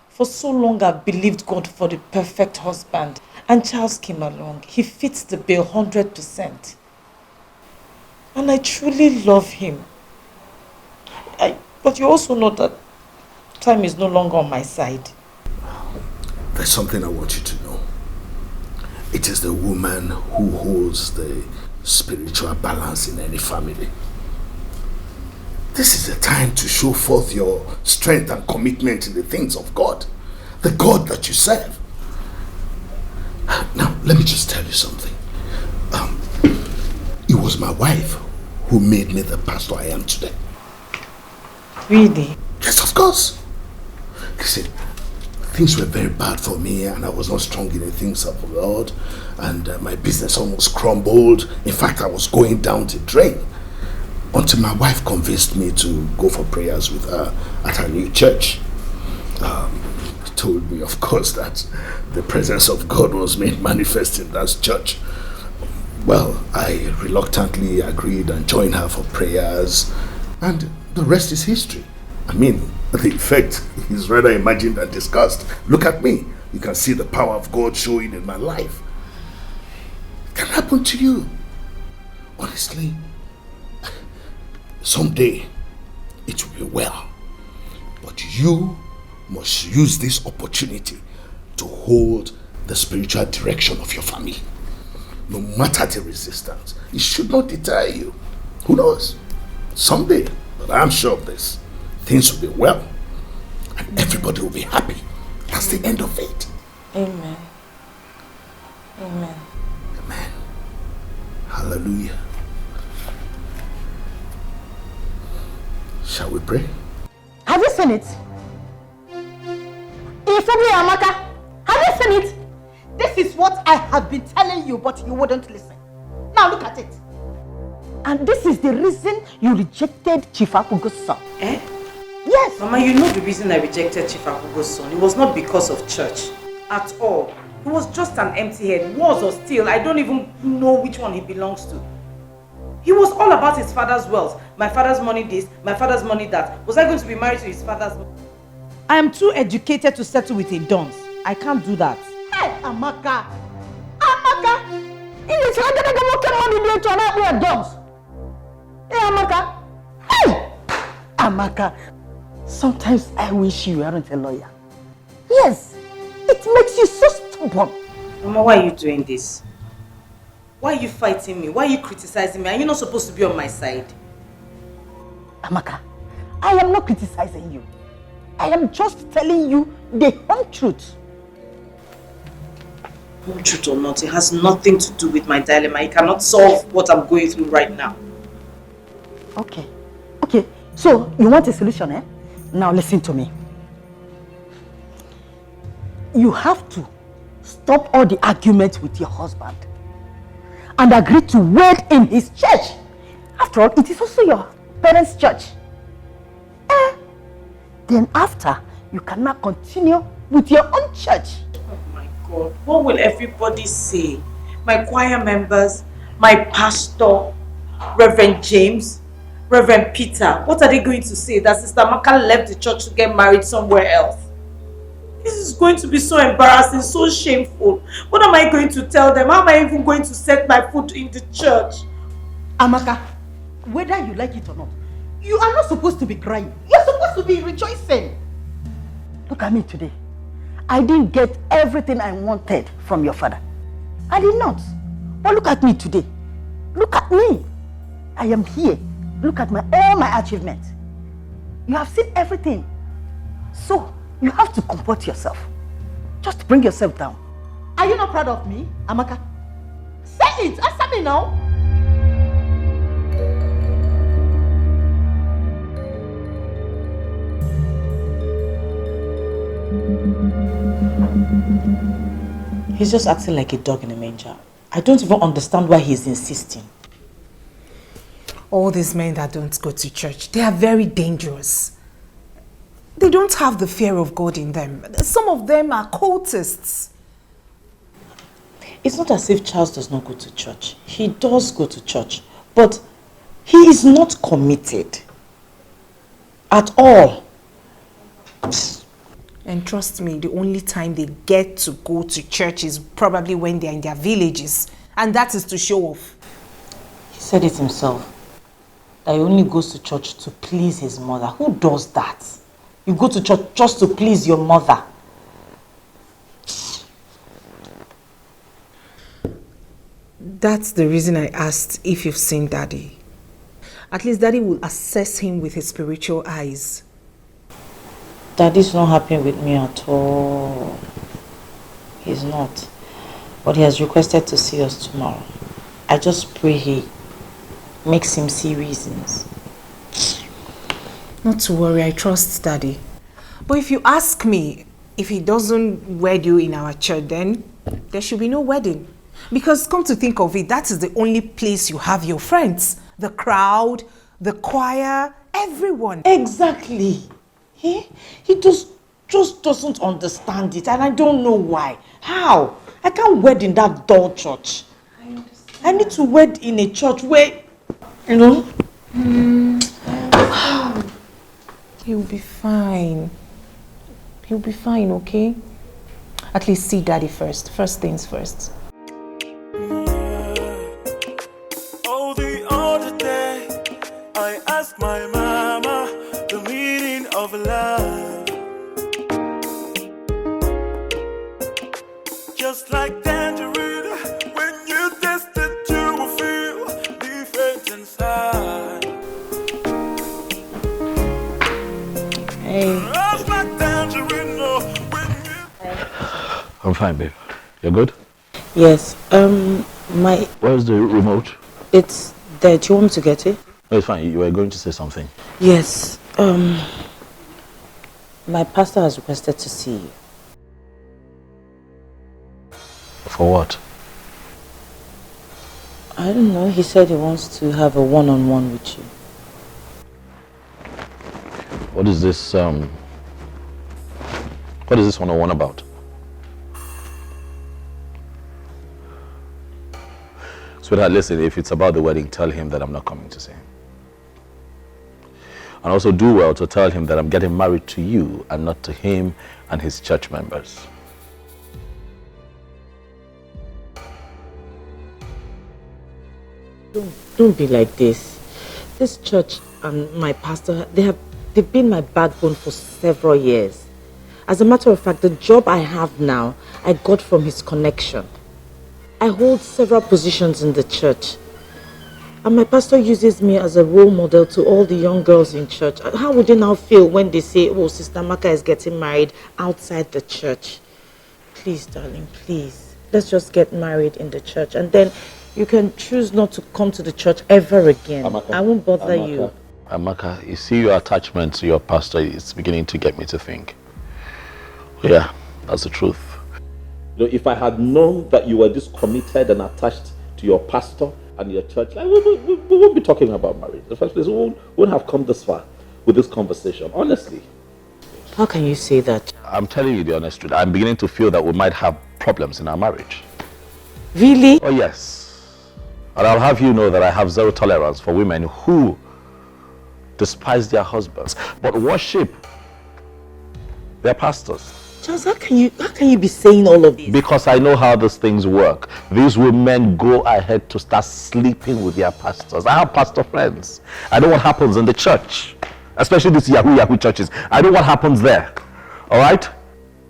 Speaker 9: For so long I've believed God for the perfect husband, and Charles came along. He fits the bill 100%. And I truly love him. But you also know that time is no longer on my side.
Speaker 8: There's something I want you to know. It is the woman who holds the spiritual balance in any family. This is a time to show forth your strength and commitment in the things of God. The God that you serve. Now, let me just tell you something. It was my wife who made me the pastor I am today.
Speaker 9: Really?
Speaker 8: Yes, of course. Listen, things were very bad for me and I was not strong in the things of the Lord. And my business almost crumbled. In fact, I was going down the drain. Until my wife convinced me to go for prayers with her at her new church. Told me, of course, that the presence of God was made manifest in that church. Well, I reluctantly agreed and joined her for prayers, and the rest is history. I mean, the effect is rather imagined than discussed. Look at me. You can see the power of God showing in my life. It can happen to you. Honestly, someday it will be well. But you must use this opportunity to hold the spiritual direction of your family. No matter the resistance, it should not deter you. Who knows? Someday, but I'm sure of this, things will be well and everybody will be happy. That's the end of it.
Speaker 9: Amen. Amen.
Speaker 8: Amen. Hallelujah. Shall we pray?
Speaker 2: Have you seen it? Ifumi Amaka, have you seen it? This is what I have been telling you, but you wouldn't listen. Now look at it. And this is the reason you rejected Chief Apugo's son.
Speaker 9: Eh?
Speaker 2: Yes.
Speaker 9: Mama, you know the reason I rejected Chief Apugo's son. It was not because of church. At all. He was just an empty head. Was or still, I don't even know which one he belongs to. He was all about his father's wealth. My father's money this, my father's money that. Was I going to be married to his father's money?
Speaker 2: I am too educated to settle with a dunce. I can't do that. Hey, Amaka! Amaka! It's like that I can money to an a dunce. Hey, Amaka! Hey! Amaka, sometimes I wish you weren't a lawyer. Yes, it makes you so stubborn.
Speaker 9: Mama, why are you doing this? Why are you fighting me? Why are you criticizing me? Are you not supposed to be on my side?
Speaker 2: Amaka, I am not criticizing you. I am just telling you the home truth.
Speaker 9: Home truth or not, it has nothing to do with my dilemma. It cannot solve what I'm going through right now.
Speaker 2: Okay. Okay, so you want a solution, eh? Now listen to me. You have to stop all the arguments with your husband and agree to wed in his church. After all, it is also your parents' church. Then after, you cannot continue with your own church.
Speaker 9: Oh my God, what will everybody say? My choir members, my pastor, Reverend James, Reverend Peter, what are they going to say? That Sister Amaka left the church to get married somewhere else? This is going to be so embarrassing, so shameful. What am I going to tell them? How am I even going to set my foot in the church?
Speaker 2: Amaka, whether you like it or not, you are not supposed to be crying. You're supposed to be rejoicing. Look at me today. I didn't get everything I wanted from your father. I did not. But look at me today. Look at me. I am here. Look at all my achievements. You have seen everything. So, you have to comport yourself.
Speaker 9: Just bring yourself down.
Speaker 13: Are you not proud of me, Amaka? Say it! Answer me now!
Speaker 9: He's just acting like a dog in a manger. I don't even understand why he's insisting.
Speaker 4: All these men that don't go to church, they are very dangerous. They don't have the fear of God in them. Some of them are cultists.
Speaker 9: It's not as if Charles does not go to church. He does go to church, but he is not committed at all.
Speaker 4: And trust me, the only time they get to go to church is probably when they're in their villages. And that is to show off.
Speaker 9: He said it himself, that he only goes to church to please his mother. Who does that? You go to church just to please your mother.
Speaker 4: That's the reason I asked if you've seen Daddy. At least Daddy will assess him with his spiritual eyes.
Speaker 9: Daddy's not happy with me at all. He's not. But he has requested to see us tomorrow. I just pray he makes him see reasons.
Speaker 4: Not to worry, I trust Daddy. But if you ask me, if he doesn't wed you in our church, then there should be no wedding. Because come to think of it, that is the only place you have your friends. The crowd, the choir, everyone.
Speaker 9: Exactly. He just doesn't understand it, and I don't know why. How? I can't wed in that dull church. I need to wed in a church where, you know.
Speaker 4: He'll be fine. He'll be fine, okay? At least see Daddy first. First things first.
Speaker 3: Oh, the other day, I asked my mama the meaning of love. Just like tangerine, when you taste it, you will feel different inside.
Speaker 9: Hey.
Speaker 3: Just like tangerine, when you...
Speaker 16: I'm fine, babe. You're good?
Speaker 9: Yes.
Speaker 16: Where's the remote?
Speaker 9: It's there. Do you want me to get it?
Speaker 16: No, it's fine. You were going to say something.
Speaker 9: Yes. My pastor has requested to see you.
Speaker 16: For what?
Speaker 9: I don't know. He said he wants to have a one-on-one with you.
Speaker 16: What is this one-on-one about? Sweetheart, listen, if it's about the wedding, tell him that I'm not coming to see him. And also do well to tell him that I'm getting married to you and not to him and his church members.
Speaker 9: Don't be like this. This church and my pastor, they've been my backbone for several years. As a matter of fact, the job I have now, I got from his connection. I hold several positions in the church. And my pastor uses me as a role model to all the young girls in church. How would they now feel when they say, oh, Sister Amaka is getting married outside the church? Please, darling, please. Let's just get married in the church. And then you can choose not to come to the church ever again.
Speaker 16: Amaka,
Speaker 9: I won't bother you.
Speaker 16: Amaka, you see your attachment to your pastor is beginning to get me to think. Yeah, that's the truth.
Speaker 6: You know, if I had known that you were this committed and attached to your pastor and your church, we won't be talking about marriage. In the first place, we won't have come this far with this conversation, honestly.
Speaker 9: How can you say that?
Speaker 16: I'm telling you the honest truth. I'm beginning to feel that we might have problems in our marriage.
Speaker 9: Really?
Speaker 16: Oh, yes. And I'll have you know that I have zero tolerance for women who despise their husbands, but worship their pastors.
Speaker 9: Charles, how can you be saying all of this?
Speaker 16: Because I know how these things work. These women go ahead to start sleeping with their pastors. I have pastor friends. I know what happens in the church, especially these Yahoo churches. I know what happens there. All right?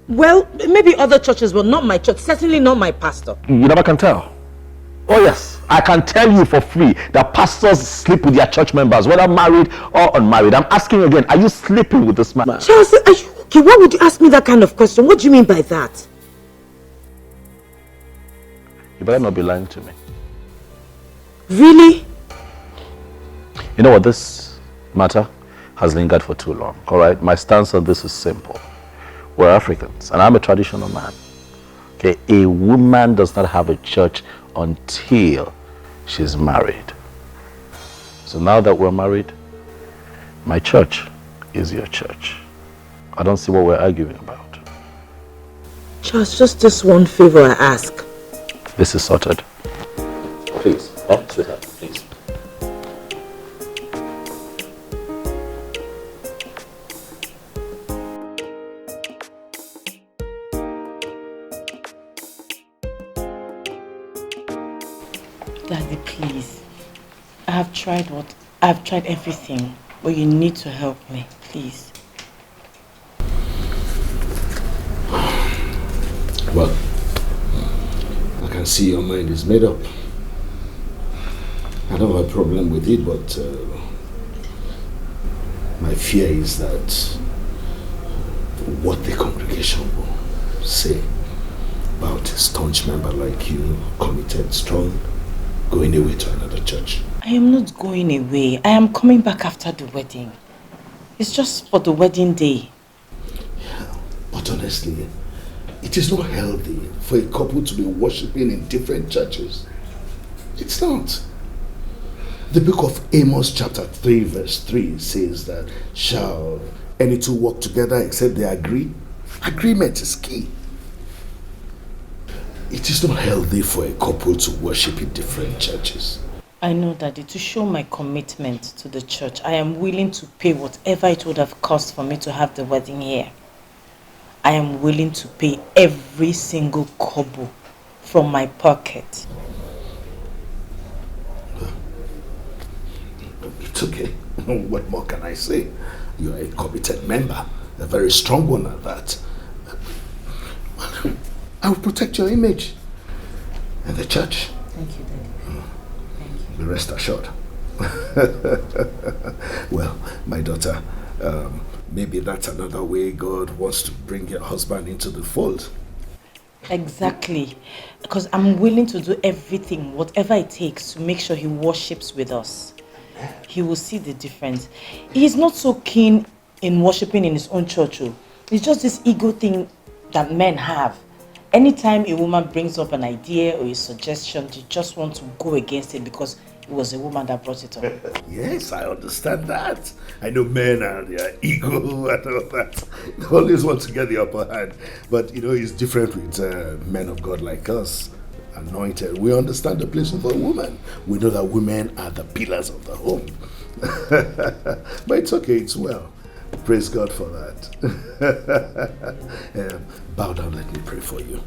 Speaker 9: Well, maybe other churches, but not my church. Certainly not my pastor.
Speaker 16: You never can tell. Oh yes, I can tell you for free that pastors sleep with their church members, whether married or unmarried. I'm asking again, are you sleeping with this man?
Speaker 9: Charles, are you okay? Why would you ask me that kind of question? What do you mean by that?
Speaker 16: You better not be lying to me.
Speaker 2: Really?
Speaker 16: You know what? This matter has lingered for too long, all right? My stance on this is simple. We're Africans, and I'm a traditional man. Okay, a woman does not have a church until she's married. So now that we're married, my church is your church. I don't see what we're arguing about.
Speaker 2: Charles, just this one favor I ask.
Speaker 16: This is sorted. Please, sweetheart, please.
Speaker 2: Daddy, please. I've tried everything, but you need to help me, please.
Speaker 8: Well, I can see your mind is made up. I don't have a problem with it, but my fear is that what the congregation will say about a staunch member like you, committed, strong, going away to another church.
Speaker 2: I am not going away. I am coming back after the wedding. It's just for the wedding day.
Speaker 8: Yeah, but honestly, it is not healthy for a couple to be worshipping in different churches. It's not. The book of Amos chapter 3 verse 3 says that, shall any two walk together except they agree? Agreement is key. It is not healthy for a couple to worship in different churches.
Speaker 2: I know, Daddy, to show my commitment to the church, I am willing to pay whatever it would have cost for me to have the wedding here. I am willing to pay every single kobo from my pocket.
Speaker 8: It's okay. What more can I say? You are a committed member, a very strong one at that. Well, I will protect your image and the church.
Speaker 2: Thank you, Daddy. Thank you.
Speaker 8: Be rest assured. Well, my daughter, maybe that's another way God wants to bring your husband into the fold.
Speaker 2: Exactly. Because I'm willing to do everything, whatever it takes, to make sure he worships with us. He will see the difference. He's not so keen in worshiping in his own church. It's just this ego thing that men have. Anytime a woman brings up an idea or a suggestion, they just want to go against it because it was a woman that brought it up.
Speaker 8: Yes, I understand that. I know men and their ego and all that. They always want to get the upper hand. But, you know, it's different with men of God like us, anointed. We understand the place of a woman. We know that women are the pillars of the home. But it's okay, it's well. Praise God for that. Bow down, let me pray for you.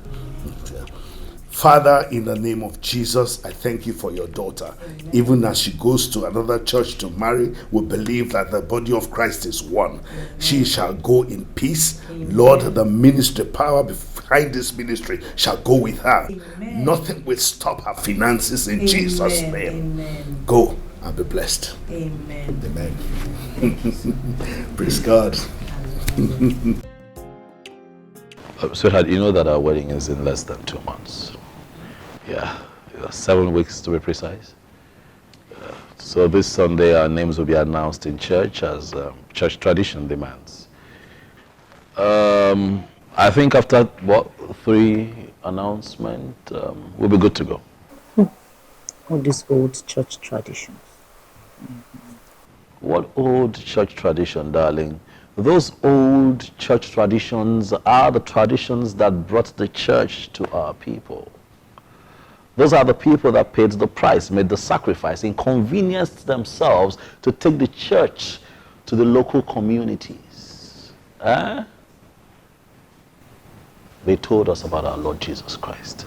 Speaker 8: Father, in the name of Jesus, I thank you for your daughter. Amen. Even as she goes to another church to marry, we believe that the body of Christ is one. Amen. She shall go in peace. Amen. Lord, the ministry, power behind this ministry shall go with her. Amen. Nothing will stop her finances in Jesus' name. Amen. Go and be blessed.
Speaker 2: Amen.
Speaker 8: Amen. Praise God.
Speaker 16: Sweetheart, you know that our wedding is in less than 2 months. Yeah, 7 weeks to be precise. So this Sunday our names will be announced in church as church tradition demands. I think after, 3 announcements, we'll be good to go.
Speaker 2: All these old church traditions.
Speaker 16: What old church tradition, darling? Those old church traditions are the traditions that brought the church to our people. Those are the people that paid the price, made the sacrifice, inconvenienced themselves to take the church to the local communities. They told us about our Lord Jesus Christ.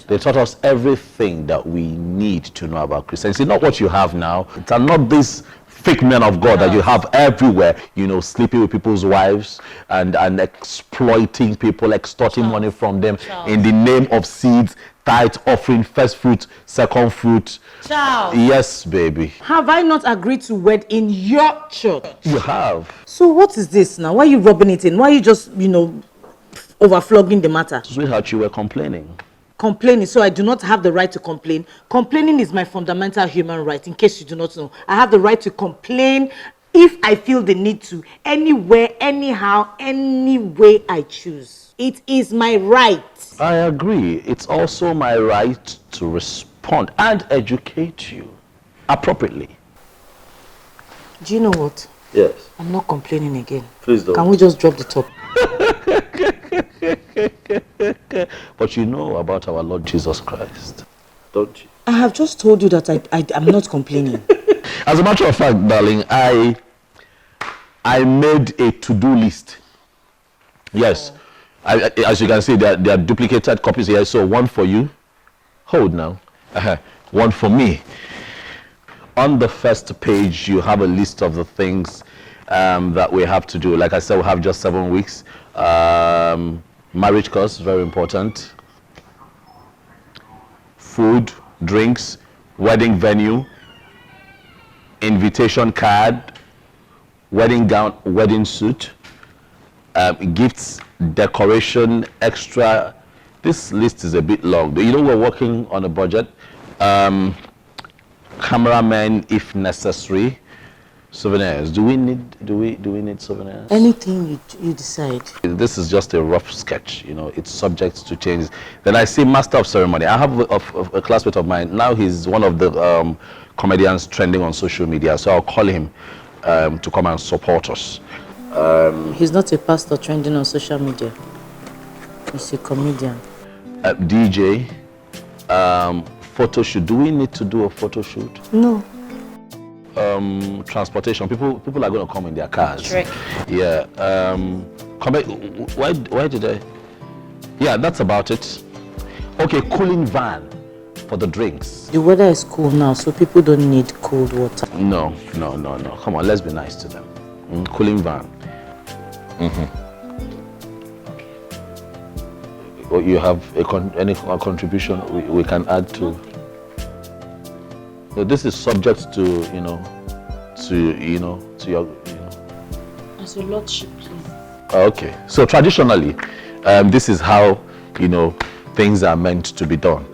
Speaker 16: They taught us everything that we need to know about Christianity. Not what you have now. It's not these fake men of God that you have everywhere, you know, sleeping with people's wives and exploiting people, extorting money from them in the name of seeds, tithe, offering, first fruit, second fruit.
Speaker 2: Charles.
Speaker 16: Yes, baby.
Speaker 2: Have I not agreed to wed in your church?
Speaker 16: You have.
Speaker 2: So what is this now? Why are you rubbing it in? Why are you just, overflogging the matter?
Speaker 16: Sweetheart, you were complaining.
Speaker 9: complaining, so I do not have the right to complain. Complaining is my fundamental human right, in case you do not know. I have the right to complain if I feel the need to, anywhere, anyhow, any way I choose. It is my right.
Speaker 16: I agree. It's also my right to respond and educate you appropriately.
Speaker 9: Do you know what?
Speaker 16: Yes.
Speaker 9: I'm not complaining again.
Speaker 16: Please don't.
Speaker 9: Can we just drop the top?
Speaker 16: But you know about our Lord Jesus Christ, don't you?
Speaker 9: I have just told you that I'm not complaining.
Speaker 16: As a matter of fact, darling, I made a to-do list. Yes. As you can see, there are duplicated copies here. So one for you. Hold now. One for me. On the first page, you have a list of the things that we have to do. Like I said, we have just 7 weeks. Marriage course, very important. Food, drinks, wedding venue, invitation card, wedding gown, wedding suit, gifts, decoration, extra. This list is a bit long. You know, we're working on a budget. Cameramen if necessary. Souvenirs. Do we need souvenirs?
Speaker 9: Anything you decide.
Speaker 16: This is just a rough sketch, you know, it's subject to change. Then I see master of ceremony. I have a classmate of mine. Now he's one of the comedians trending on social media. So I'll call him to come and support us.
Speaker 9: He's not a pastor trending on social media. He's a comedian.
Speaker 16: DJ, photo shoot. Do we need to do a photo shoot?
Speaker 9: No.
Speaker 16: Transportation. People are going to come in their cars.
Speaker 9: Trick.
Speaker 16: Yeah. Why did I? Yeah, that's about it. Okay, cooling van for the drinks.
Speaker 9: The weather is cool now, so people don't need cold water.
Speaker 16: No. Come on, let's be nice to them. Cooling van. Okay. You have any contribution we can add to? So this is subject to, to your,
Speaker 9: As your lordship, please.
Speaker 16: Okay. So traditionally, this is how, things are meant to be done,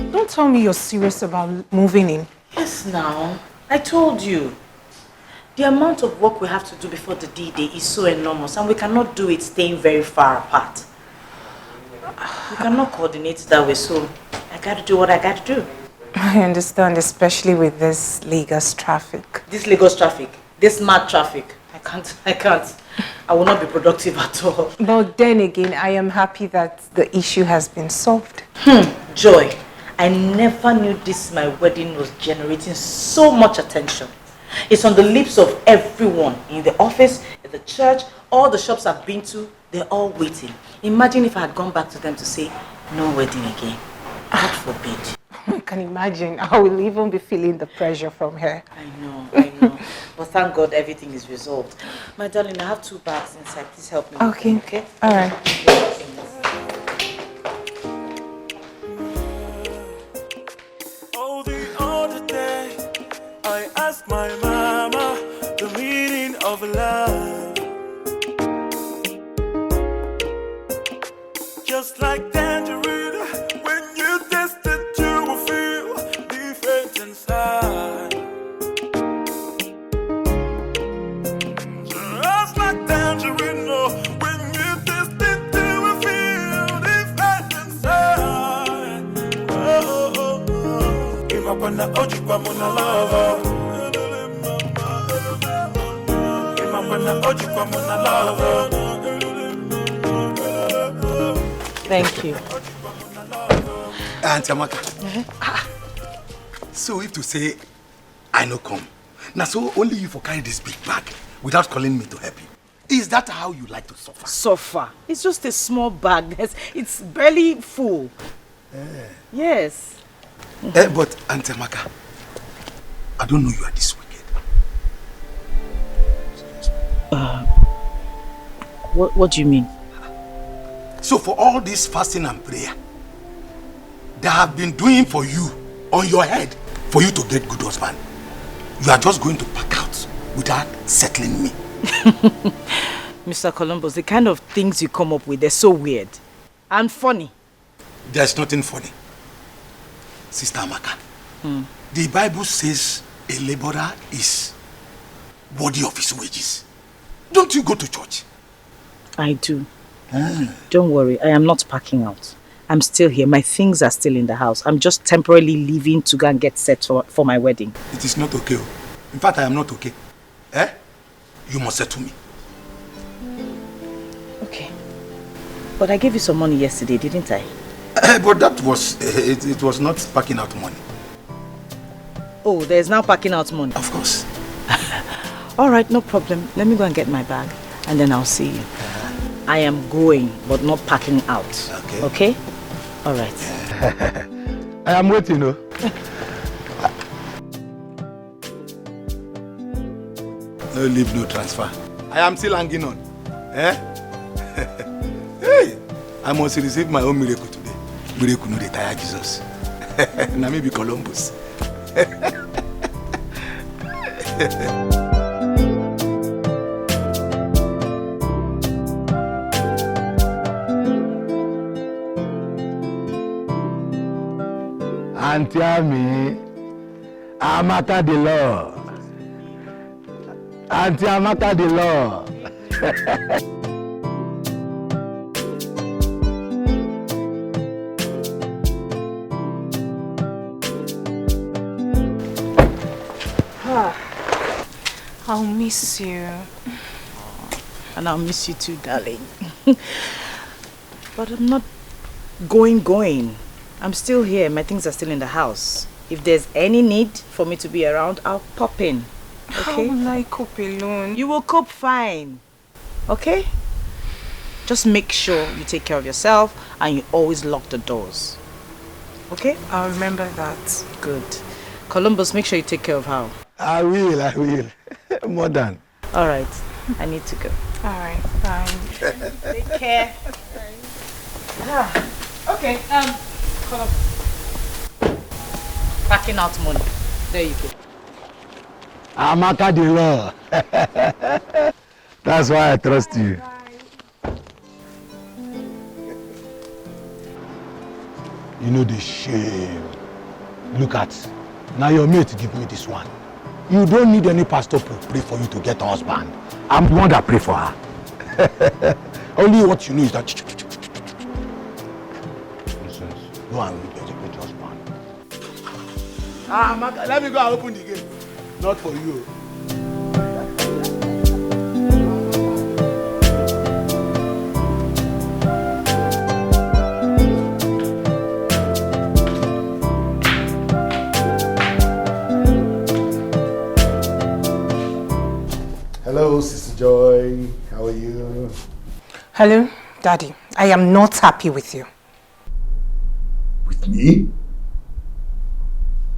Speaker 4: Don't tell me you're serious about moving in.
Speaker 9: Yes, now. I told you. The amount of work we have to do before the D-Day is so enormous, and we cannot do it staying very far apart. We cannot coordinate that way, so I gotta do what I gotta do.
Speaker 4: I understand, especially with this Lagos traffic.
Speaker 9: This Lagos traffic, this mad traffic, I can't. I will not be productive at all.
Speaker 4: But then again, I am happy that the issue has been solved.
Speaker 9: Joy, I never knew my wedding was generating so much attention. It's on the lips of everyone, in the office, in the church, all the shops I've been to, they're all waiting. Imagine if I had gone back to them to say, no wedding again. God forbid.
Speaker 4: I can imagine. I will even be feeling the pressure from her.
Speaker 9: I know. But thank God everything is resolved. My darling, I have 2 bags inside. Please help me.
Speaker 4: Okay.
Speaker 9: Okay?
Speaker 4: All right.
Speaker 3: I asked my mama the meaning of love. Just like tangerine, when you taste it, you will feel different inside. Just like tangerine, when you taste it, you will feel different inside. Give up on the Ojibwa Mona lover.
Speaker 9: Thank you.
Speaker 1: Auntie Amaka. So if to say I no come, now so only you for carry this big bag without calling me to help you. Is that how you like to suffer?
Speaker 9: Suffer? It's just a small bag. It's barely full. Yes.
Speaker 1: But Auntie Amaka, I don't know you are this wicked.
Speaker 9: What do you mean?
Speaker 1: So for all this fasting and prayer that I have been doing for you on your head for you to get good husband, you are just going to pack out without settling me.
Speaker 9: Mr. Columbus, the kind of things you come up with, they're so weird and funny.
Speaker 1: There's nothing funny. Sister Amaka, the Bible says a laborer is worthy of his wages. Don't you go to church?
Speaker 9: I do. Don't worry, I am not packing out. I'm still here. My things are still in the house. I'm just temporarily leaving to go and get set for my wedding.
Speaker 1: It is not okay. In fact, I am not okay. You must settle me.
Speaker 9: Okay. But I gave you some money yesterday, didn't I?
Speaker 1: But that was, it was not packing out money.
Speaker 9: Oh, there's now packing out money?
Speaker 1: Of course.
Speaker 9: All right, no problem. Let me go and get my bag and then I'll see you. I am going, but not packing out. Okay? Okay? All right.
Speaker 1: I am waiting, no? No leave, no transfer. I am still hanging on. Hey, I must receive my own miracle today. Miracle no dey tire Jesus. Na me be Columbus.
Speaker 8: Auntie Ami, Amaka the law. Auntie Amaka the law.
Speaker 4: I'll miss you.
Speaker 9: And I'll miss you too, darling. But I'm not going. I'm still here. My things are still in the house. If there's any need for me to be around, I'll pop in. Okay?
Speaker 4: How will I cope alone?
Speaker 9: You will cope fine. Okay? Just make sure you take care of yourself and you always lock the doors. Okay?
Speaker 4: I'll remember that.
Speaker 9: Good. Columbus, make sure you take care of her.
Speaker 8: I will. More than.
Speaker 9: All right. I need to go.
Speaker 4: All right. Bye.
Speaker 9: Take care. Okay. Packing out money. There you go.
Speaker 8: Amaka the law. That's why I trust you.
Speaker 1: You know the shame. Look at, now your mate give me this one. You don't need any pastor to pray for you to get a husband. I'm the one that pray for her. Only what you know is that. Nonsense. Go and get a good husband. Amaka, let me go and open the gate. Not for you.
Speaker 8: Hello, Sister Joy. How are you?
Speaker 4: Hello, Daddy. I am not happy with you.
Speaker 8: With me?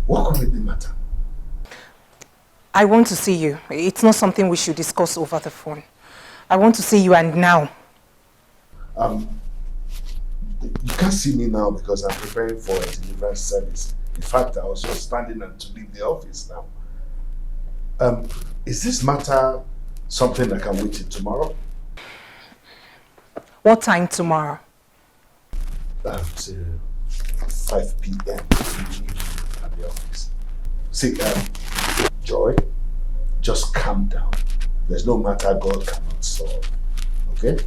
Speaker 8: What could be the matter?
Speaker 4: I want to see you. It's not something we should discuss over the phone. I want to see you and now.
Speaker 8: You can't see me now because I'm preparing for a deliverance service. In fact, I was just standing to leave the office now. Is this matter something that can wait till tomorrow?
Speaker 4: What time tomorrow?
Speaker 8: At 5 p.m. at the office. See, Joy, just calm down. There's no matter God cannot solve. Okay?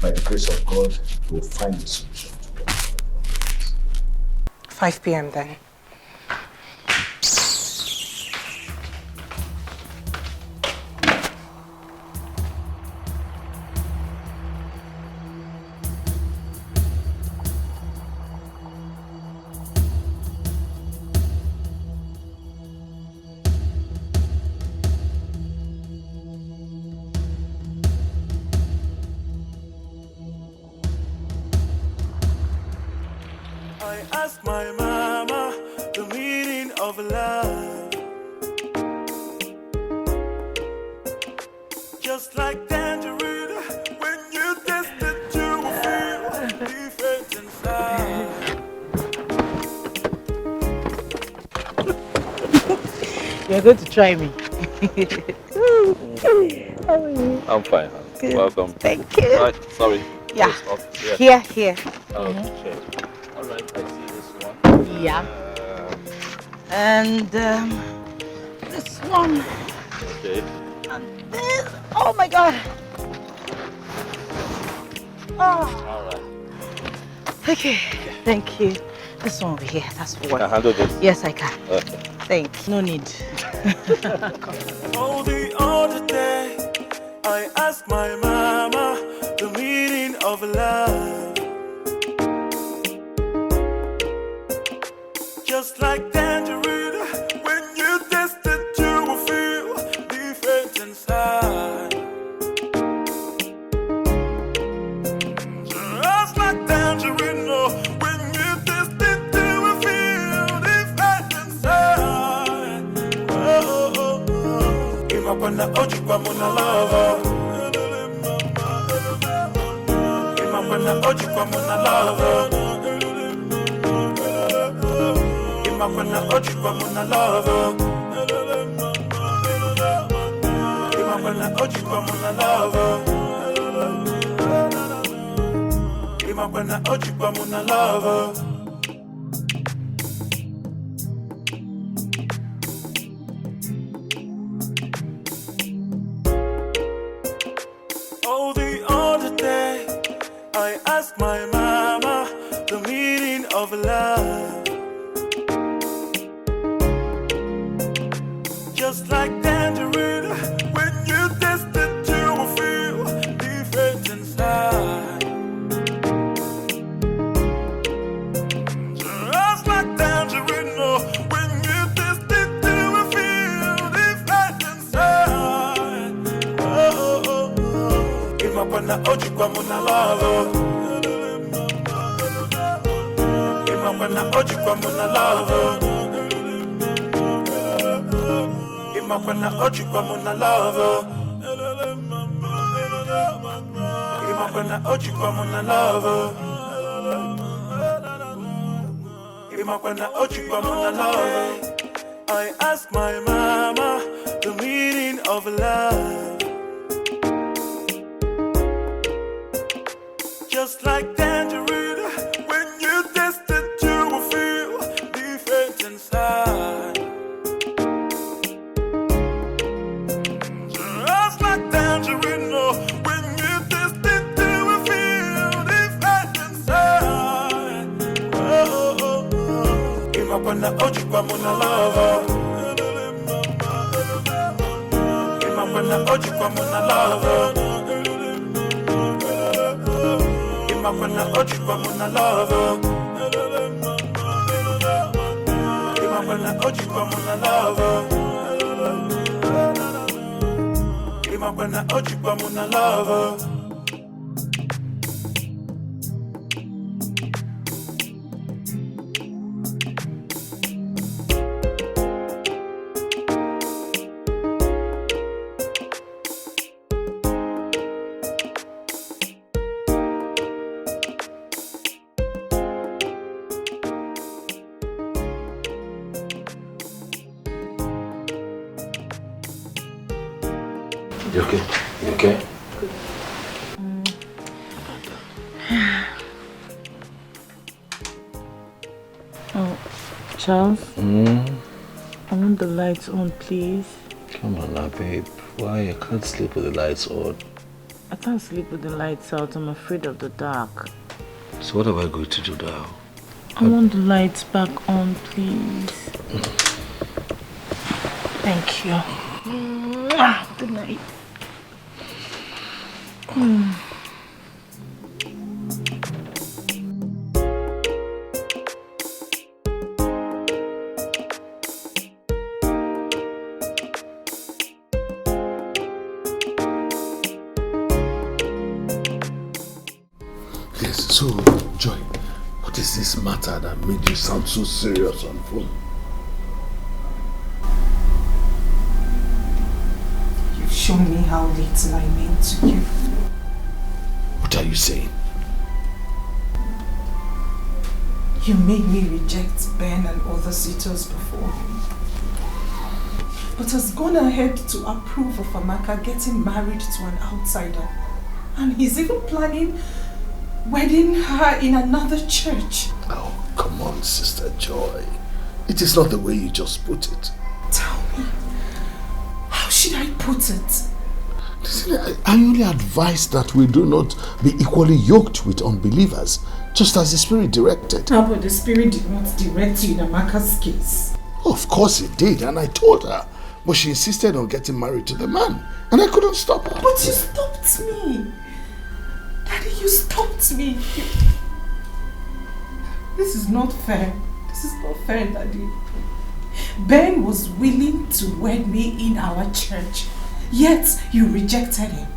Speaker 8: By the grace of God, we'll find a solution to all our problems.
Speaker 4: 5 p.m. then.
Speaker 3: I asked my mama the meaning of love. Just like tangerine, when you taste it, you will feel different inside.
Speaker 2: You're going to try me. How are you?
Speaker 15: I'm fine.
Speaker 2: Good.
Speaker 15: Welcome.
Speaker 2: Thank you.
Speaker 15: Right, sorry.
Speaker 2: Yeah.
Speaker 15: Yeah.
Speaker 2: Here.
Speaker 15: Okay. All right, I see this one.
Speaker 2: Yeah. And this one.
Speaker 15: Okay.
Speaker 2: And this. Oh my God. Oh.
Speaker 15: All right.
Speaker 2: Okay. Thank you. This one over here. That's for
Speaker 15: You can handle this?
Speaker 2: Yes, I can.
Speaker 15: Okay.
Speaker 2: Thank you. No need.
Speaker 3: Oh, the other day, I asked my mama the meaning of love. Just like tangerine, when you taste it, you will feel different inside. Just like tangerine, oh, when you taste it, you will feel different inside. Imapana ojikwa muna lava. Imapana ojikwa muna lava. Imapana ojikwa muna lava. Imapana ojikwa muna lava. Imapana ojikwa muna lava. Oh, the other day, I asked my mama the meaning of love. Just like tangerine, when you taste it, you will feel different inside. Just like tangerine, oh, when you taste it, you will feel different inside. Imapana ojikwa muna lava. Imapana ojikwa muna lava. Imapana ojikwa muna lava. Imapana ojikwa muna lava. Imapana ojikwa muna lava. I asked my mama the meaning of love. Just like tangerine, when you taste it, you will feel different inside. Just like tangerine, oh, when you taste it, you will feel different inside. Imapana ojikwa muna lava. Imapana ojikwa muna lava. Imapana ojikwa muna lava. Imapana ojikwa muna lava. Imapana ojikwa muna lava.
Speaker 16: You okay? You okay?
Speaker 2: Oh, Charles? I want the lights on, please.
Speaker 16: Come on now, babe. Why? I can't sleep with the lights on.
Speaker 2: I can't sleep with the lights out. I'm afraid of the dark.
Speaker 16: So what am I going to do now?
Speaker 2: I want the lights back on, please. Thank you. Good night.
Speaker 8: Yes, so, Joy, what is this matter that made you sound so serious on phone?
Speaker 4: You've shown me how little I mean to you.
Speaker 8: What are you saying?
Speaker 4: You made me reject Ben and other suitors before him. but has gone ahead to approve of Amaka getting married to an outsider. And he's even planning wedding her in another church.
Speaker 8: Oh, come on, Sister Joy. It is not the way you just put it.
Speaker 4: Tell me, how should I put it?
Speaker 8: Listen, I only advise that we do not be equally yoked with unbelievers, just as the Spirit directed.
Speaker 4: How about the Spirit did not direct you in Amaka's case?
Speaker 8: Of course it did, and I told her. But she insisted on getting married to the man, and I couldn't stop her.
Speaker 4: But you stopped me. Daddy, you stopped me. This is not fair. This is not fair, Daddy. Ben was willing to wed me in our church, yet you rejected him.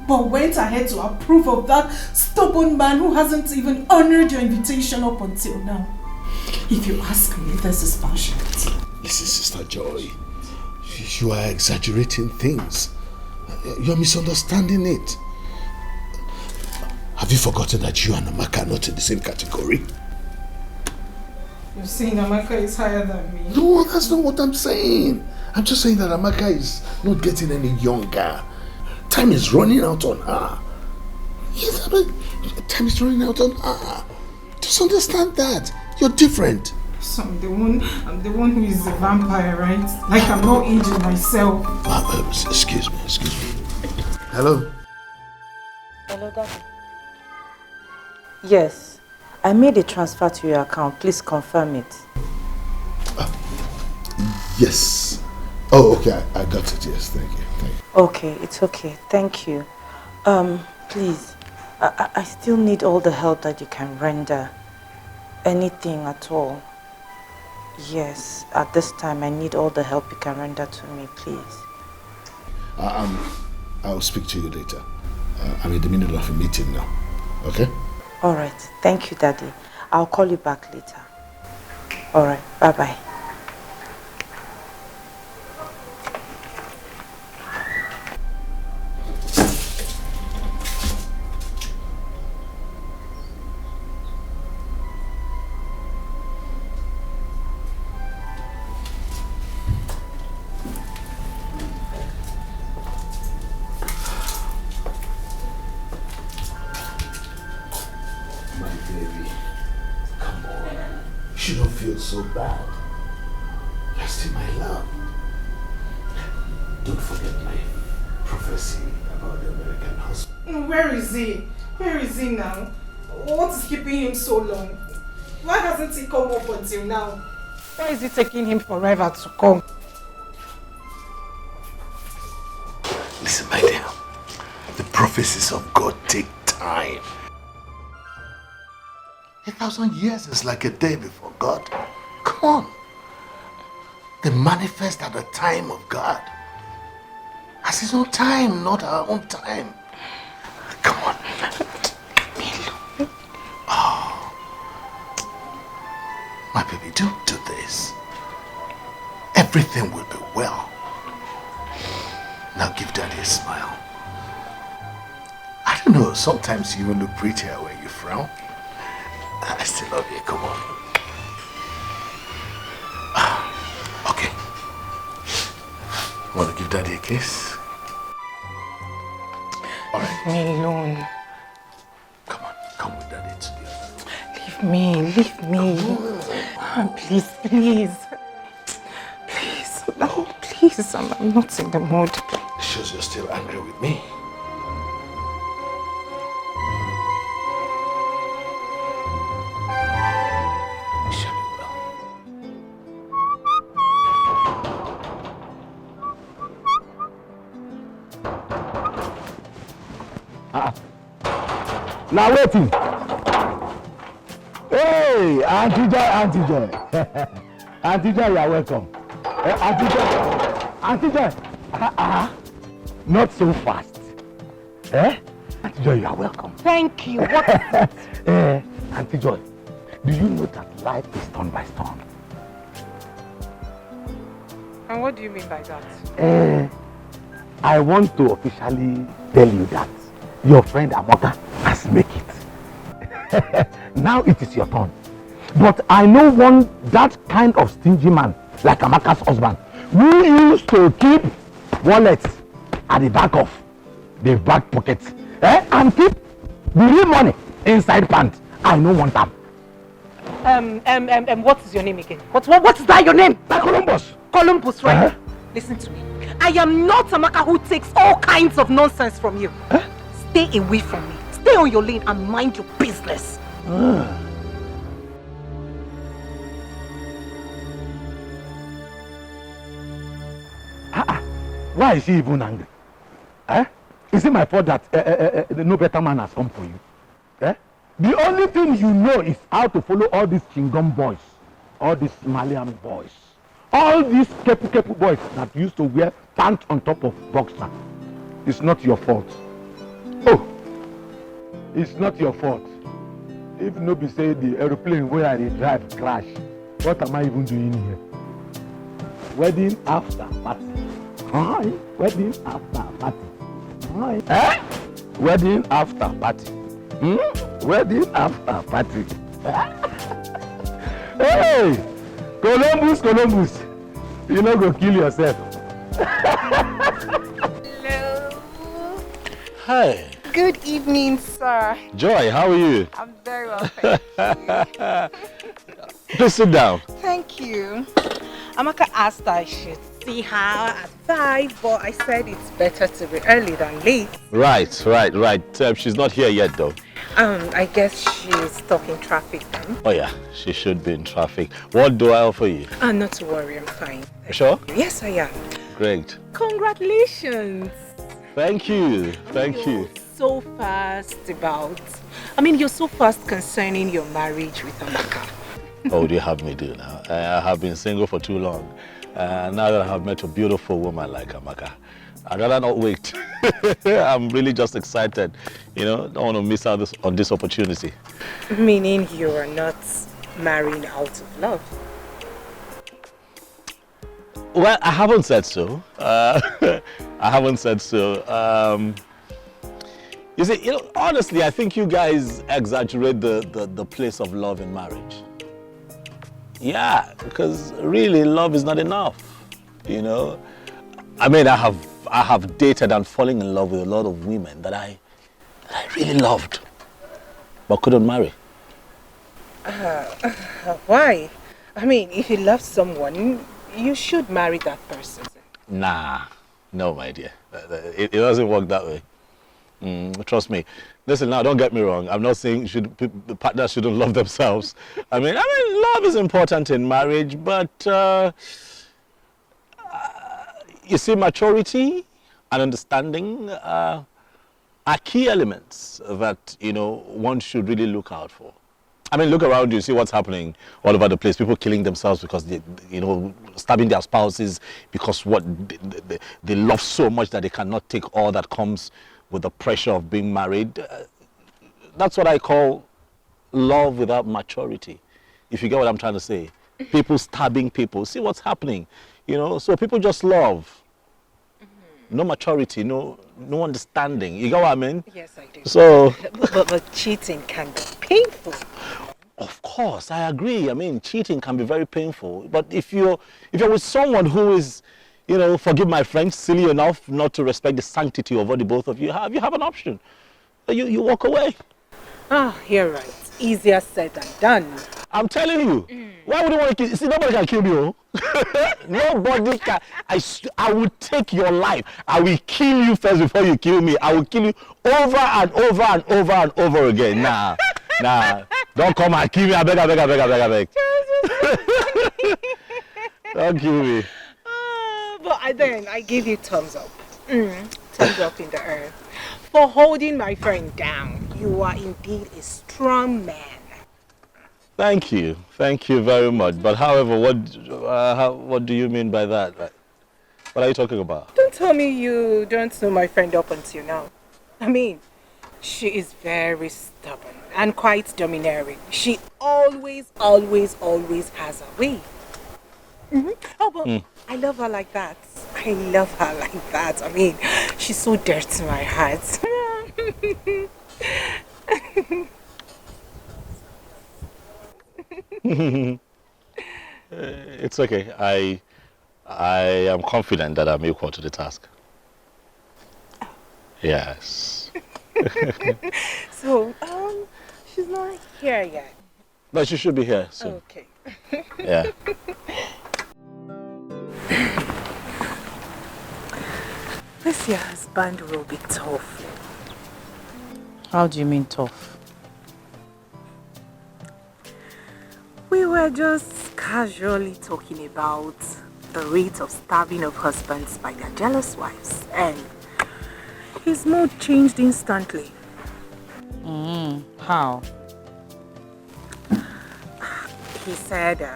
Speaker 4: But went ahead to approve of that stubborn man who hasn't even honored your invitation up until now. If you ask me, this is partiality.
Speaker 8: Listen, Sister Joy, you are exaggerating things. You are misunderstanding it. Have you forgotten that you and Amaka are not in the same category?
Speaker 4: You're saying Amaka is higher than me?
Speaker 8: No, that's not what I'm saying. I'm just saying that Amaka is not getting any younger. Time is running out on her. Yes, time is running out on her. Just understand that. You're different.
Speaker 4: So I'm the one who is a vampire, right? Like I'm not aging myself.
Speaker 8: Excuse me. Hello?
Speaker 9: Hello, Daddy. Yes, I made a transfer to your account. Please confirm it.
Speaker 8: Yes. Oh, okay. I got it. Yes, thank you.
Speaker 9: Okay, it's okay. Thank you. Please, I still need all the help that you can render. Anything at all. Yes, at this time I need all the help you can render to me, please.
Speaker 8: I'll speak to you later. I'm in the middle of a meeting now. Okay?
Speaker 9: Alright, thank you, Daddy. I'll call you back later. Alright, bye-bye.
Speaker 8: So bad. You're still my love. Don't forget my prophecy about the American husband.
Speaker 4: Where is he? Where is he now? What is keeping him so long? Why hasn't he come up until now? Why is it taking him forever to come?
Speaker 8: Listen, my dear. The prophecies of God take time. 1,000 years is like a day before God. Come on. They manifest at the time of God. As his own time, not our own time. Come on. Oh. My baby, don't do this. Everything will be well. Now give Daddy a smile. I don't know, sometimes you even look prettier when you frown. I still love you, come on. Okay. Want to give Daddy a kiss? Alright.
Speaker 4: Leave me alone.
Speaker 8: Come with Daddy together.
Speaker 4: Leave me. Please. Please, I'm not in the mood.
Speaker 8: Shows you're still angry with me.
Speaker 16: Now waiting. Hey, Auntie Joy. Auntie Joy, you are welcome. Auntie Joy. Not so fast. Auntie Joy, you are welcome.
Speaker 4: Thank you. What is that?
Speaker 16: Auntie Joy, do you know that life is turn by turn?
Speaker 4: And what do you mean by that?
Speaker 16: I want to officially tell you that your friend Amaka has made it. Now it is your turn. But I know that kind of stingy man, like Amaka's husband,
Speaker 1: You used to keep wallets at the back of the back pocket, and keep the real money inside pants. I no want them.
Speaker 4: What is your name again? What is that your name?
Speaker 1: Columbus.
Speaker 4: Columbus, right? Listen to me. I am not Amaka who takes all kinds of nonsense from you. Stay away from me. Stay on your lane and mind your business.
Speaker 1: Why is he even angry? Is it my fault that no better man has come for you? The only thing you know is how to follow all these Chingom boys, all these Malian boys, all these kepu boys that used to wear pants on top of boxer. It's not your fault. Oh, it's not your fault. If nobody say the aeroplane where I drive crash, what am I even doing here? Wedding after party. Hi. Wedding after party. Hi. Wedding after party. Wedding after party. Hey, Columbus, you no go kill yourself.
Speaker 4: Hello.
Speaker 16: Hi.
Speaker 4: Good evening, sir.
Speaker 16: Joy, how are you?
Speaker 4: I'm very well, thank you.
Speaker 16: Please sit down.
Speaker 4: Thank you. Amaka asked I should see her at 5, but I said it's better to be early than late.
Speaker 16: Right. She's not here yet, though.
Speaker 4: I guess she's stuck in traffic then.
Speaker 16: Oh yeah, she should be in traffic. What do I offer you?
Speaker 4: Not to worry, I'm fine.
Speaker 16: Sure?
Speaker 4: Yes, I am.
Speaker 16: Great.
Speaker 4: Congratulations.
Speaker 16: Thank you.
Speaker 4: You're so fast you're so fast concerning your marriage with Amaka.
Speaker 16: Oh, do you have me do now? I have been single for too long. Now that I have met a beautiful woman like Amaka, I'd rather not wait. I'm really just excited. Don't want to miss out on this opportunity.
Speaker 4: Meaning you are not marrying out of love?
Speaker 16: Well, I haven't said so. I haven't said so. You see, honestly, I think you guys exaggerate the place of love in marriage. Yeah, because really love is not enough. I mean, I have dated and fallen in love with a lot of women that I really loved, but couldn't marry.
Speaker 4: Why? I mean, if you love someone, you should marry that person.
Speaker 16: Nah, no, my dear. It doesn't work that way. Trust me. Listen, now, don't get me wrong. I'm not saying the partners shouldn't love themselves. I mean, love is important in marriage, but you see, maturity and understanding are key elements that, one should really look out for. I mean, look around you, see what's happening all over the place. People killing themselves because they, stabbing their spouses because they love so much that they cannot take all that comes with the pressure of being married. That's what I call love without maturity. If you get what I'm trying to say. People stabbing people. See what's happening. So people just love. No maturity, no understanding. You get what I mean?
Speaker 4: Yes, I do.
Speaker 16: So,
Speaker 4: but cheating can be painful.
Speaker 16: Of course, I agree. I mean, cheating can be very painful. But if you're with someone who is, forgive my French, silly enough not to respect the sanctity of what the both of you have an option. You walk away.
Speaker 4: You're right. Easier said than done.
Speaker 16: I'm telling you. Why would you want to kill? See, nobody can kill you. Nobody can. I will take your life. I will kill you first before you kill me. I will kill you over and over and over and over again. Nah. Don't come and kill me. I beg. Don't kill me.
Speaker 4: But then I give you thumbs up. Thumbs up in the air. For holding my friend down. You are indeed a strong man.
Speaker 16: Thank you very much. But however, what do you mean by that? What are you talking about?
Speaker 4: Don't tell me you don't know my friend up until now. I mean, she is very stubborn and quite domineering. She always has a way. Oh, but I love her like that. I mean, she's so dear to my heart.
Speaker 16: It's okay. I am confident that I'm equal to the task. Yes.
Speaker 4: So, she's not here yet.
Speaker 16: No, she should be here soon.
Speaker 4: Okay.
Speaker 16: Yeah.
Speaker 4: This your husband will be tough.
Speaker 9: How do you mean tough?
Speaker 4: We were just casually talking about the rate of starving of husbands by their jealous wives, and his mood changed instantly.
Speaker 9: How?
Speaker 4: He said,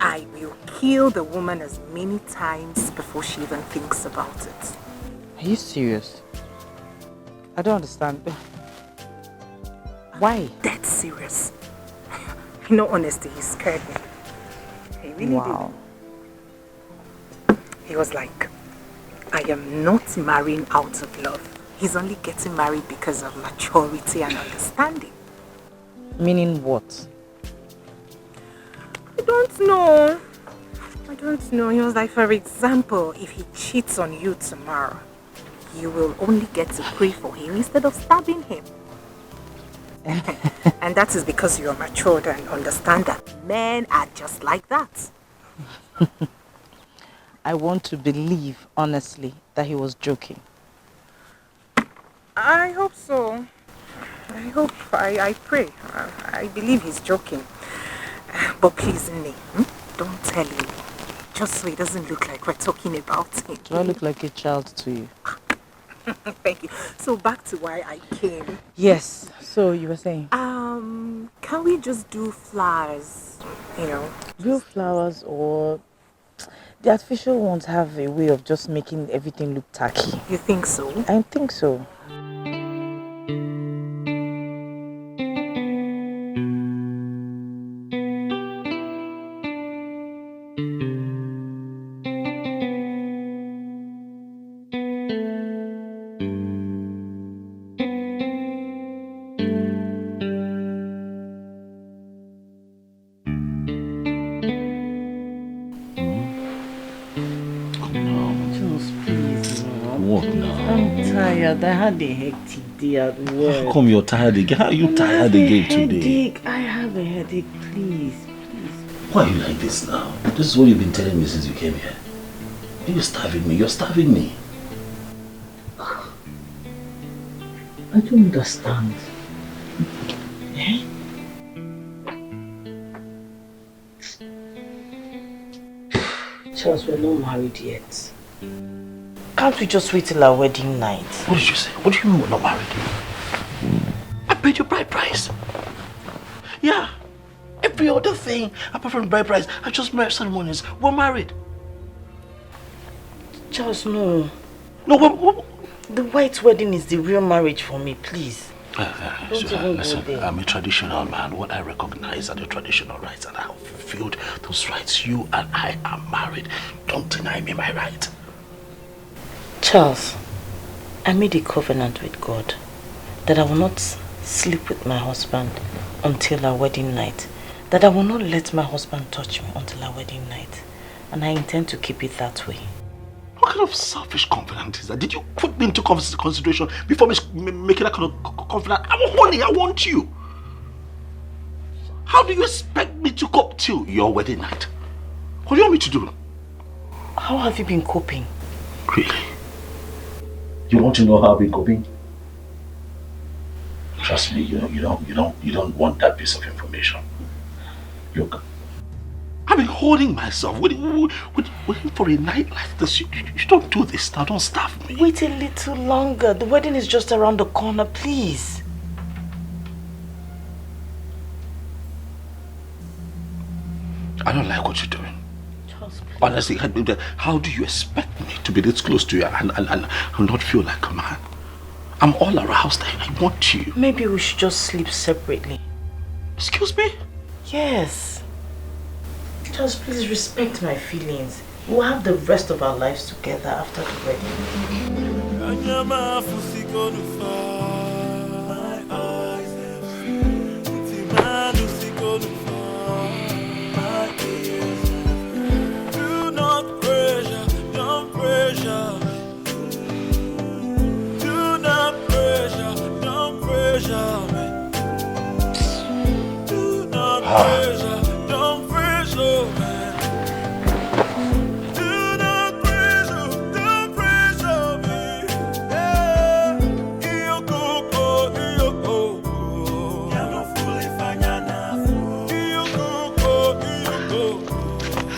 Speaker 4: I will kill the woman as many times before she even thinks about it.
Speaker 9: Are you serious? I don't understand. Why?
Speaker 4: Dead serious. In all honesty, he scared me. He really
Speaker 9: Wow.
Speaker 4: did. He was like, I am not marrying out of love. He's only getting married because of maturity and understanding.
Speaker 9: Meaning what?
Speaker 4: I don't know. I don't know. He was like, for example, if he cheats on you tomorrow, you will only get to pray for him instead of stabbing him. And that is because you are matured and understand that men are just like that.
Speaker 9: I want to believe, honestly, that he was joking.
Speaker 4: I hope so. I pray. I believe he's joking. But please, Nne, don't tell him. Just so it doesn't look like we're talking about him.
Speaker 9: Do I look like a child to you?
Speaker 4: Thank you. So back to why I came.
Speaker 9: Yes. So you were saying?
Speaker 4: Can we just do flowers? You know?
Speaker 9: Real flowers, or the artificial ones have a way of just making everything look tacky.
Speaker 4: You think so?
Speaker 9: I think so. I had a hectic day at work.
Speaker 16: How come you're tired again? How are you tired again today?
Speaker 9: I have a headache, please.
Speaker 16: Why are you like this now? This is what you've been telling me since you came here. You're starving me. You're starving me.
Speaker 9: I don't understand. Eh? Charles, we're not married yet. Can't we just wait till our wedding night?
Speaker 6: What did you say? What do you mean we're not married? I paid your bride price. Yeah. Every other thing apart from bride price, I just marriage ceremonies. We're married.
Speaker 9: Charles, no.
Speaker 6: No, what?
Speaker 9: The white wedding is the real marriage for me, please.
Speaker 6: Listen, I'm a traditional man. What I recognize are the traditional rights, and I have fulfilled those rights. You and I are married. Don't deny me my right.
Speaker 9: Charles, I made a covenant with God that I will not sleep with my husband until our wedding night. That I will not let my husband touch me until our wedding night. And I intend to keep it that way.
Speaker 6: What kind of selfish confidence is that? Did you put me into consideration before making that kind of confidence? I'm horny, I want you. How do you expect me to cope till your wedding night? What do you want me to do?
Speaker 9: How have you been coping?
Speaker 6: Really? You want to know how I've been coping? Trust me, you don't want that piece of information. Look, I've been holding myself, waiting for a night like this. You don't do this now, don't starve me.
Speaker 9: Wait a little longer. The wedding is just around the corner, please.
Speaker 6: I don't like what you're doing. Charles, honestly, how do you expect me to be this close to you and not feel like a man? I'm all aroused. I want you.
Speaker 9: Maybe we should just sleep separately.
Speaker 6: Excuse me?
Speaker 9: Yes. Charles, please respect my feelings. We'll have the rest of our lives together after the wedding.
Speaker 3: Do not pressure.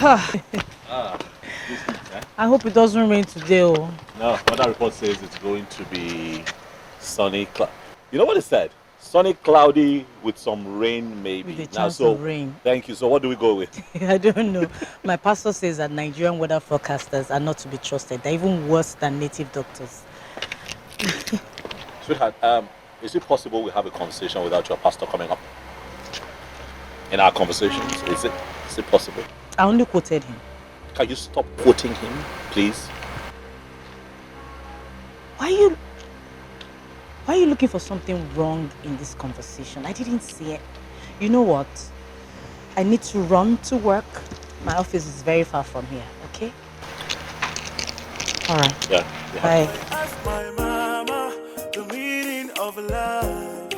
Speaker 9: I hope it doesn't rain today. Oh.
Speaker 15: No, weather report says it's going to be sunny. You know what it said? Sunny, cloudy, with some rain maybe.
Speaker 9: With a chance of rain.
Speaker 15: Thank you. So what do we go with?
Speaker 9: I don't know. My pastor says that Nigerian weather forecasters are not to be trusted. They're even worse than native doctors.
Speaker 15: Sweetheart, is it possible we have a conversation without your pastor coming up? In our conversations, is it possible?
Speaker 9: I only quoted him.
Speaker 15: Can you stop quoting him, please?
Speaker 9: Why are you looking for something wrong in this conversation? I didn't see it. You know what? I need to run to work. My office is very far from here, okay? All right.
Speaker 15: Yeah.
Speaker 9: Bye.
Speaker 3: Ask my mama the meaning of love.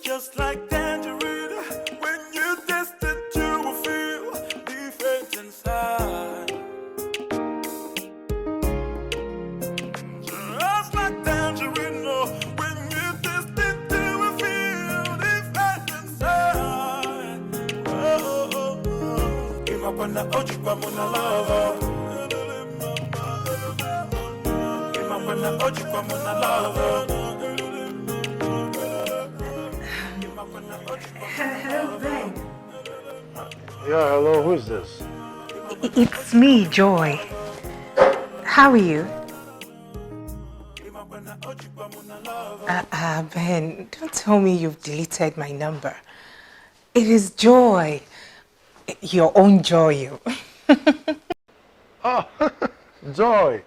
Speaker 3: Just like tangerine, when you taste it, you will feel different inside. Just like tangerine, when you taste it, you will feel different inside. Oh, oh, oh. Give up on the oji kwa muna love. Give up on the oji kwa muna love.
Speaker 4: Hello, Ben.
Speaker 8: Yeah, hello, who is this?
Speaker 4: It's me, Joy. How are you? Ben, don't tell me you've deleted my number. It is Joy. Your own Joy.
Speaker 8: Oh, Joy.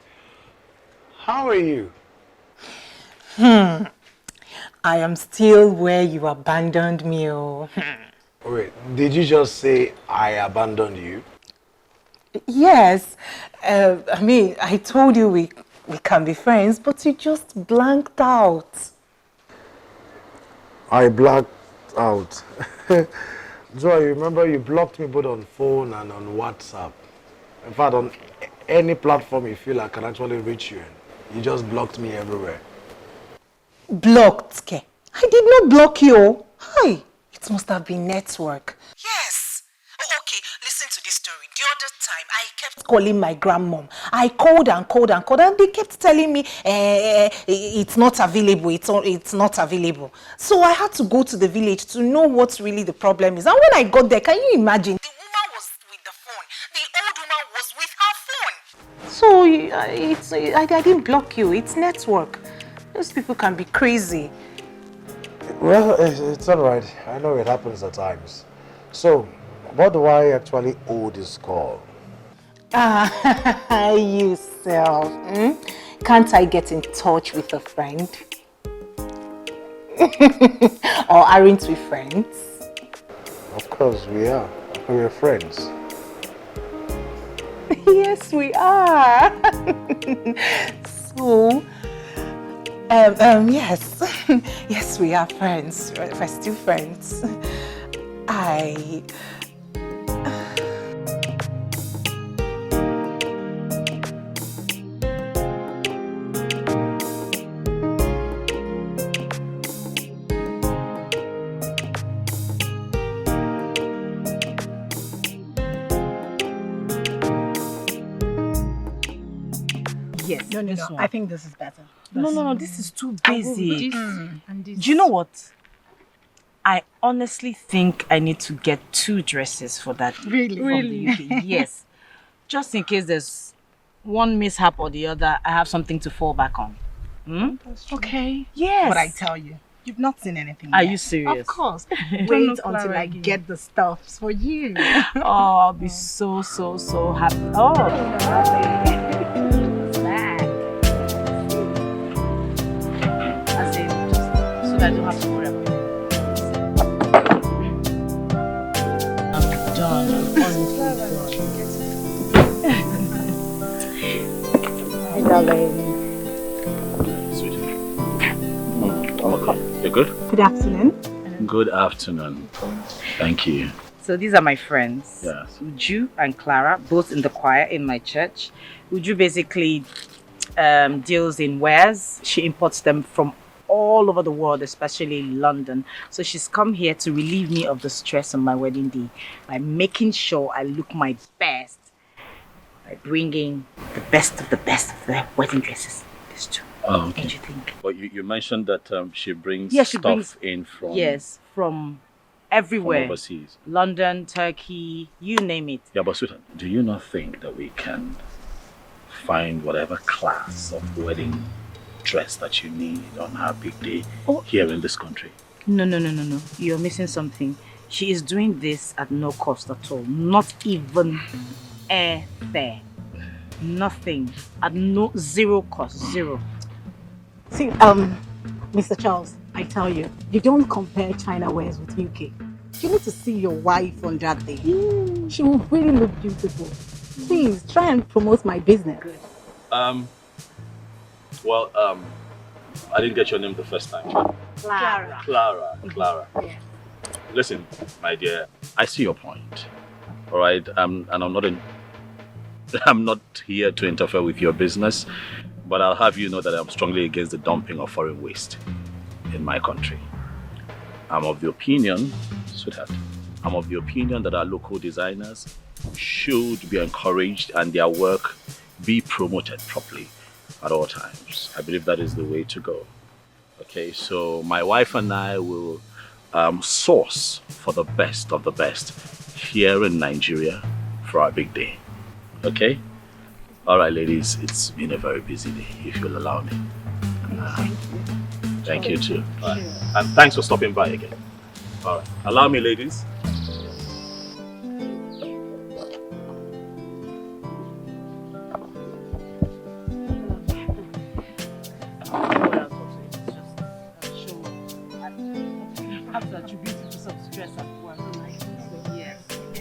Speaker 8: How are you?
Speaker 4: I am still where you abandoned me. Oh.
Speaker 8: Wait, did you just say I abandoned you?
Speaker 4: Yes. I mean, I told you we can be friends, but you just blanked out.
Speaker 8: I blacked out. Joy, remember you blocked me both on phone and on WhatsApp. In fact, on any platform you feel I can actually reach you in. You just blocked me everywhere.
Speaker 4: Blocked, Ke? I did not block you. Hi. It must have been network. Yes. Okay, listen to this story. The other time, I kept calling my grandmom. I called and called and called, and they kept telling me it's not available. It's not available. So I had to go to the village to know what really the problem is. And when I got there, can you imagine? The woman was with the phone. The old woman was with her phone. So I didn't block you. It's network. Those people can be crazy.
Speaker 8: Well, it's all right. I know it happens at times. So, what do I actually owe this call?
Speaker 4: You self. Can't I get in touch with a friend? Or aren't we friends?
Speaker 8: Of course we are. We're friends.
Speaker 4: Yes, we are. So, yes. Yes, we are friends. We're still friends.
Speaker 9: Yes.
Speaker 5: No. I think this is better.
Speaker 9: No. This is too basic.
Speaker 5: And this.
Speaker 9: Do you know what? I honestly think I need to get 2 dresses for that.
Speaker 5: Really?
Speaker 9: From the UK. Yes. Just in case there's one mishap or the other, I have something to fall back on.
Speaker 5: Okay.
Speaker 9: Yes.
Speaker 5: But I tell you, you've not seen anything
Speaker 9: Are
Speaker 5: yet.
Speaker 9: you serious?
Speaker 5: Of course. Wait until I get the stuffs for you.
Speaker 9: Oh, I'll be so happy. Oh, darling. I say, just so that I don't have to worry about it. I'm done. I'm honestly done. Hi, darling.
Speaker 15: Amaka, you're good?
Speaker 5: Good afternoon.
Speaker 15: Good afternoon. Thank you.
Speaker 9: So these are my friends.
Speaker 15: Yes.
Speaker 9: Uju and Clara, both in the choir in my church. Uju basically deals in wares. She imports them from
Speaker 2: all over the world, especially London. So she's come here to relieve me of the stress on my wedding day by making sure I look my best by bringing the best of the wedding dresses. It's true.
Speaker 15: Oh, okay.
Speaker 2: Don't you think?
Speaker 15: But you mentioned that she brings in from...
Speaker 2: Yes, from everywhere.
Speaker 15: From overseas.
Speaker 2: London, Turkey, you name it.
Speaker 15: Yeah, but sweetheart, do you not think that we can find whatever class of wedding dress that you need on her big day here in this country?
Speaker 2: No. You're missing something. She is doing this at no cost at all. Not even airfare. Nothing. At zero cost. Zero.
Speaker 7: See, Mr. Charles, I tell you, you don't compare China wears with UK. You need to see your wife on that day. She will really look beautiful. Please, try and promote my business.
Speaker 15: Well, I didn't get your name the first time.
Speaker 7: Clara.
Speaker 15: Clara.
Speaker 7: Yeah.
Speaker 15: Listen, my dear, I see your point. All right, and I'm not here to interfere with your business, but I'll have you know that I'm strongly against the dumping of foreign waste in my country. I'm of the opinion, sweetheart, that our local designers should be encouraged and their work be promoted properly at all times. I believe that is the way to go. Okay, so my wife and I will source for the best of the best here in Nigeria for our big day. Okay? All right, ladies, it's been a very busy day, if you'll allow me. Thank you too. All right. And thanks for stopping by again. All right. Allow me, ladies.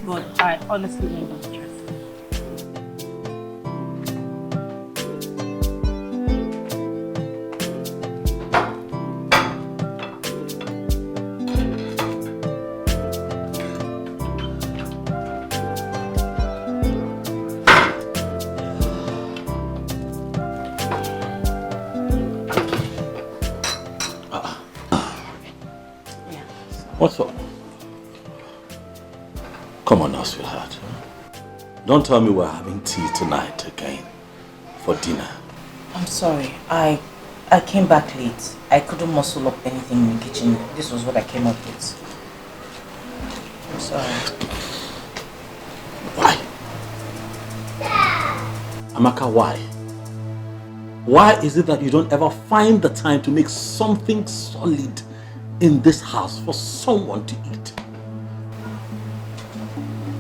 Speaker 2: But I honestly don't know stress.
Speaker 15: What's up? Come on now, sweetheart. Don't tell me we're having tea tonight again for dinner.
Speaker 9: I'm sorry. I came back late. I couldn't muscle up anything in the kitchen. This was what I came up with. I'm sorry.
Speaker 15: Why? Amaka, why? Why is it that you don't ever find the time to make something solid in this house for someone to eat?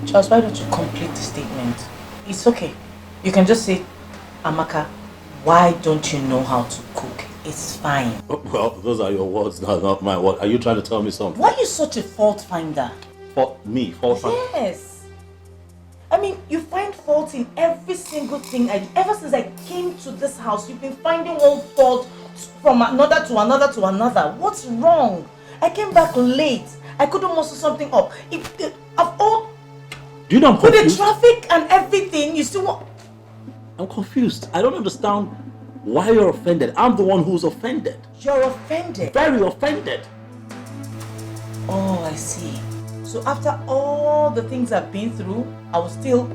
Speaker 9: Charles, why don't you complete the statement? It's okay. You can just say, Amaka, why don't you know how to cook? It's fine.
Speaker 15: Well, those are your words, not my words. Are you trying to tell me something?
Speaker 9: Why are you such a fault finder?
Speaker 15: For me, fault finder?
Speaker 9: Yes. I mean, you find fault in every single thing I do. Ever since I came to this house, you've been finding one fault from another to another to another. What's wrong? I came back late. I couldn't muscle something up.
Speaker 15: Do you know I'm confused?
Speaker 9: With the traffic and everything, you still want...
Speaker 15: I'm confused. I don't understand why you're offended. I'm the one who's offended.
Speaker 9: You're offended?
Speaker 15: Very offended.
Speaker 9: Oh, I see. So after all the things I've been through, I will still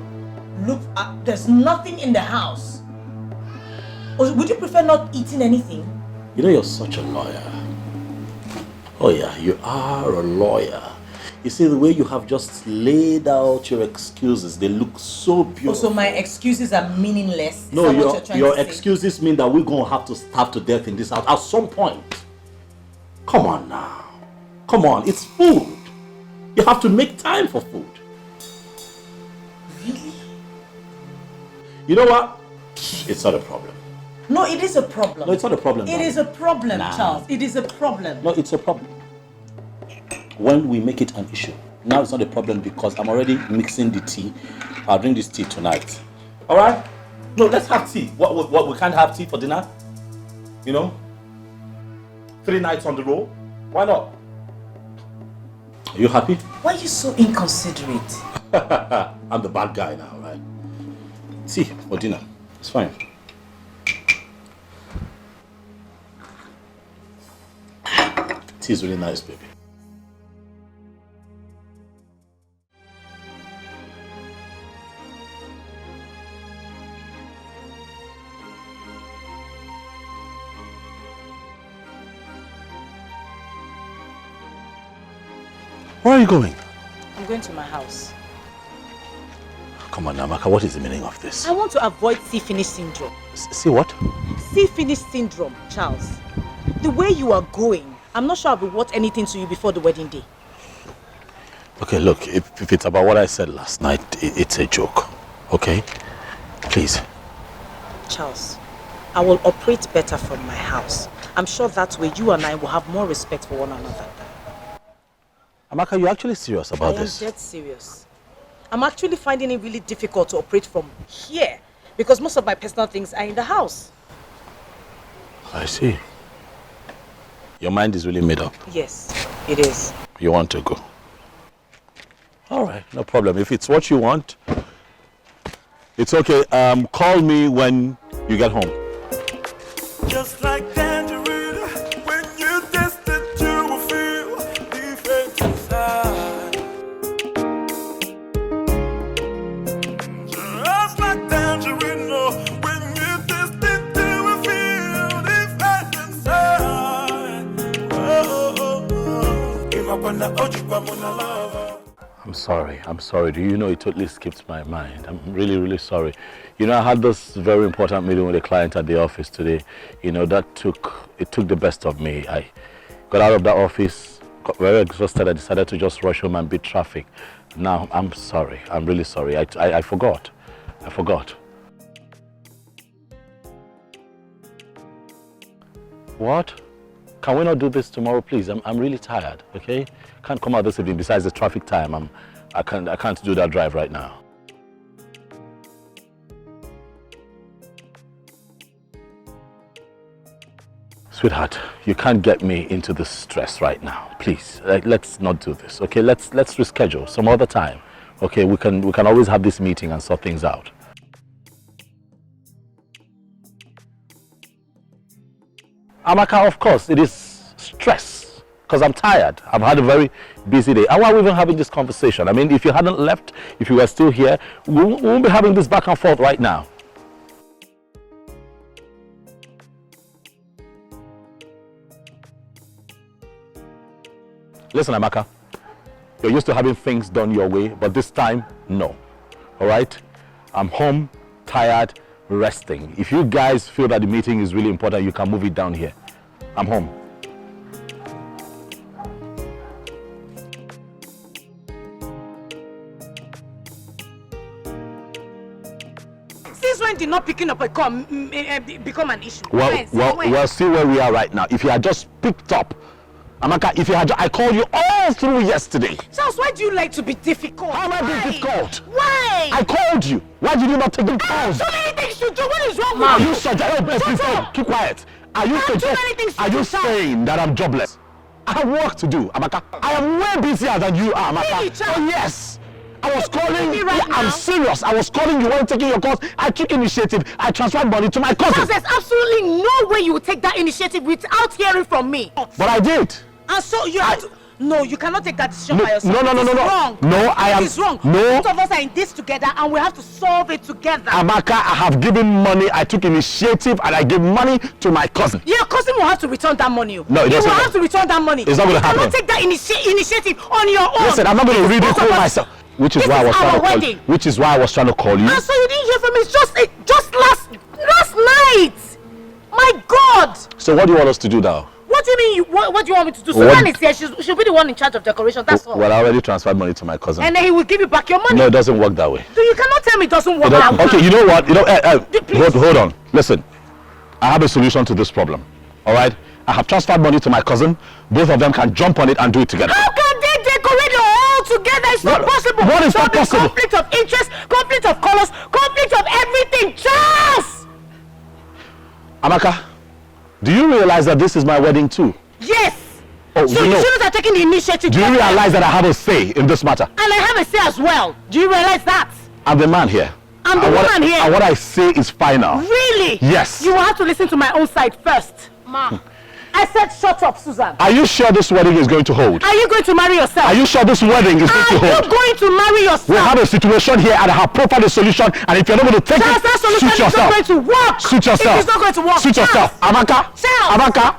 Speaker 9: look at... There's nothing in the house. Or would you prefer not eating anything?
Speaker 15: You know you're such a lawyer. Oh yeah, you are a lawyer. You see, the way you have just laid out your excuses, they look so beautiful.
Speaker 9: Oh, so my excuses are meaningless?
Speaker 15: No, your excuses mean that we're going to have to starve to death in this house at some point. Come on now. Come on, it's food. You have to make time for food.
Speaker 9: Really?
Speaker 15: You know what? It's not a problem.
Speaker 9: No, it is a problem.
Speaker 15: No, it's not a problem.
Speaker 9: It is a problem, Charles. It is a problem.
Speaker 15: No, it's a problem. When we make it an issue. Now it's not a problem because I'm already mixing the tea. I'll drink this tea tonight. All right? No, let's have tea. What we can't have tea for dinner? You know? 3 nights on the roll. Why not? Are you happy?
Speaker 9: Why are you so inconsiderate?
Speaker 15: I'm the bad guy now, right? Tea for dinner. It's fine.
Speaker 6: Tea is really nice, baby. Where are you going?
Speaker 9: I'm going to my house.
Speaker 6: Come on, Amaka, what is the meaning of this?
Speaker 9: I want to avoid see-finish syndrome.
Speaker 6: See what?
Speaker 9: See-finish syndrome, Charles. The way you are going, I'm not sure I'll be worth anything to you before the wedding day.
Speaker 6: Okay, look, if it's about what I said last night, it's a joke, okay? Please.
Speaker 9: Charles, I will operate better from my house. I'm sure that way you and I will have more respect for one another.
Speaker 6: Amaka, you're actually serious about this?
Speaker 9: I am dead serious. I'm actually finding it really difficult to operate from here because most of my personal things are in the house.
Speaker 6: I see. Your mind is really made up.
Speaker 9: Yes, it is.
Speaker 6: You want to go? All right, no problem. If it's what you want, it's okay. Call me when you get home.
Speaker 3: Just like tangerine, when you taste it, you will feel different inside. Just like tangerine, when you taste it, you will feel different inside. Give up on the Ojibwa lover.
Speaker 6: I'm sorry. Do you know it totally skipped my mind? I'm really, really sorry. You know, I had this very important meeting with a client at the office today. You know, it took the best of me. I got out of that office, got very exhausted. I decided to just rush home and beat traffic. Now, I'm sorry. I'm really sorry. I forgot. What? Can we not do this tomorrow, please? I'm really tired, okay? Can't come out this evening. Besides the traffic time, I can't do that drive right now. Sweetheart, you can't get me into this stress right now. Please, let's not do this, okay? Let's reschedule some other time, okay? We can always have this meeting and sort things out. Amaka, of course, it is stress because I'm tired. I've had a very busy day. And why are we even having this conversation? I mean, if you hadn't left, if you were still here, we won't be having this back and forth right now. Listen, Amaka, you're used to having things done your way, but this time, no. All right? I'm home, tired, resting. If you guys feel that the meeting is really important, you can move it down here. I'm home.
Speaker 9: Since when did not picking up a call become an issue?
Speaker 6: Well, see where we are right now. If you had just picked up, Amaka, I called you all through yesterday.
Speaker 9: Charles, why do you like to be difficult?
Speaker 6: How am I being difficult?
Speaker 9: Why?
Speaker 6: I called you. Why did you not take the calls?
Speaker 9: So many things to do. What is wrong with
Speaker 6: Are
Speaker 9: you?
Speaker 6: you keep quiet. Are you saying that I'm jobless? I have work to do, Amaka. I am way busier than you are, Amaka.
Speaker 9: Really, Charles?
Speaker 6: Oh yes. I was calling you.
Speaker 9: Right
Speaker 6: I'm serious. I was calling you. Weren't taking your calls. I took initiative. I transferred money to my cousin.
Speaker 9: Charles, there's absolutely no way you would take that initiative without hearing from me.
Speaker 6: But I did.
Speaker 9: And so you have to... No, you cannot take that decision by yourself.
Speaker 6: No.
Speaker 9: It's wrong.
Speaker 6: No, I am...
Speaker 9: It's wrong.
Speaker 6: No.
Speaker 9: Both of us are in this together and we have to solve it together.
Speaker 6: Amaka, I have given money. I took initiative and I gave money to my cousin.
Speaker 9: Your cousin will have to return that money.
Speaker 6: No, it doesn't.
Speaker 9: You will have to return that money.
Speaker 6: It's not going to happen.
Speaker 9: You cannot take that initiative on your own.
Speaker 6: Listen, I'm not going to ridicule myself. Which is why I was trying to call you. Which is why I was trying to call you.
Speaker 9: And so you didn't hear from me. It's just last night. My God.
Speaker 6: So what do you want us to do now?
Speaker 9: What do you mean? What do you want me to do? Susan is here. She'll be the one in charge of decoration. That's all.
Speaker 6: Well, I already transferred money to my cousin.
Speaker 9: And then he will give you back your money.
Speaker 6: No, it doesn't work that way.
Speaker 9: So you cannot tell me it doesn't work that way.
Speaker 6: Okay, you know what? Hold on. Listen, I have a solution to this problem. All right? I have transferred money to my cousin. Both of them can jump on it and do it together.
Speaker 9: How can they decorate it all together? It's not possible.
Speaker 6: What is not possible?
Speaker 9: Conflict of interest, conflict of colors, conflict of everything. Charles!
Speaker 6: Amaka, do you realize that this is my wedding too?
Speaker 9: Yes.
Speaker 6: Oh,
Speaker 9: so you shouldn't have taken the initiative.
Speaker 6: Do you realize that I have a say in this matter?
Speaker 9: And I have a say as well. Do you realize that?
Speaker 6: I'm the man here.
Speaker 9: I'm the woman here.
Speaker 6: And what I say is final.
Speaker 9: Really?
Speaker 6: Yes.
Speaker 9: You will have to listen to my own side first. Ma.
Speaker 2: I said shut up, Susan.
Speaker 16: Are you sure this wedding is going to hold?
Speaker 2: Are you going to marry yourself?
Speaker 16: Are you sure this wedding is going to hold?
Speaker 2: Are you going to marry yourself?
Speaker 16: We have a situation here and I have provided a solution, and if you're not going to take
Speaker 2: Charles, that solution
Speaker 16: suit yourself.
Speaker 2: is not going to work.
Speaker 16: Suit yourself.
Speaker 2: It is not going to work.
Speaker 16: Suit yourself. Amaka.
Speaker 2: Charles.
Speaker 16: Amaka.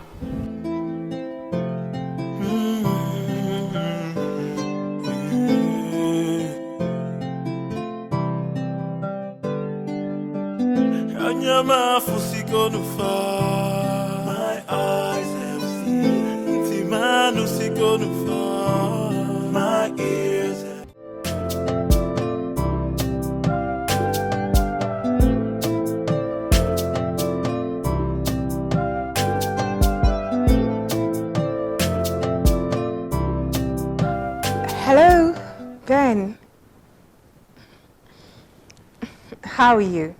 Speaker 3: My eyes have seen. Timanu sigonu far. My ears have.
Speaker 4: Hello, Ben. How are you?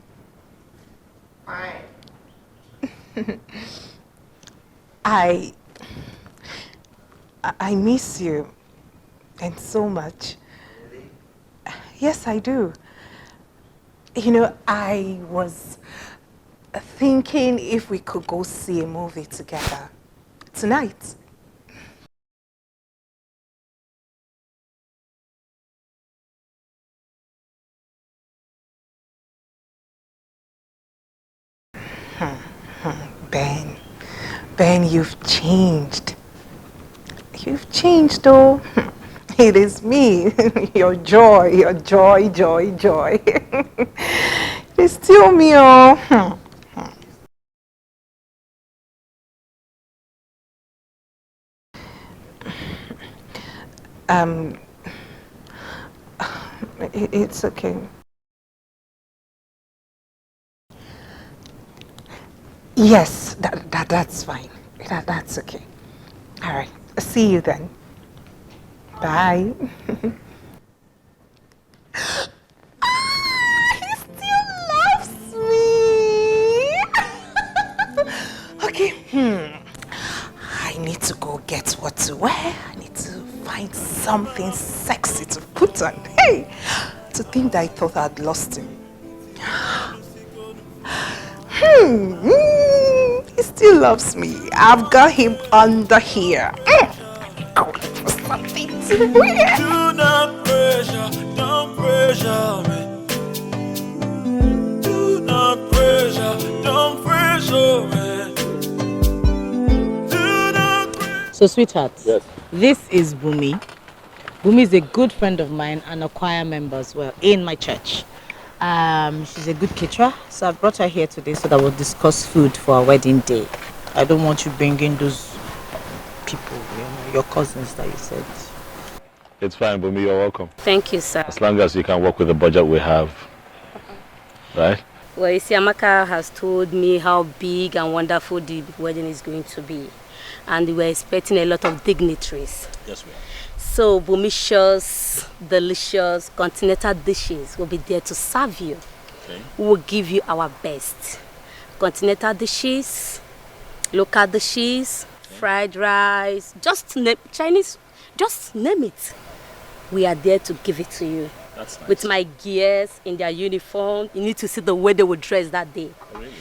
Speaker 4: Fine. I miss you, and so much. Really? Yes, I do. You know, I was thinking if we could go see a movie together tonight. Ben, you've changed. You've changed, though. It is me, your joy, joy. It's still me, oh. It's okay. Yes, that's fine. That's okay. All right. See you then. Bye. He still loves me. Okay. I need to go get what to wear. I need to find something sexy to put on. Hey, to think that I thought I'd lost him. He still loves me. I've got him under here. Let me go look for something to wear.
Speaker 3: Do not pressure, don't pressure me. Do not pressure, don't pressure me.
Speaker 2: So, sweetheart,
Speaker 6: Yes.
Speaker 2: This is Bumi. Bumi is a good friend of mine and a choir member as well in my church. She's a good caterer, so I brought her here today so that we'll discuss food for our wedding day. I don't want you bringing those people, your cousins that you said.
Speaker 16: It's fine, Bumi, you're welcome.
Speaker 10: Thank you, sir.
Speaker 16: As long as you can work with the budget we have. Right?
Speaker 10: Well, you see, Amaka has told me how big and wonderful the wedding is going to be. And we're expecting a lot of dignitaries.
Speaker 6: Yes, we are.
Speaker 10: So, Bumish's delicious continental dishes will be there to serve you.
Speaker 6: Okay.
Speaker 10: We will give you our best. Continental dishes, local dishes, fried rice, just name, Chinese, just name it. We are there to give it to you.
Speaker 6: That's nice.
Speaker 10: With my gears in their uniform. You need to see the way they will dress that day.
Speaker 6: Oh, really?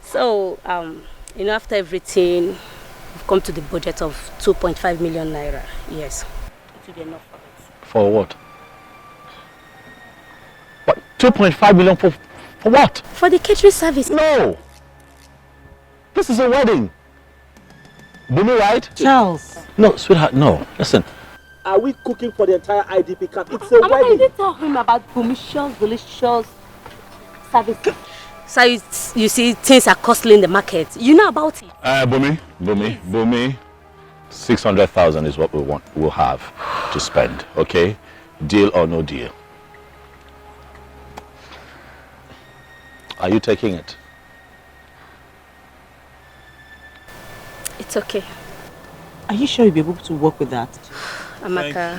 Speaker 10: So, after everything, we've come to the budget of 2.5 million naira. Yes. It will be enough for us.
Speaker 16: For what? What? 2.5 million for what?
Speaker 10: For the catering service.
Speaker 16: No! This is a wedding. Bumi, right?
Speaker 2: Charles.
Speaker 16: No, sweetheart, no. Listen.
Speaker 6: Are we cooking for the entire IDP camp? It's a
Speaker 10: I
Speaker 6: wedding.
Speaker 10: didn't tell him about Bumish's delicious service. So you see, things are costly in the market. You know about it.
Speaker 16: Bumi. 600,000 is what we'll have to spend, okay? Deal or no deal. Are you taking it?
Speaker 10: It's okay.
Speaker 2: Are you sure you'll be able to work with that?
Speaker 10: Amaka,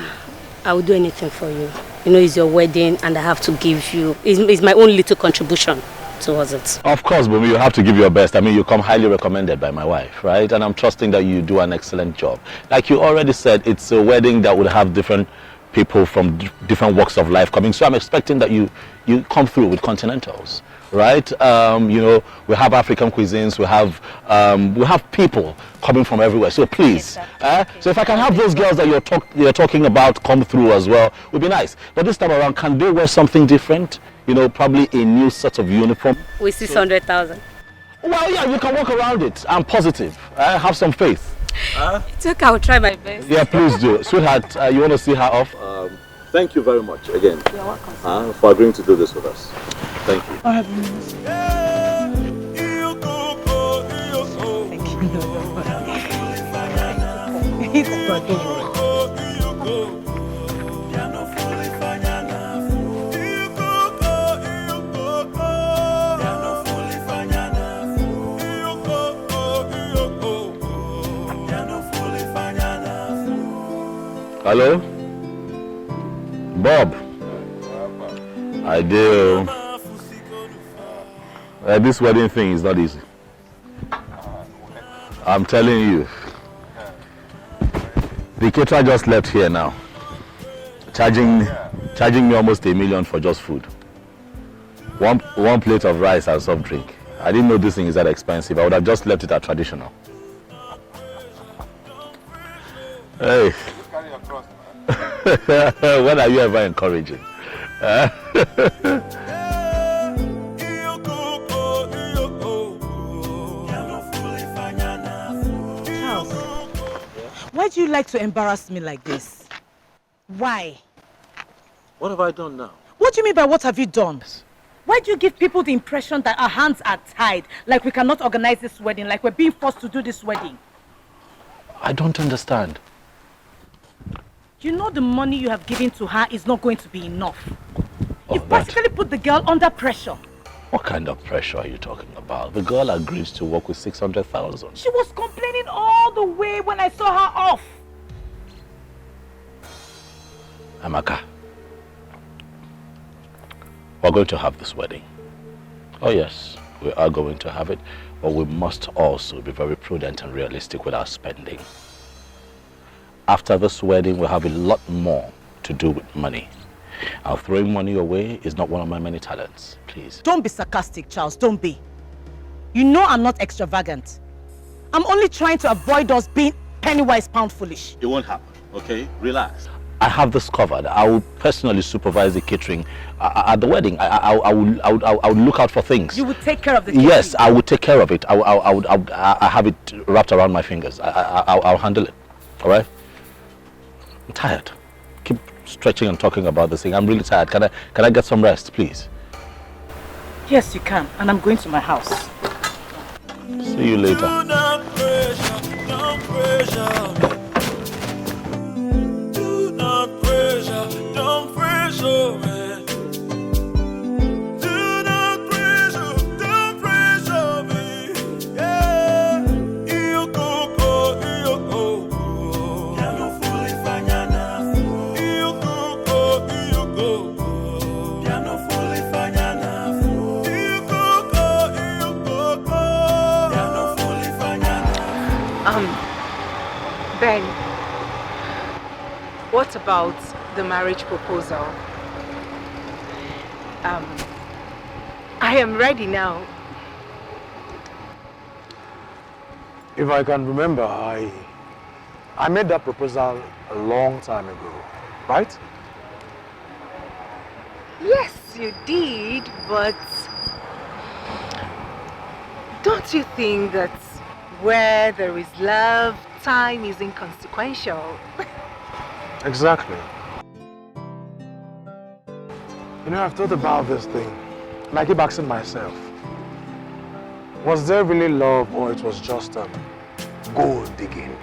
Speaker 10: I will do anything for you. You know, it's your wedding and I have to give you, it's my own little contribution towards it.
Speaker 16: Of course, Bumi, you have to give your best. I mean, you come highly recommended by my wife, right? And I'm trusting that you do an excellent job. Like you already said, it's a wedding that would have different people from different walks of life coming. So I'm expecting that you come through with continentals, right? You know, we have African cuisines, we have people coming from everywhere. So please, so if I can have those girls that you're talking about come through as well, would be nice. But this time around, can they wear something different? You know, probably a new set of uniform.
Speaker 17: With 600,000.
Speaker 16: Well, yeah, you can walk around it. I'm positive. Have some faith.
Speaker 17: It's okay, I'll try my best.
Speaker 16: Yeah, please do. Sweetheart, you want to see her off? Thank you very much again.
Speaker 17: You're welcome.
Speaker 16: For agreeing to do this with us. Thank you. Hello? Bob? I do. This wedding thing is not easy. I'm telling you. The caterer just left here now. Charging me almost $1 million for just food. One plate of rice and soft drink. I didn't know this thing is that expensive. I would have just left it at traditional. Hey. When are you ever encouraging?
Speaker 2: Charles, why do you like to embarrass me like this? Why?
Speaker 6: What have I done now?
Speaker 2: What do you mean by what have you done? Why do you give people the impression that our hands are tied, like we cannot organize this wedding, like we're being forced to do this wedding?
Speaker 16: I don't understand.
Speaker 2: You know the money you have given to her is not going to be enough. You've practically put the girl under pressure.
Speaker 16: What kind of pressure are you talking about? The girl agrees to work with 600,000.
Speaker 2: She was complaining all the way when I saw her off.
Speaker 16: Amaka, we're going to have this wedding. Oh yes, we are going to have it, but we must also be very prudent and realistic with our spending. After this wedding, we'll have a lot more to do with money. And throwing money away is not one of my many talents, please.
Speaker 2: Don't be sarcastic, Charles, don't be. You know I'm not extravagant. I'm only trying to avoid us being penny-wise, pound-foolish.
Speaker 6: It won't happen, okay? Relax.
Speaker 16: I have this covered. I will personally supervise the catering at the wedding. I will look out for things.
Speaker 2: You would take care of the catering?
Speaker 16: Yes, I will take care of it. I have it wrapped around my fingers. I'll handle it, all right? I'm tired. Keep stretching and talking about this thing. I'm really tired. Can I get some rest, please?
Speaker 2: Yes, you can. And I'm going to my house.
Speaker 16: See you later.
Speaker 3: Do not pressure, don't pressure. Do not pressure, don't pressure me. Do not pressure, don't pressure me. Yeah, you go.
Speaker 4: Ben, what about the marriage proposal? I am ready now.
Speaker 12: If I can remember, I made that proposal a long time ago, right?
Speaker 4: Yes, you did, but don't you think that where there is love, time is inconsequential?
Speaker 12: Exactly. You know, I've thought about this thing, and I keep asking myself, was there really love, or it was just gold digging?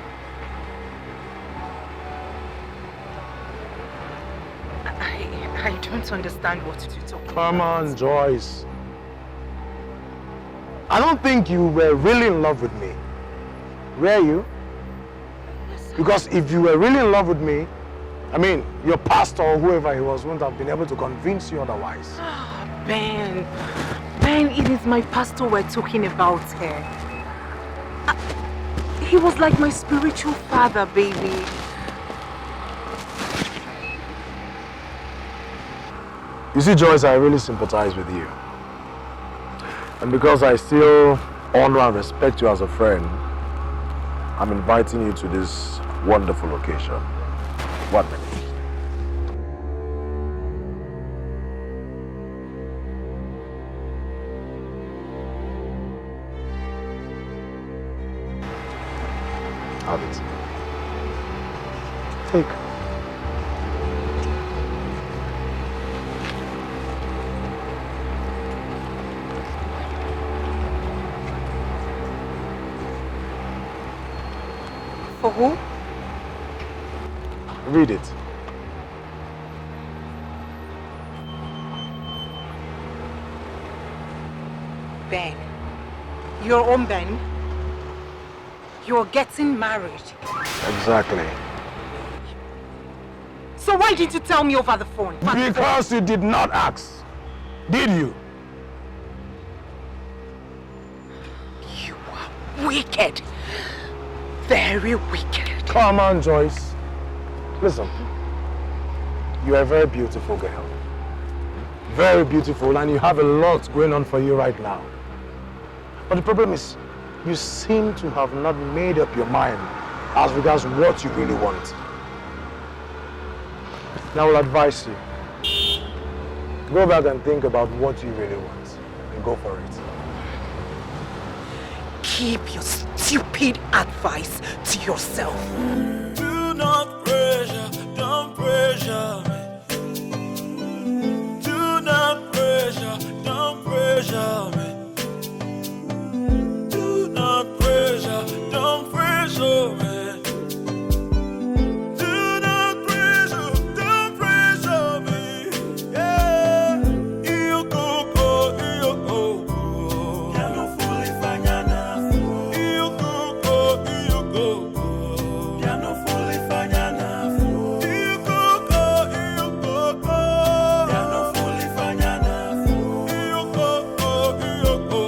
Speaker 4: I don't understand what you're talking about.
Speaker 12: Come on, Joyce. I don't think you were really in love with me. Were you? Because if you were really in love with me, I mean, your pastor or whoever he was wouldn't have been able to convince you otherwise.
Speaker 4: Ben, it is my pastor we're talking about here. He was like my spiritual father, baby.
Speaker 12: You see, Joyce, I really sympathize with you. And because I still honor and respect you as a friend, I'm inviting you to this wonderful occasion. 1 minute. Have it. Take.
Speaker 4: For who?
Speaker 12: Read it.
Speaker 4: Ben. Your own Ben. You're getting married.
Speaker 12: Exactly.
Speaker 4: So why didn't you tell me over the phone?
Speaker 12: Because you did not ask. Did you?
Speaker 4: You are wicked. Very wicked.
Speaker 12: Come on, Joyce. Listen. You are a very beautiful girl. Very beautiful, and you have a lot going on for you right now. But the problem is, you seem to have not made up your mind as regards what you really want. Now I will advise you. Go back and think about what you really want and go for it.
Speaker 4: Keep your stupid advice to yourself.
Speaker 3: Do not pressure, don't pressure me. Do not pressure, don't pressure me. Do not pressure, don't pressure me. Do not pressure, don't pressure me. Yeah, you go, you go. Ya no fully fanya na fu. You go, you go. Ya no fully fanya na fu. You go, ya no fully fanya na fu. You go,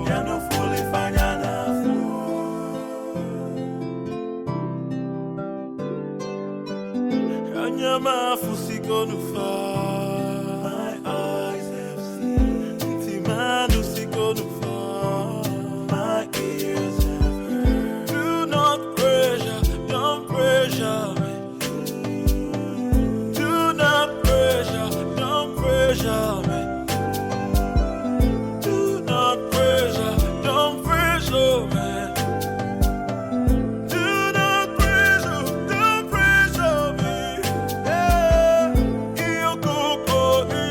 Speaker 3: ya no fully fanya na fu. Anyama fusiko nufa. My eyes have seen. Timanu siko nufa. My ears have heard. Do not pressure, don't pressure me. Do not pressure, don't pressure me. Do not pressure, don't pressure me. Do not pressure, don't pressure me. Yeah, you go,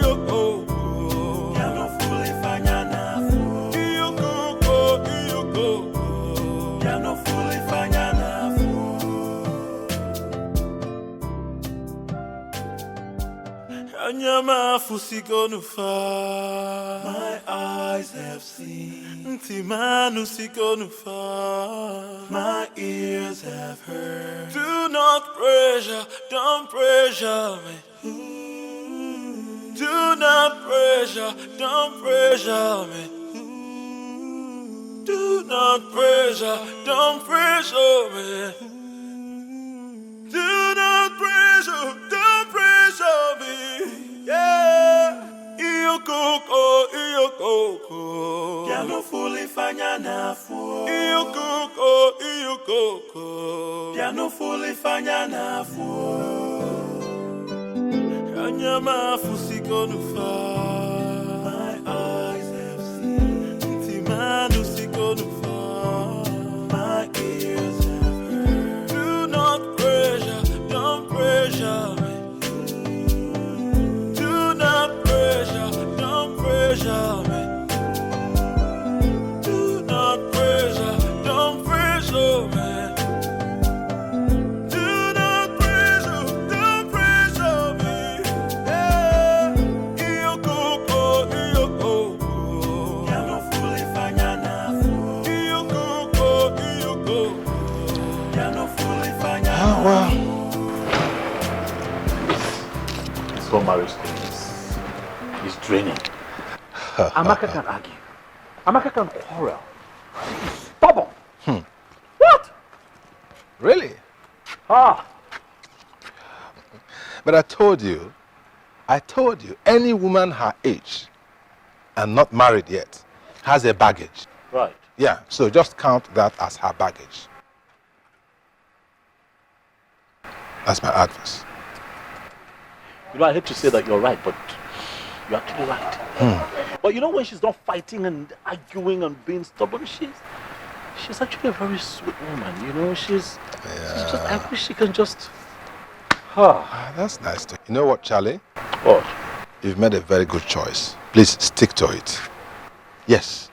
Speaker 3: you go. Ya no fully fanya na fu. You go. Ya no fully fanya na fu. Anyama fusiko nufa. My eyes have seen. Timanu siko nufa. My ears have heard. Do not pressure, don't pressure me. Do not pressure, don't pressure me. Do not pressure, don't pressure me. Do not pressure, don't pressure me. Yeah, you go. Ya no fully fanya na fu. You go. Ya no fully fanya na fu. Anyama fusiko nufa. My eyes have seen. Timanu siko nufa. My ears have heard. Do not pressure, don't pressure me. Do not pressure, don't pressure me. Do not pressure, don't pressure me. Do not pressure, don't pressure me. Yeah, you go, you go. Ya no fully fanya na fu. You go. Ya no fully fanya na fu.
Speaker 1: Well,
Speaker 6: This whole marriage thing is draining. Amaka can argue. Amaka can quarrel. She's stubborn. What?
Speaker 1: really?
Speaker 6: Ah.
Speaker 1: But I told you, I told you, any woman her age and not married yet has a baggage.
Speaker 6: Right.
Speaker 1: Yeah, so just count that as her baggage. That's my advice.
Speaker 6: You know, I hate to say that you're right, but you're actually right. But you know, when she's not fighting and arguing and being stubborn, she's actually a very sweet woman. You know, she's just, I wish she can just.
Speaker 1: That's nice. You know what, Charlie?
Speaker 6: What?
Speaker 1: You've made a very good choice. Please stick to it. Yes.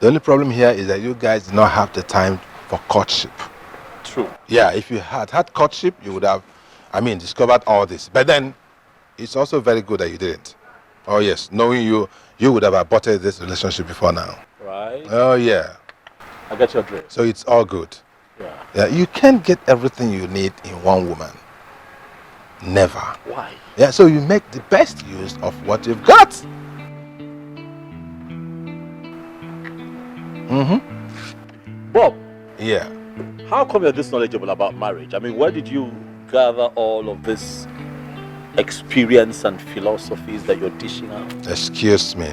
Speaker 1: The only problem here is that you guys do not have the time for courtship.
Speaker 6: True.
Speaker 1: Yeah, if you had courtship, you would have, discovered all this. But then, it's also very good that you didn't. Oh yes, knowing you would have aborted this relationship before now.
Speaker 6: Right.
Speaker 1: Oh yeah.
Speaker 6: I get your drift.
Speaker 1: So it's all good.
Speaker 6: Yeah.
Speaker 1: Yeah, you can't get everything you need in one woman. Never.
Speaker 6: Why?
Speaker 1: Yeah, so you make the best use of what you've got.
Speaker 6: Bob.
Speaker 1: Yeah.
Speaker 6: How come you're this knowledgeable about marriage? I mean, where did you gather all of this experience and philosophies that you're dishing out?
Speaker 1: Excuse me.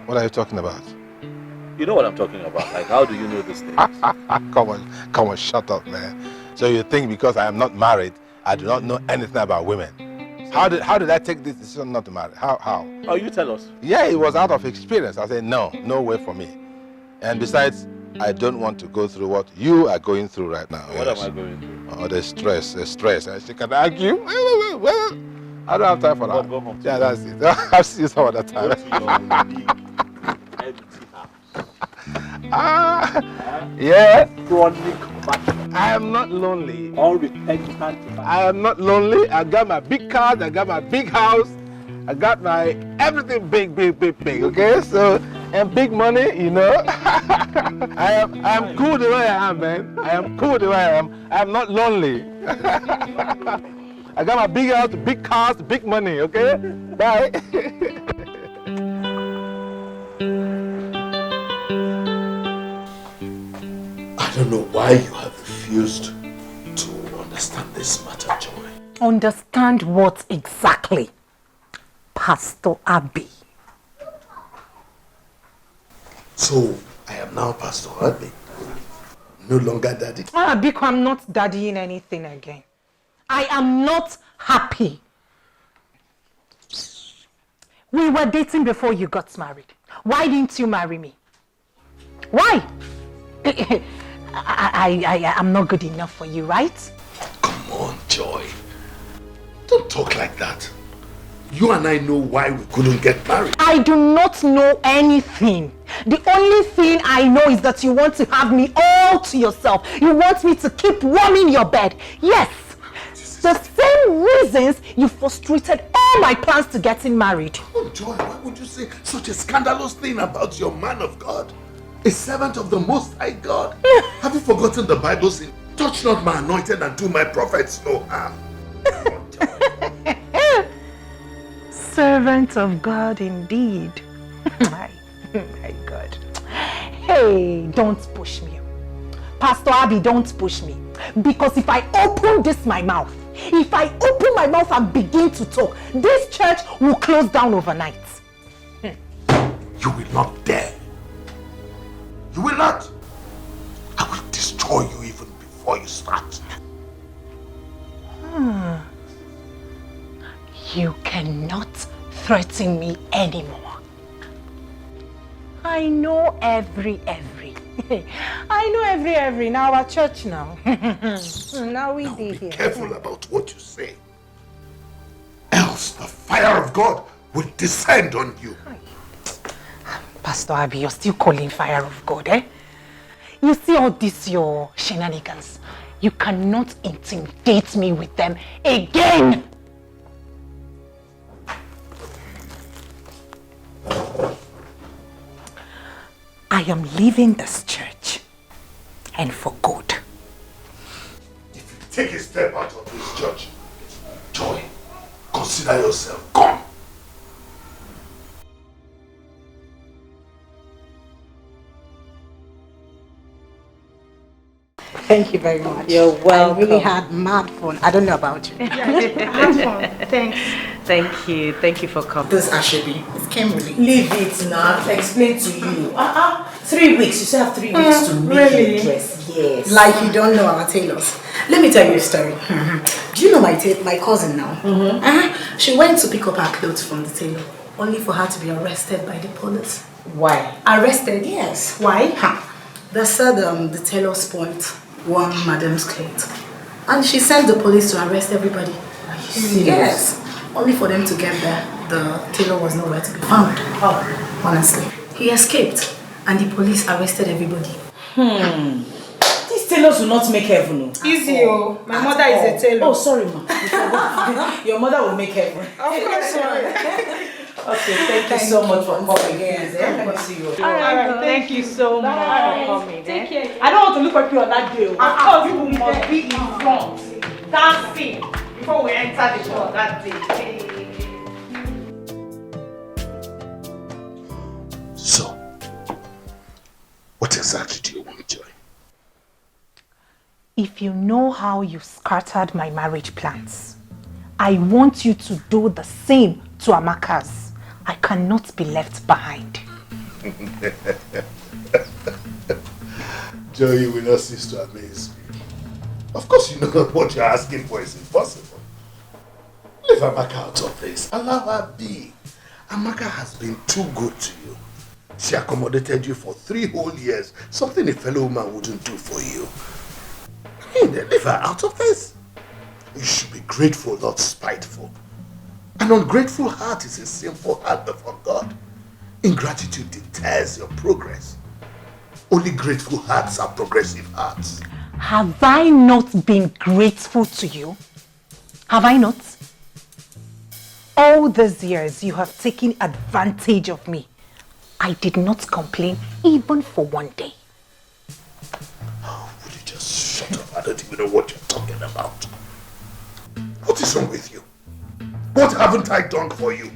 Speaker 1: What are you talking about?
Speaker 6: You know what I'm talking about. Like, how do you know these things?
Speaker 1: Come on, shut up, man. So you think because I am not married, I do not know anything about women? How did I take this decision not to marry? How?
Speaker 6: Oh, you tell us.
Speaker 1: Yeah, it was out of experience. I said, no way for me. And besides, I don't want to go through what you are going through right now.
Speaker 6: What am I going through?
Speaker 1: Oh, the stress. And she can argue. Well, I don't have time for that.
Speaker 6: Go home.
Speaker 1: Yeah, that's it. I'll see you some other time. Yeah. I am not lonely.
Speaker 6: Unrepentant.
Speaker 1: I am not lonely. I got my big cars. I got my big house. I got my everything big. Okay, so and big money. You know. I am cool the way I am, man. I am cool the way I am. I am not lonely. I got my big house, big cars, big money. Okay. Bye.
Speaker 8: I don't know why you have refused to understand this matter, Joy.
Speaker 4: Understand what exactly? Pastor Abby.
Speaker 8: So, I am now Pastor Abby. No longer daddy.
Speaker 4: Biko, I'm not daddying anything again. I am not happy. We were dating before you got married. Why didn't you marry me? Why? I'm not good enough for you, right?
Speaker 8: Come on, Joy. Don't talk like that. You and I know why we couldn't get married.
Speaker 4: I do not know anything. The only thing I know is that you want to have me all to yourself. You want me to keep warming your bed. Yes. The same reasons you frustrated all my plans to getting married.
Speaker 8: Oh, Joy, why would you say such a scandalous thing about your man of God? A servant of the Most High God. Have you forgotten the Bible says, touch not my anointed and do my prophets no harm?
Speaker 4: Servant of God indeed. my God. Hey, don't push me. Pastor Abby, don't push me. Because if I open my mouth and begin to talk, this church will close down overnight.
Speaker 8: You will not dare. You will not. I will destroy you even before you start.
Speaker 4: You cannot threaten me anymore. I know every. I know every in our church now. Now we do here.
Speaker 8: Be careful about what you say. Else the fire of God will descend on you.
Speaker 4: Pastor Abby, you're still calling fire of God, eh? You see all this, your shenanigans. You cannot intimidate me with them again. I am leaving this church, and for good.
Speaker 8: If you take a step out of this church, Joy, consider yourself gone.
Speaker 4: Thank you very much.
Speaker 2: You're welcome.
Speaker 4: I really had mad fun. I don't know about you.
Speaker 2: Yeah, I had fun. Thanks. Thank you. Thank you for coming.
Speaker 4: This Ashebi, it came really.
Speaker 9: Leave it now. I've explained to you. 3 weeks. You still have 3 weeks to make
Speaker 4: really?
Speaker 9: your dress. Yes.
Speaker 4: Like you don't know our tailors. Let me tell you a story. Do you know my cousin now? She went to pick up her clothes from the tailor, only for her to be arrested by the police.
Speaker 9: Why?
Speaker 4: Arrested, yes. Why? They said the tailor spoiled one madam's clothes. And she sent the police to arrest everybody.
Speaker 9: Are you serious?
Speaker 4: Yes. Only for them to get there, the tailor was nowhere to be found. Oh, honestly. He escaped and the police arrested everybody.
Speaker 9: These tailors will not make heaven.
Speaker 4: Easy, oh. My mother is a tailor.
Speaker 9: Oh, sorry, ma. Your mother will make heaven.
Speaker 4: Of course, sorry.
Speaker 9: Okay, thank you so much for coming again. Let me see you.
Speaker 2: All right, thank you so much for coming.
Speaker 9: Take care. I don't want to look at you on that day. Of course, you must be in front, dancing, before we enter the door that day.
Speaker 8: So, what exactly do you want, Joy?
Speaker 4: If you know how you scattered my marriage plans, I want you to do the same to Amaka's. I cannot be left behind.
Speaker 8: Joy, you will not cease to amaze me. Of course you know that what you're asking for is impossible. Leave Amaka out of this. Allow her be. Amaka has been too good to you. She accommodated you for 3 whole years, something a fellow woman wouldn't do for you. I mean, leave her out of this. You should be grateful, not spiteful. An ungrateful heart is a sinful heart before God. Ingratitude deters your progress. Only grateful hearts are progressive hearts.
Speaker 4: Have I not been grateful to you? Have I not? All these years you have taken advantage of me. I did not complain even for one day.
Speaker 8: Oh, would you just shut up? I don't even know what you're talking about. What is wrong with you? What haven't I done for you?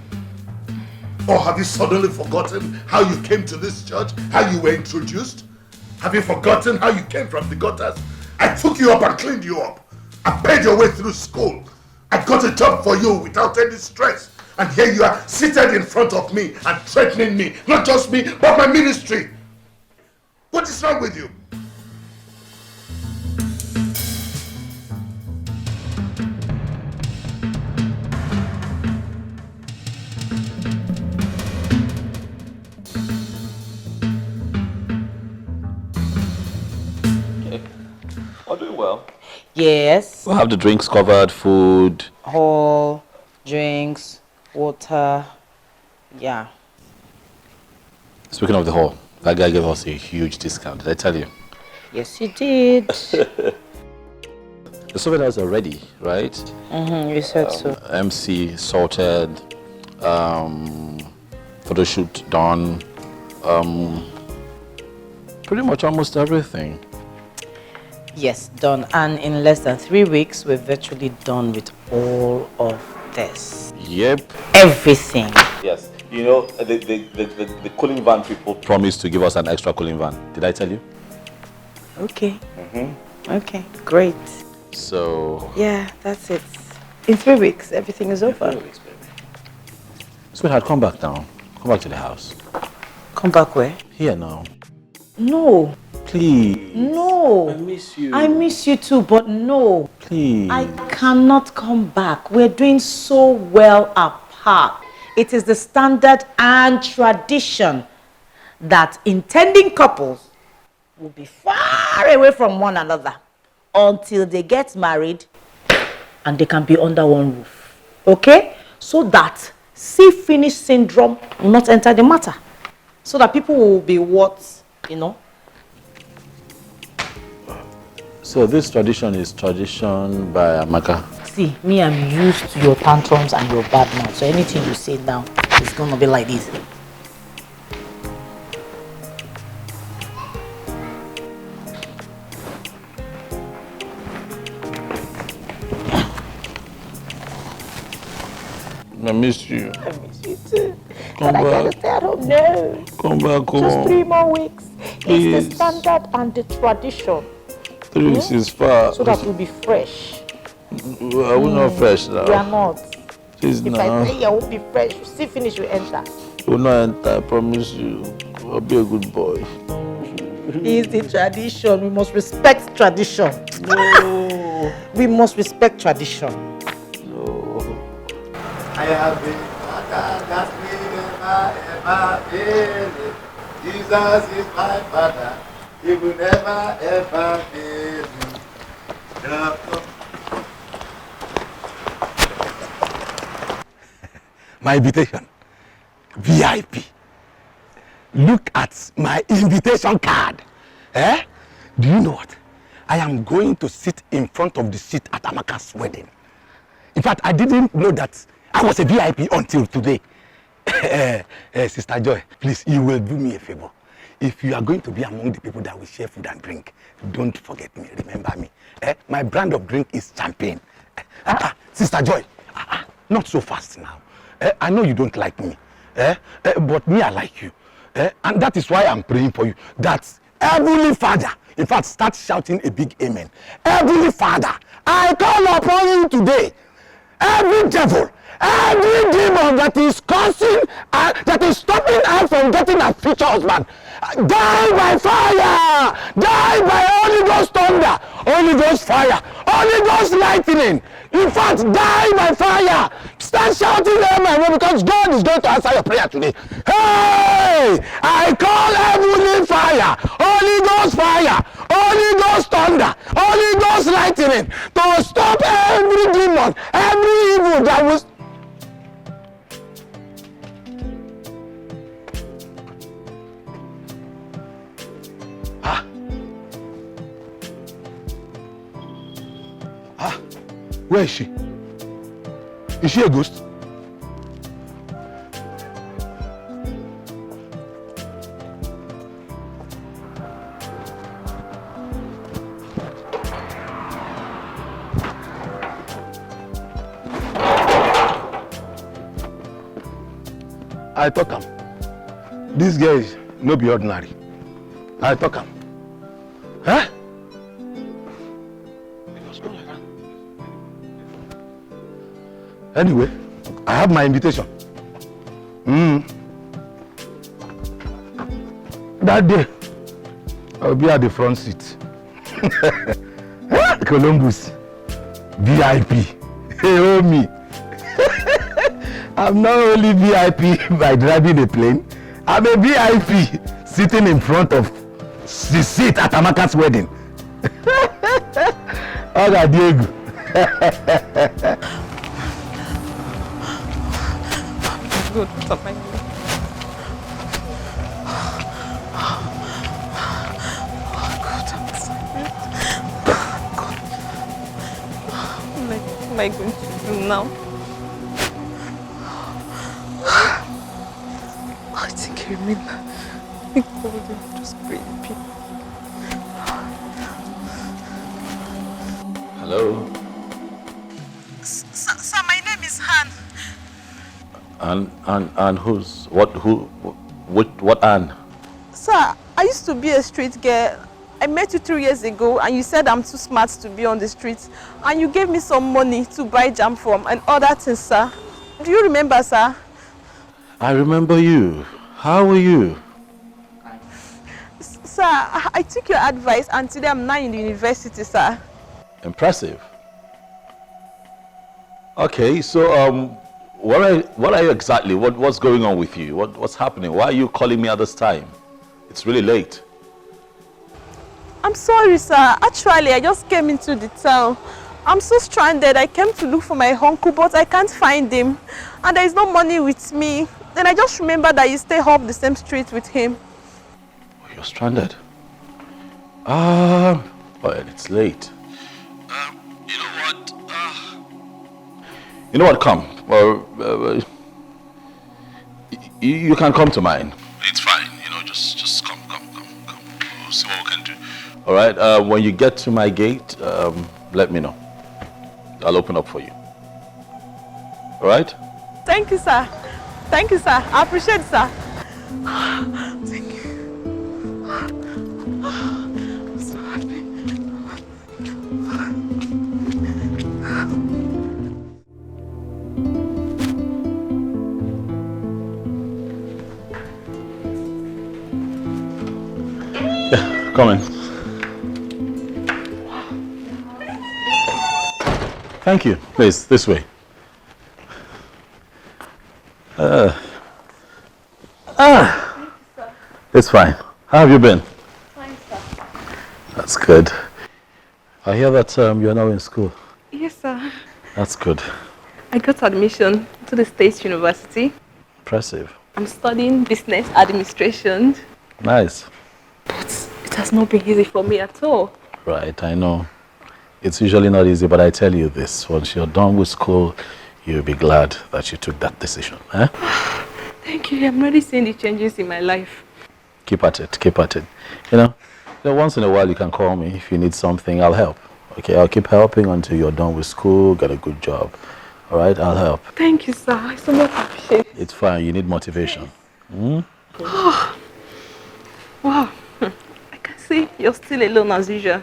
Speaker 8: Or have you suddenly forgotten how you came to this church? How you were introduced? Have you forgotten how you came from the gutters? I took you up and cleaned you up. I paid your way through school. I got a job for you without any stress. And here you are seated in front of me and threatening me. Not just me, but my ministry. What is wrong with you?
Speaker 15: Well,
Speaker 2: Yes.
Speaker 16: We'll have the drinks covered, food.
Speaker 2: Hall, drinks, water. Yeah.
Speaker 16: Speaking of the hall, that guy gave us a huge discount. Did I tell you?
Speaker 2: Yes, you did.
Speaker 16: The souvenirs are ready, right?
Speaker 2: You said so.
Speaker 16: MC sorted, photo shoot done, pretty much almost everything.
Speaker 2: Yes, done. And in less than 3 weeks, we're virtually done with all of this.
Speaker 16: Yep.
Speaker 2: Everything.
Speaker 16: Yes. You know, the cooling van people promised to give us an extra cooling van. Did I tell you?
Speaker 2: Okay. Okay, great.
Speaker 16: So...
Speaker 2: Yeah, that's it. In 3 weeks, everything is over.
Speaker 16: 3 weeks, baby. Sweetheart, come back now. Come back to the house.
Speaker 2: Come back where?
Speaker 16: Here now.
Speaker 2: No.
Speaker 16: Please.
Speaker 2: No.
Speaker 16: I miss you.
Speaker 2: I miss you too, but no.
Speaker 16: Please.
Speaker 2: I cannot come back. We're doing so well apart. It is the standard and tradition that intending couples will be far away from one another until they get married and they can be under one roof. Okay? So that see-finish syndrome will not enter the matter. So that people will be what, you know?
Speaker 16: So this tradition is tradition by Amaka.
Speaker 2: See, me, I'm used to your tantrums and your bad mouth. So anything you say now is gonna be like this.
Speaker 16: I miss you.
Speaker 2: I miss you too.
Speaker 16: Come
Speaker 2: but I gotta
Speaker 16: back.
Speaker 2: stay at home. No.
Speaker 16: Come back home.
Speaker 2: Just 3 more weeks.
Speaker 16: Please.
Speaker 2: It's the standard and the tradition.
Speaker 6: 3 weeks is far.
Speaker 13: So that we'll be fresh.
Speaker 6: We're not fresh now.
Speaker 13: We are not.
Speaker 6: Please
Speaker 13: If
Speaker 6: now.
Speaker 13: I say I won't be fresh, you still finish, you enter.
Speaker 6: We'll not enter, I promise you. I'll be a good boy.
Speaker 13: It's the tradition. We must respect tradition.
Speaker 6: No.
Speaker 13: We must respect tradition.
Speaker 6: No.
Speaker 18: I have been father that will never ever fail. Jesus is my father. He will never ever fail me.
Speaker 1: My invitation. VIP. Look at my invitation card. Eh? Do you know what? I am going to sit in front of the seat at Amaka's wedding. In fact, I didn't know that I was a VIP until today. Sister Joy, please, you will do me a favor. If you are going to be among the people that will share food and drink, don't forget me, remember me. My brand of drink is champagne. Sister Joy, not so fast now. I know you don't like me, but me, I like you. And that is why I'm praying for you. That Heavenly Father, in fact, start shouting a big amen. Heavenly Father, I call upon you today. Every devil, every demon that is causing, that is stopping us from getting a future husband, die by fire, die by Holy Ghost thunder, Holy Ghost fire, Holy Ghost lightning. In fact, die by fire. Start shouting amen because God is going to answer your prayer today. Hey, I call heavenly fire, Holy Ghost fire, Holy Ghost thunder, Holy Ghost lightning to stop every demon, every evil that was. Where is she? Is she a ghost? I talk am. This girl is no be ordinary. I talk am. Huh? Anyway, I have my invitation. That day, I'll be at the front seat. Columbus, VIP. Hey, oh me. I'm not only VIP by driving a plane, I'm a VIP sitting in front of the seat at Amaka's wedding. Oga Diego.
Speaker 7: Good, stop my What am I going to do now? I think I remember. We called him just praying people.
Speaker 16: Hello?
Speaker 7: Sir, my name is Han.
Speaker 16: And who's what Anne?
Speaker 7: Sir, I used to be a street girl. I met you 3 years ago and you said I'm too smart to be on the streets. And you gave me some money to buy jam from and other things, sir. Do you remember, sir?
Speaker 16: I remember you. How are you?
Speaker 7: Sir, I took your advice and today I'm now in the university, sir.
Speaker 16: Impressive. Okay, so what are you exactly? What's going on with you? What's happening? Why are you calling me at this time? It's really late.
Speaker 7: I'm sorry, sir. Actually, I just came into the town. I'm so stranded. I came to look for my uncle, but I can't find him. And there is no money with me. Then I just remember that you stay up the same street with him.
Speaker 16: You're stranded. Well, it's late. You know what? Come. Well, you can come to mine. It's fine. You know, just come. We'll see what we can do. All right. When you get to my gate, let me know. I'll open up for you. All right?
Speaker 7: Thank you, sir. Thank you, sir. I appreciate it, sir. Thank you. I'm so happy.
Speaker 16: Come in. Thank you. Please, this way. It's fine. How have you been?
Speaker 7: Fine, sir.
Speaker 16: That's good. I hear that you're now in school.
Speaker 7: Yes, sir.
Speaker 16: That's good.
Speaker 7: I got admission to the State University.
Speaker 16: Impressive.
Speaker 7: I'm studying business administration.
Speaker 16: Nice.
Speaker 7: But it has not been easy for me at all.
Speaker 16: Right, I know. It's usually not easy, but I tell you this. Once you're done with school, you'll be glad that you took that decision. Eh?
Speaker 7: Thank you. I'm already seeing the changes in my life.
Speaker 16: Keep at it, keep at it. You know, once in a while you can call me. If you need something, I'll help. Okay, I'll keep helping until you're done with school, get a good job. All right, I'll help.
Speaker 7: Thank you, sir. I so much appreciate it.
Speaker 16: It's fine, you need motivation.
Speaker 7: Oh. Wow. I can see you're still alone as usual.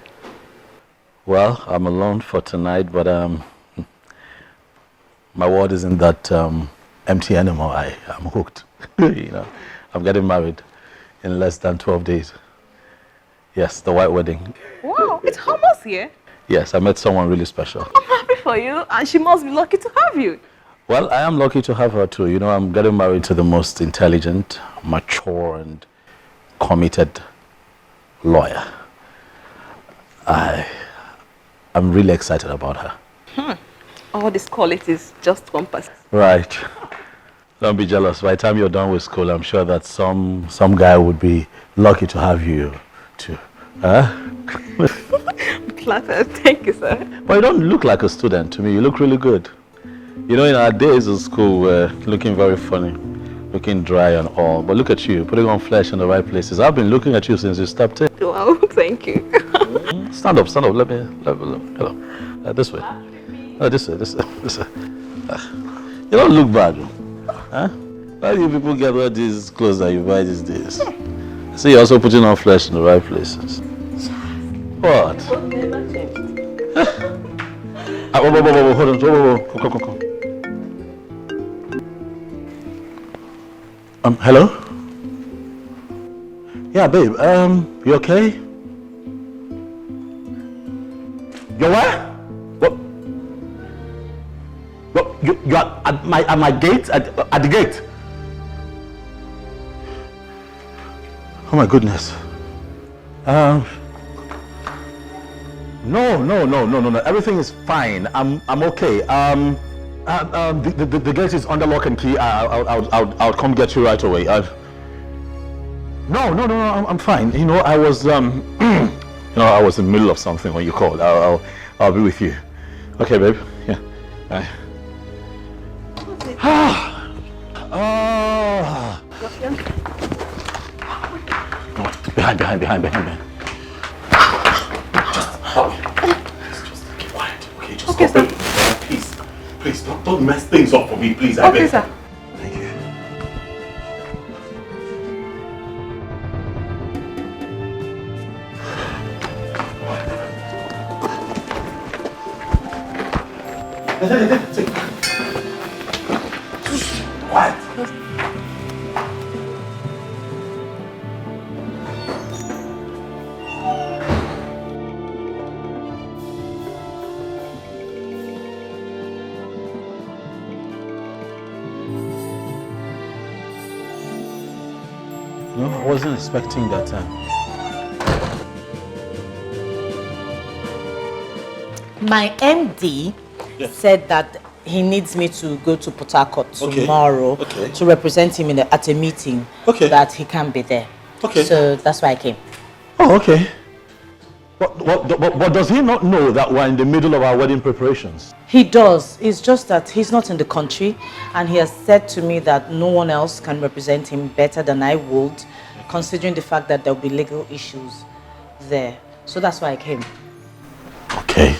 Speaker 16: Well, I'm alone for tonight, but my word isn't that empty anymore. I'm hooked. You know, I'm getting married in less than 12 days. Yes, the white wedding.
Speaker 7: Wow, it's almost here.
Speaker 16: Yes, I met someone really special.
Speaker 7: I'm happy for you, and she must be lucky to have you.
Speaker 16: Well, I am lucky to have her too. You know, I'm getting married to the most intelligent, mature, and committed lawyer. I'm really excited about her.
Speaker 7: All these qualities just one person.
Speaker 16: Right. Don't be jealous. By the time you're done with school, I'm sure that some guy would be lucky to have you too. Huh?
Speaker 7: Flattered. Thank you, sir.
Speaker 16: But you don't look like a student to me. You look really good. You know, in our days of school, we're looking very funny, looking dry and all. But look at you, putting on flesh in the right places. I've been looking at you since you stepped in.
Speaker 7: Wow, thank you.
Speaker 16: Stand up, stand up. Let me hello. This way. This way. You don't look bad. Huh? Why do you people get all these clothes that you buy these days? See, you're also putting on flesh in the right places. What? Hold on. Come. Hello? Yeah, babe. You okay? You where? What? You are at my gate? At the gate? Oh my goodness. No. Everything is fine. I'm okay. The gate is under lock and key. I'll come get you right away. No. I'm fine. You know, I was I was in the middle of something when you called. I'll be with you. Okay, babe. Yeah. Bye. Behind. Just keep quiet, okay? Just
Speaker 7: okay, sir.
Speaker 16: Please, don't mess things up for me, please. I
Speaker 7: beg. Okay, sir.
Speaker 16: Thank you. Quiet. No, I wasn't expecting that time.
Speaker 9: My MD said that he needs me to go to Port Harcourt tomorrow to represent him at a meeting that he can't be there. So that's why I came.
Speaker 16: Oh, okay. But does he not know that we're in the middle of our wedding preparations?
Speaker 9: He does. It's just that he's not in the country, and he has said to me that no one else can represent him better than I would, considering the fact that there'll be legal issues there. So that's why I came.
Speaker 16: Okay.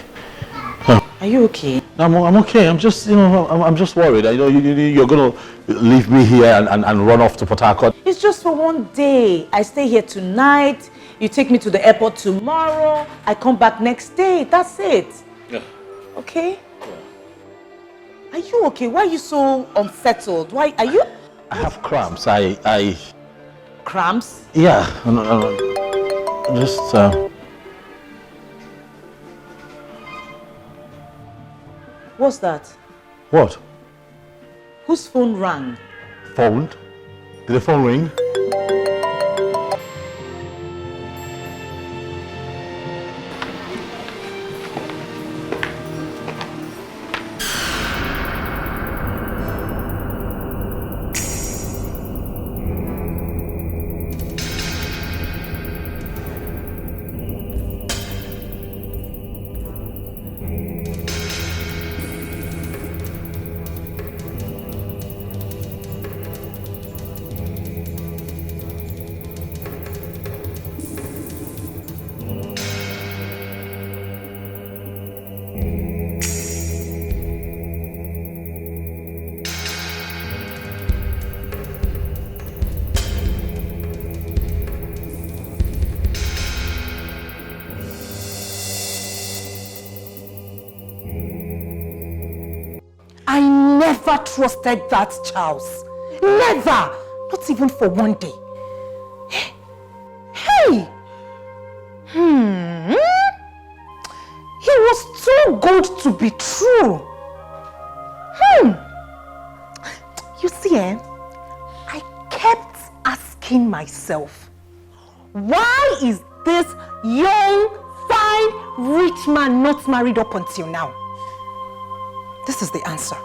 Speaker 9: Are you okay?
Speaker 16: I'm okay. I'm just, I'm just worried. I know you're gonna leave me here and run off to Port Harcourt.
Speaker 9: It's just for one day. I stay here tonight. You take me to the airport tomorrow. I come back next day. That's it.
Speaker 16: Yeah.
Speaker 9: Okay? Yeah. Are you okay? Why are you so unsettled? Why are you?
Speaker 16: I have cramps. Cramps?
Speaker 9: Yeah.
Speaker 16: No.
Speaker 6: Just,
Speaker 9: What's that?
Speaker 6: what?
Speaker 9: Whose phone rang?
Speaker 6: Phone? Did the phone ring?
Speaker 4: I never trusted that Charles. Never! Not even for one day. Hey! He was too good to be true. You see, I kept asking myself, why is this young, fine, rich man not married up until now? This is the answer.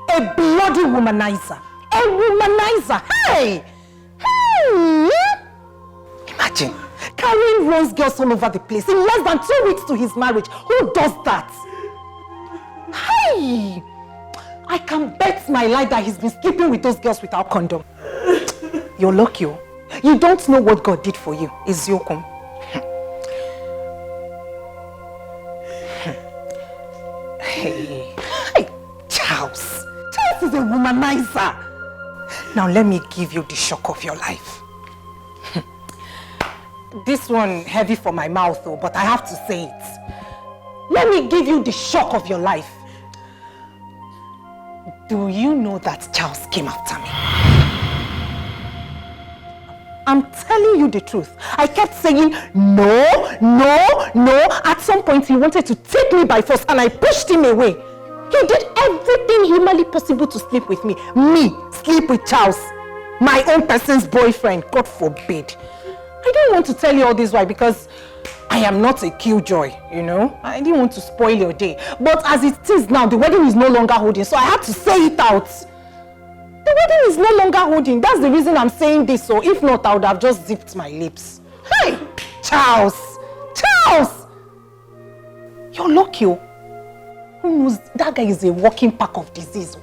Speaker 4: A bloody womanizer. A womanizer. Hey! Imagine carrying Rose girls all over the place in less than 2 weeks to his marriage. Who does that? Hey! I can bet my life that he's been sleeping with those girls without condom. You're lucky. You don't know what God did for you. Eziokum. Hey, Charles. Charles is a womanizer. Now let me give you the shock of your life. This one heavy for my mouth though, but I have to say it. Let me give you the shock of your life. Do you know that Charles came after me? I'm telling you the truth. I kept saying no, no, no. At some point he wanted to take me by force and I pushed him away. He did everything humanly possible to sleep with me. Me, sleep with Charles. My own person's boyfriend, God forbid. I don't want to tell you all this why, because I am not a killjoy, you know. I didn't want to spoil your day. But as it is now, the wedding is no longer holding, so I had to say it out. The wedding is no longer holding. That's the reason I'm saying this. So if not, I would have just zipped my lips. Hey, Charles! Charles! You're lucky. Who knows? That guy is a walking pack of disease.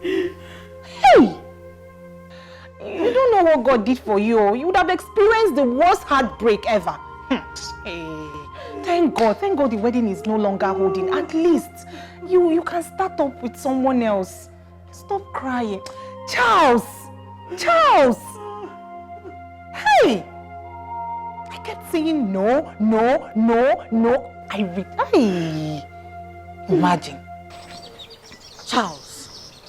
Speaker 4: Hey! You don't know what God did for you. You would have experienced the worst heartbreak ever. Hey, thank God the wedding is no longer holding. At least you can start up with someone else. Stop crying. Charles! Charles! Hey! I kept saying no, no, no, no. Hey! Imagine.
Speaker 19: Charles,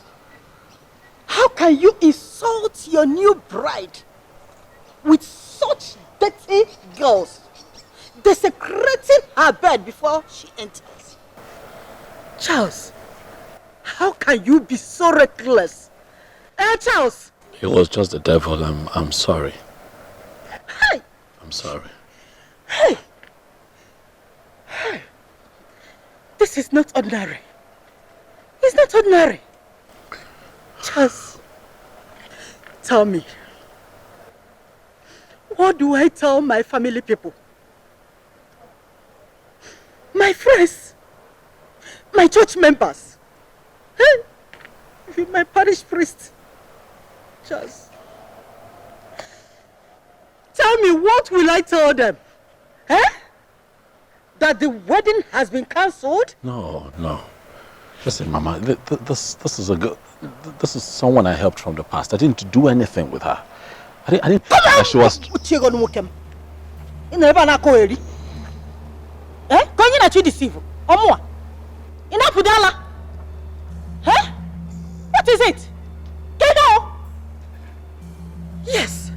Speaker 19: how can you insult your new bride with such dirty girls, desecrating her bed before she enters? Charles, how can you be so reckless? Charles!
Speaker 6: It was just the devil. I'm sorry.
Speaker 19: Hey!
Speaker 6: I'm sorry.
Speaker 19: Hey! Hey! This is not ordinary. It's not ordinary. Charles, tell me, what do I tell my family people? My friends? My church members? Hey! Even my parish priest? Charles, tell me, what will I tell them? Eh? That the wedding has been cancelled?
Speaker 6: No. Listen, Mama, this is a good. This is someone I helped from the past. I didn't do anything with her. I didn't think that she was.
Speaker 19: You never na ko eri. Eh? Can you not deceive? Omo. Ina pudala. Eh? What is it? Get out. Yes.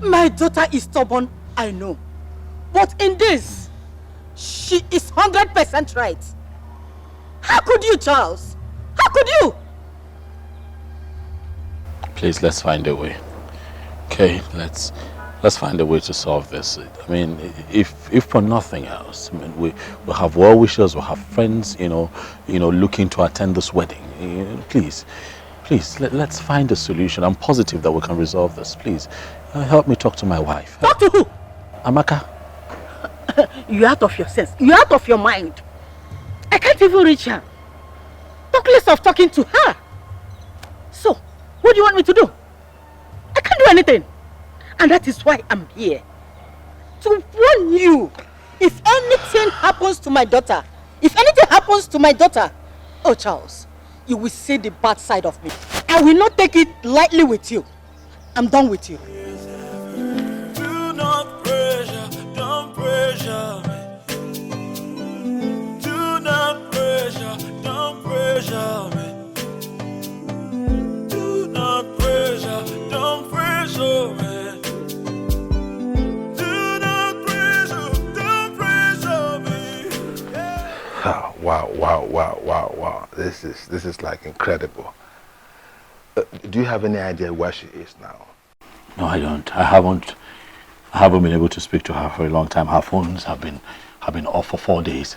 Speaker 19: My daughter is stubborn, I know. But in this, she is 100% right. How could you, Charles? How could you?
Speaker 16: Please, let's find a way. Okay, let's find a way to solve this. I mean, if for nothing else, I mean, we have well-wishers, we have friends, you know, looking to attend this wedding. Please, let's find a solution. I'm positive that we can resolve this. Please, help me talk to my wife.
Speaker 19: Talk to who?
Speaker 16: Amaka.
Speaker 19: You're out of your sense. You're out of your mind. I can't even reach her. Talk less of talking to her. So, what do you want me to do? I can't do anything. And that is why I'm here. To warn you. If anything happens to my daughter, oh Charles, you will see the bad side of me. I will not take it lightly with you. I'm done with you.
Speaker 3: Do not pressure, don't pressure me. Do not pressure, don't pressure me. Do not pressure, don't pressure me. Do not pressure, don't pressure me.
Speaker 1: Wow. This is like incredible. Do you have any idea where she is now?
Speaker 16: No, I don't. I haven't been able to speak to her for a long time. Her phones have been off for 4 days.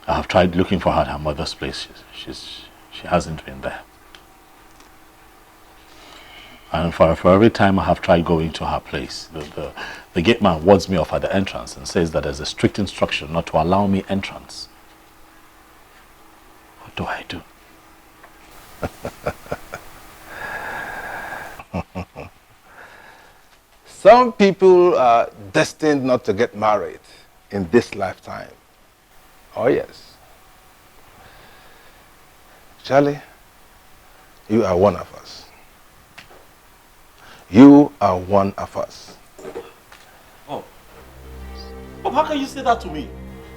Speaker 16: I have tried looking for her at her mother's place. She hasn't been there. And for every time I have tried going to her place, the gate man wards me off at the entrance and says that there's a strict instruction not to allow me entrance. What do I do?
Speaker 1: Some people are destined not to get married in this lifetime. Oh yes. Charlie, you are one of us. You are one of us.
Speaker 6: Oh. Bob, how can you say that to me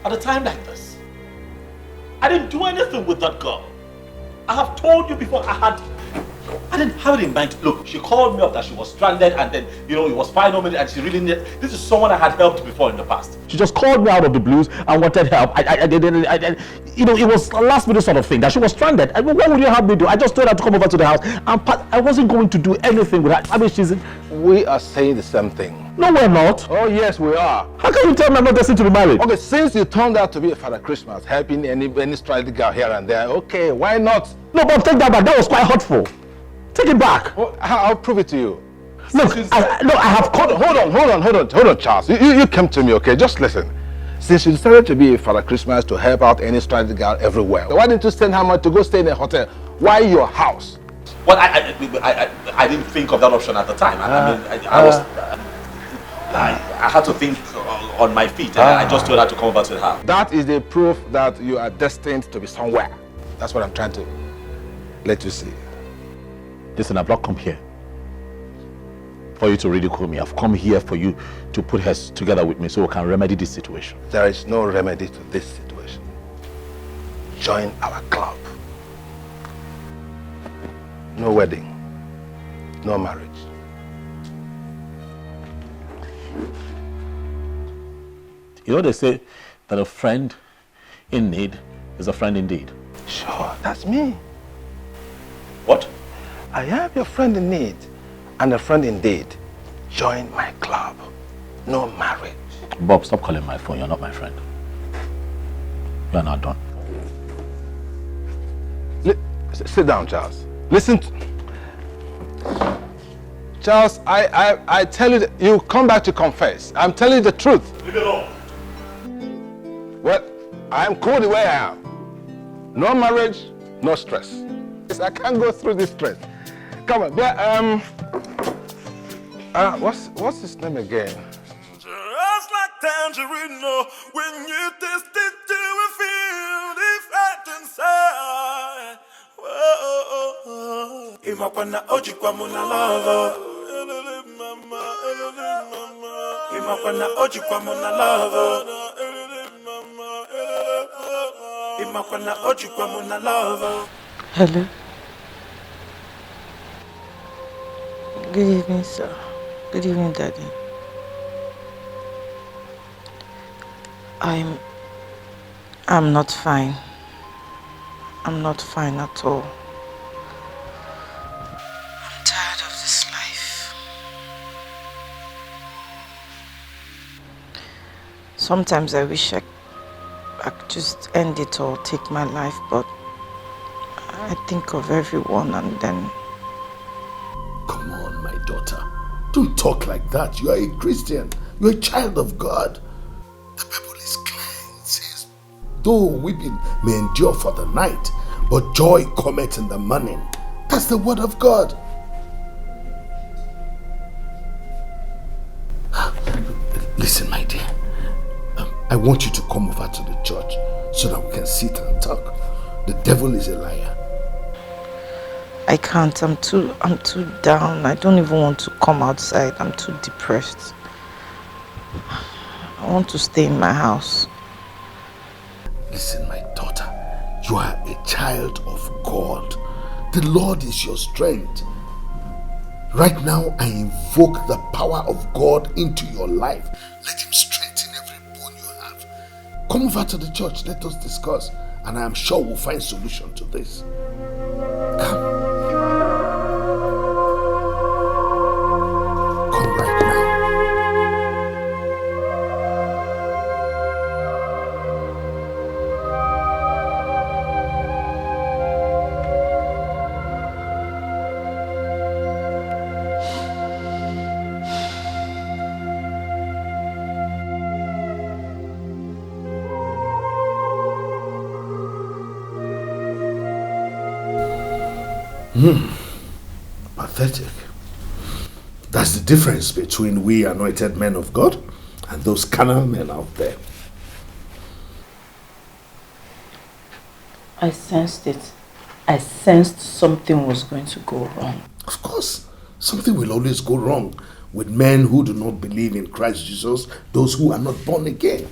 Speaker 6: at a time like this? I didn't do anything with that girl. I have told you before, I didn't have it in mind. Look, she called me up that she was stranded and then, it was fine on me and she really needed, this is someone I had helped before in the past.
Speaker 16: She just called me out of the blues and wanted help. It was a last minute sort of thing that she was stranded. What would you have me do? I just told her to come over to the house and I wasn't going to do anything with her. I mean,
Speaker 1: we are saying the same thing.
Speaker 16: No, we're not.
Speaker 1: Oh yes, we are.
Speaker 16: How can you tell me I'm not destined to be married?
Speaker 1: Okay, since you turned out to be a Father Christmas, helping any stranded girl here and there, okay, why not?
Speaker 16: No, but take that back. That was quite hurtful. Take it back.
Speaker 1: Well, I'll prove it to you.
Speaker 16: Look, I have called.
Speaker 1: Hold on, Charles. You came to me, okay? Just listen. Since you decided to be a Father Christmas to help out any stranded girl everywhere, why didn't you send her to go stay in a hotel? Why your house?
Speaker 6: Well, I didn't think of that option at the time. I had to think on my feet and I just told her to come over to the house.
Speaker 1: That is the proof that you are destined to be somewhere. That's what I'm trying to let you see.
Speaker 16: Listen, I've not come here for you to ridicule me. I've come here for you to put heads together with me so we can remedy this situation.
Speaker 1: There is no remedy to this situation. Join our club. No wedding. No marriage.
Speaker 16: You know they say that a friend in need is a friend indeed.
Speaker 1: Sure, that's me.
Speaker 6: What?
Speaker 1: I am your friend in need and a friend indeed. Join my club. No marriage.
Speaker 16: Bob, stop calling my phone. You're not my friend. You're not done.
Speaker 1: Sit down, Charles. Listen. Charles, I tell you, you come back to confess. I'm telling you the truth.
Speaker 6: Leave it alone.
Speaker 1: Well, I'm cool the way I am. No marriage, no stress. I can't go through this stress. Come on, yeah, what's his name again?
Speaker 3: Just like tangerine, no, when you taste it, you will feel the fat inside. Whoa, Imakwana oji kwa muna lava. Imakwana oji kwa muna lava. Imakwana oji kwa muna lava.
Speaker 9: Hello. Good evening, sir. Good evening, Daddy. I'm not fine. I'm not fine at all. I'm tired of this life. Sometimes I wish I could just end it or take my life, but I think of everyone and then...
Speaker 8: Come on, my daughter. Don't talk like that. You are a Christian. You are a child of God. The Bible is clear. It says, though weeping may endure for the night, but joy cometh in the morning. That's the word of God. Listen, my dear. I want you to come over to the church so that we can sit and talk. The devil is a liar.
Speaker 9: I can't. I'm too down. I don't even want to come outside. I'm too depressed. I want to stay in my house.
Speaker 8: Listen, my daughter. You are a child of God. The Lord is your strength. Right now, I invoke the power of God into your life. Let Him strengthen every bone you have. Come over to the church. Let us discuss. And I am sure we'll find solution to this. Come. Pathetic. That's the difference between we anointed men of God and those carnal men out there.
Speaker 9: I sensed it. I sensed something was going to go wrong.
Speaker 8: Of course, something will always go wrong with men who do not believe in Christ Jesus, those who are not born again.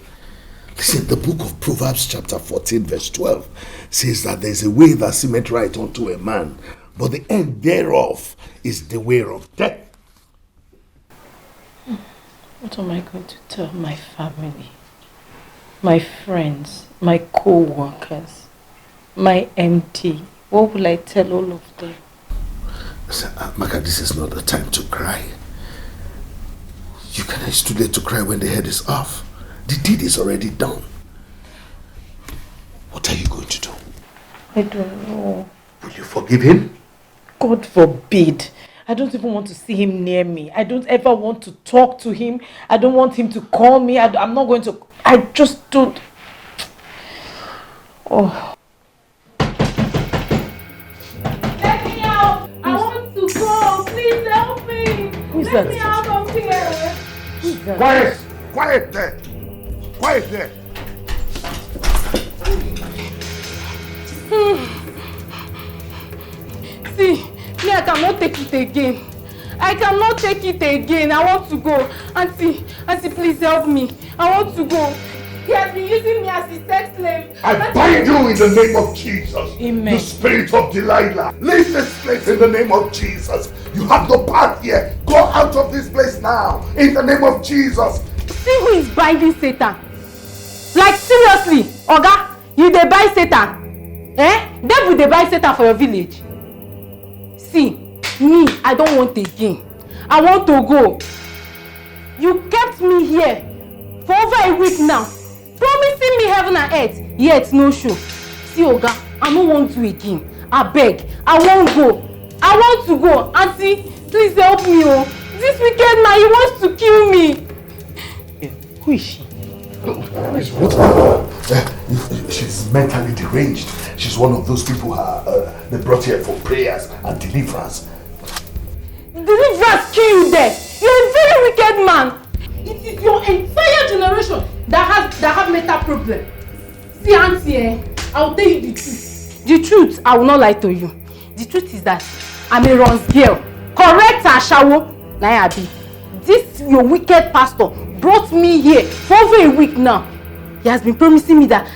Speaker 8: Listen, the book of Proverbs chapter 14 verse 12 says that there's a way that seemeth right unto a man, but the end thereof is the way of death.
Speaker 9: What am I going to tell my family, my friends, my co-workers, my MD? What will I tell all of them?
Speaker 8: Amaka, this is not the time to cry. It's too late to cry when the head is off. The deed is already done. What are you going to do?
Speaker 9: I don't know.
Speaker 8: Will you forgive him?
Speaker 9: God forbid. I don't even want to see him near me. I don't ever want to talk to him. I don't want him to call me. I'm not going to... I just don't... Oh.
Speaker 10: Let me out! I want to go! Please help me! Let me out of here!
Speaker 8: Quiet! Quiet there! Quiet there!
Speaker 10: See, me, I cannot take it again. I cannot take it again. I want to go. Auntie, please help me. I want to go. He has been using me as his sex slave.
Speaker 8: I bind you in the name of Jesus.
Speaker 9: Amen.
Speaker 8: The spirit of Delilah. Leave this place in the name of Jesus. You have no part here. Go out of this place now. In the name of Jesus.
Speaker 10: See who is binding Satan. Like seriously, Oga, you dey buy Satan. Devil dey buy Satan for your village. See, me, I don't want again. I want to go. You kept me here for over a week now, promising me heaven and earth, yet no show. See, Oga, I don't want to again. I beg, I won't go. I want to go. Auntie, please help me. Oh. This wicked man, he wants to kill me.
Speaker 9: Who is she?
Speaker 8: She's mentally deranged. She's one of those people they brought here for prayers and deliverance.
Speaker 10: Deliverance kill you there. You're a very wicked man. It is your entire generation that have mental problem. See, Auntie, I'll tell you the truth. The truth, I will not lie to you. The truth is that I'm a runs girl. Correct, Ashawo. Naija. This your wicked pastor brought me here for over a week now. He has been promising me that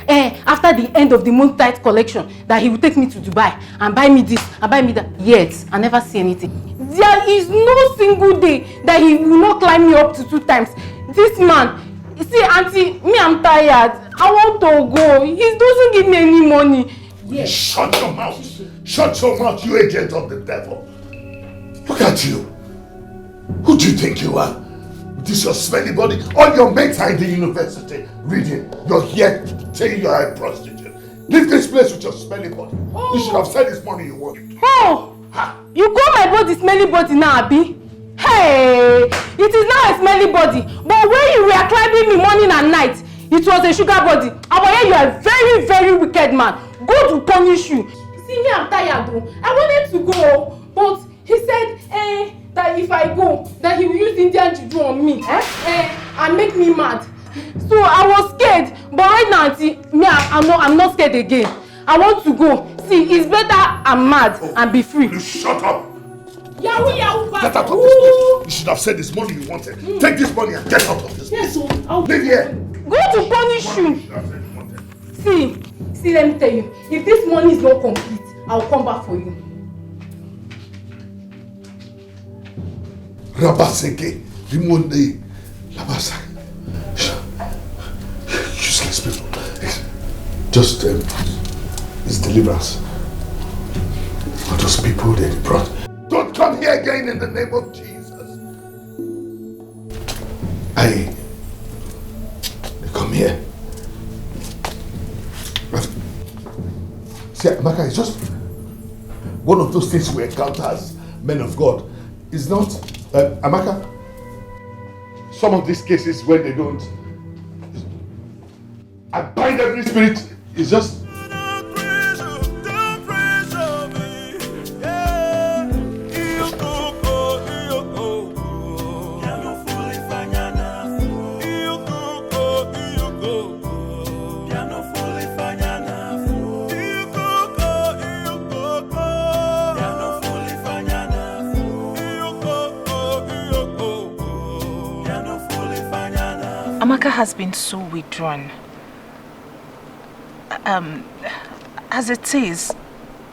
Speaker 10: after the end of the month tithe collection that he will take me to Dubai and buy me this and buy me that. Yet, I never see anything. There is no single day that he will not climb me up to 2 times. This man, See, Auntie, me, I'm tired. I want to go. He doesn't give me any money.
Speaker 8: Yes. Shut your mouth. Shut your mouth, you agent of the devil. Look at you. Who do you think you are? This your smelly body? All your mates are in the university reading. You're here saying you are a prostitute. Leave this place with your smelly body. Oh. You should have said this money you wanted.
Speaker 10: Oh! Ha. You call my body smelly body now, Abi? Hey! It is now a smelly body. But when you were climbing me morning and night, it was a sugar body. Awoye, you are a very, very wicked man. God will punish you. See me, I'm tired though. I wanted to go, but he said that if I go, that he will use Indian juju on me and make me mad. So I was scared, but right now, Auntie, me, I'm not scared again. I want to go. See, it's better I'm mad and be free.
Speaker 8: You shut up.
Speaker 10: Yahoo, Yahoo,
Speaker 8: get out of this place. You should have said this money you wanted. Take this money and get out of this place.
Speaker 10: Yes, I'll
Speaker 8: leave here.
Speaker 10: Go to punish you. See, let me tell you. If this money is not complete, I'll come back for you.
Speaker 8: Rabaseke, Rimonde, Labasa. Useless people. Just, it's deliverance. For those people they brought. Don't come here again in the name of Jesus. They come here. See, Amaka, it's just one of those things we encounter as men of God. It's not, Amaka, some of these cases when they don't, I bind every spirit, it's just,
Speaker 4: Amaka has been so withdrawn. As it is,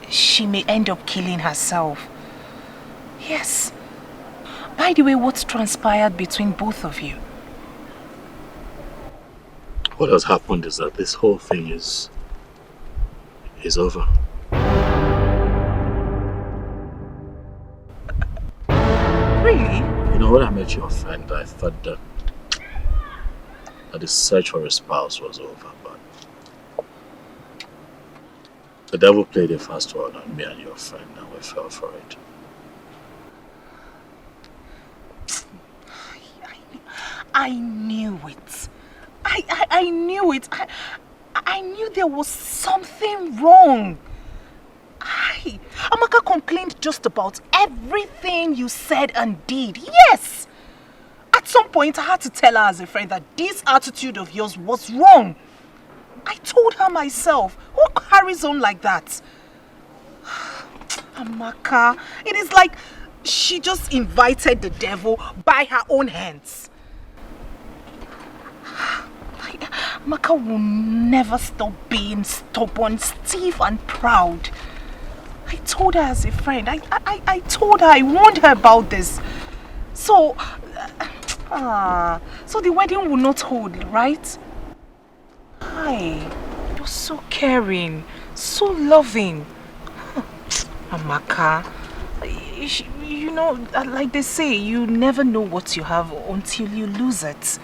Speaker 4: she may end up killing herself. Yes. By the way, what's transpired between both of you?
Speaker 6: What has happened is that this whole thing is over.
Speaker 4: Really?
Speaker 6: You know, when I met your friend, I thought that the search for a spouse was over, but the devil played a fast one on me and your friend, and we fell for it.
Speaker 4: I knew it. I knew it. I knew there was something wrong. Amaka complained just about everything you said and did. Yes! At some point, I had to tell her as a friend that this attitude of yours was wrong. I told her myself. Who carries on like that? Amaka, it is like she just invited the devil by her own hands. Amaka will never stop being stubborn, stiff and proud. I told her as a friend. I told her, I warned her about this. So the wedding will not hold, right? You're so caring, so loving. Amaka, you know, like they say, you never know what you have until you lose it.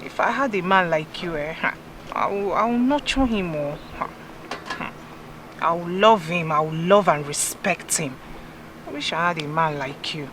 Speaker 4: If I had a man like you, I will nurture him more. I will love him, I will love and respect him. I wish I had a man like you.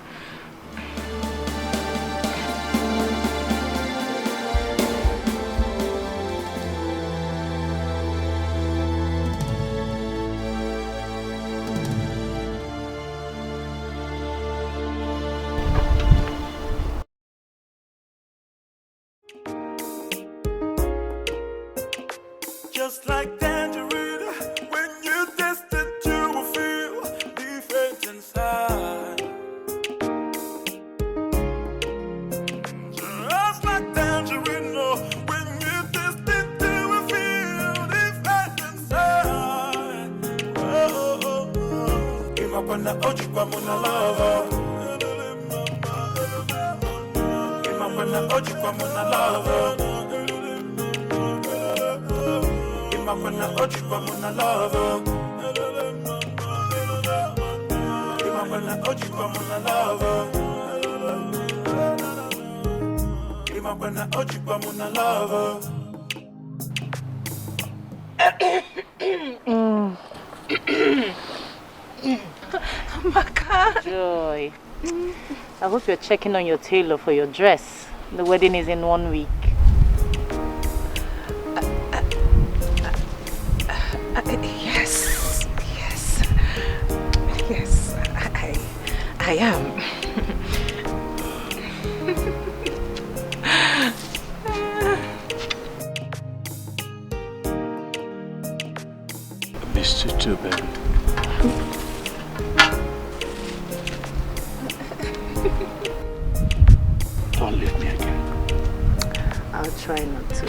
Speaker 3: Just like tangerine, when you taste it, you will feel different inside. Just like tangerine, when you taste it, you will feel different inside. Oh, oh, oh. Give up on the love. Give up on
Speaker 4: Amaka.
Speaker 2: Joy. I hope you're checking on your tailor for your dress. The wedding is in 1 week.
Speaker 4: Yes, I am.
Speaker 6: I missed you too, baby. Don't leave me again.
Speaker 2: I'll try not to.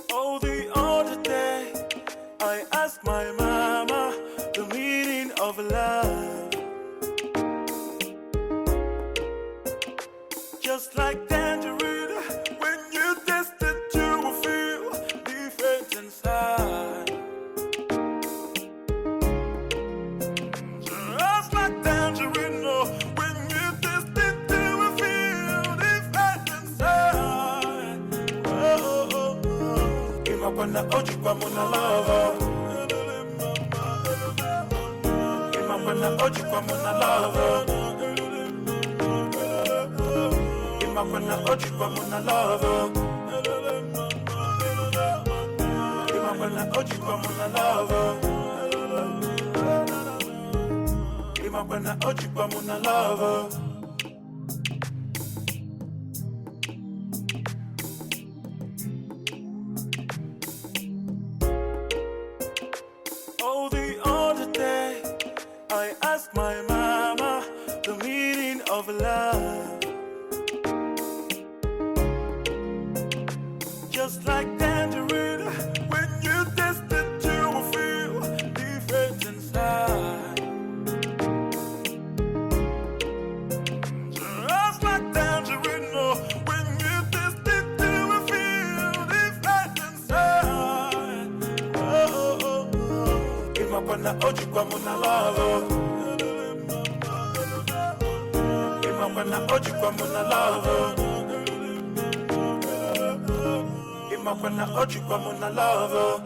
Speaker 3: Oh, the other day, I asked my mama the meaning of love. Just like tangerine, when you taste it, you will feel different inside. Just like tangerine, oh, when you taste it, you will feel different inside. Oh, oh, oh. Imagwana ojikwa muna love. Imagwana ojikwa muna love. Imagwana ojikwa muna love. Imagwana ojikwa muna love. Imagwana ojikwa muna love. Oh, the other day, I asked my mama the meaning of love. Just like tangerine, when you taste it, you will feel different inside. Just like tangerine, oh, when you taste it, you will feel different inside. Oh, oh, oh. Imagwana ojikwa muna love. Imagwana ojikwa muna love. Imagwana ojikwa muna love.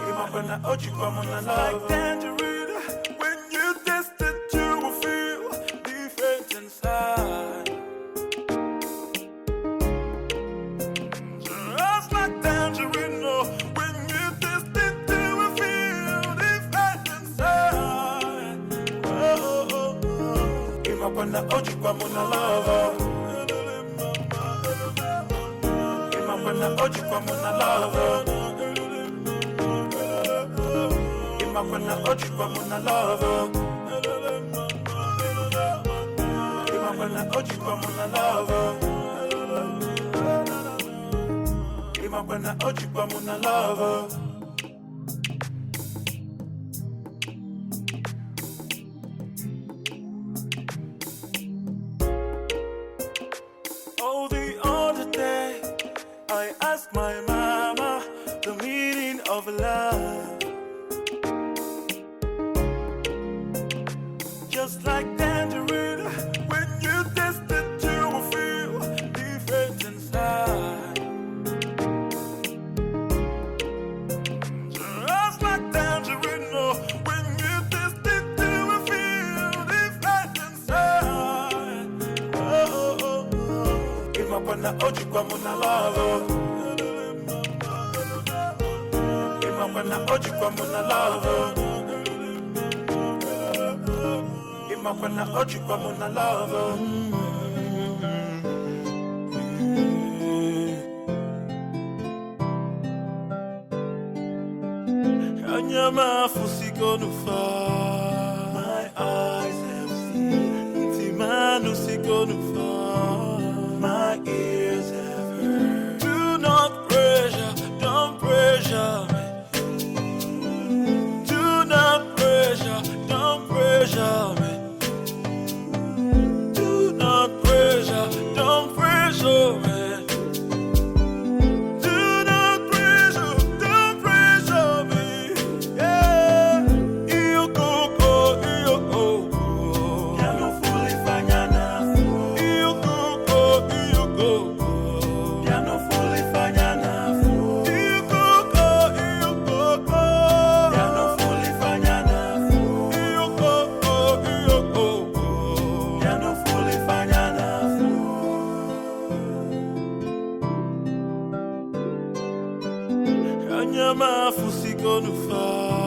Speaker 3: Imagwana ojikwa muna love. Like tangerine, when you taste it, you will feel different inside. Just like tangerine, oh, when you taste it, you will feel different inside. Oh, oh, oh. Imagwana ojikwa muna love. Imagwana ojikwa muna love. Imagwana ojikwa muna love. Imagwana ojikwa muna love. Imagwana ojikwa muna love. Oh, the other day, I asked my mama the meaning of love. Just like tangerine, when you taste it, you will feel different inside. Just like tangerine, oh, when you taste it, you will feel different inside. Oh, oh, oh. Imagwana ojikwa muna love. Imagwana ojikwa muna love. Imagwana ojikwa muna love. Anyama fusiko nufa. My eyes have seen. Timanu siko nufa. My ears have heard. Do not pressure, don't pressure. ma fusigo no fa.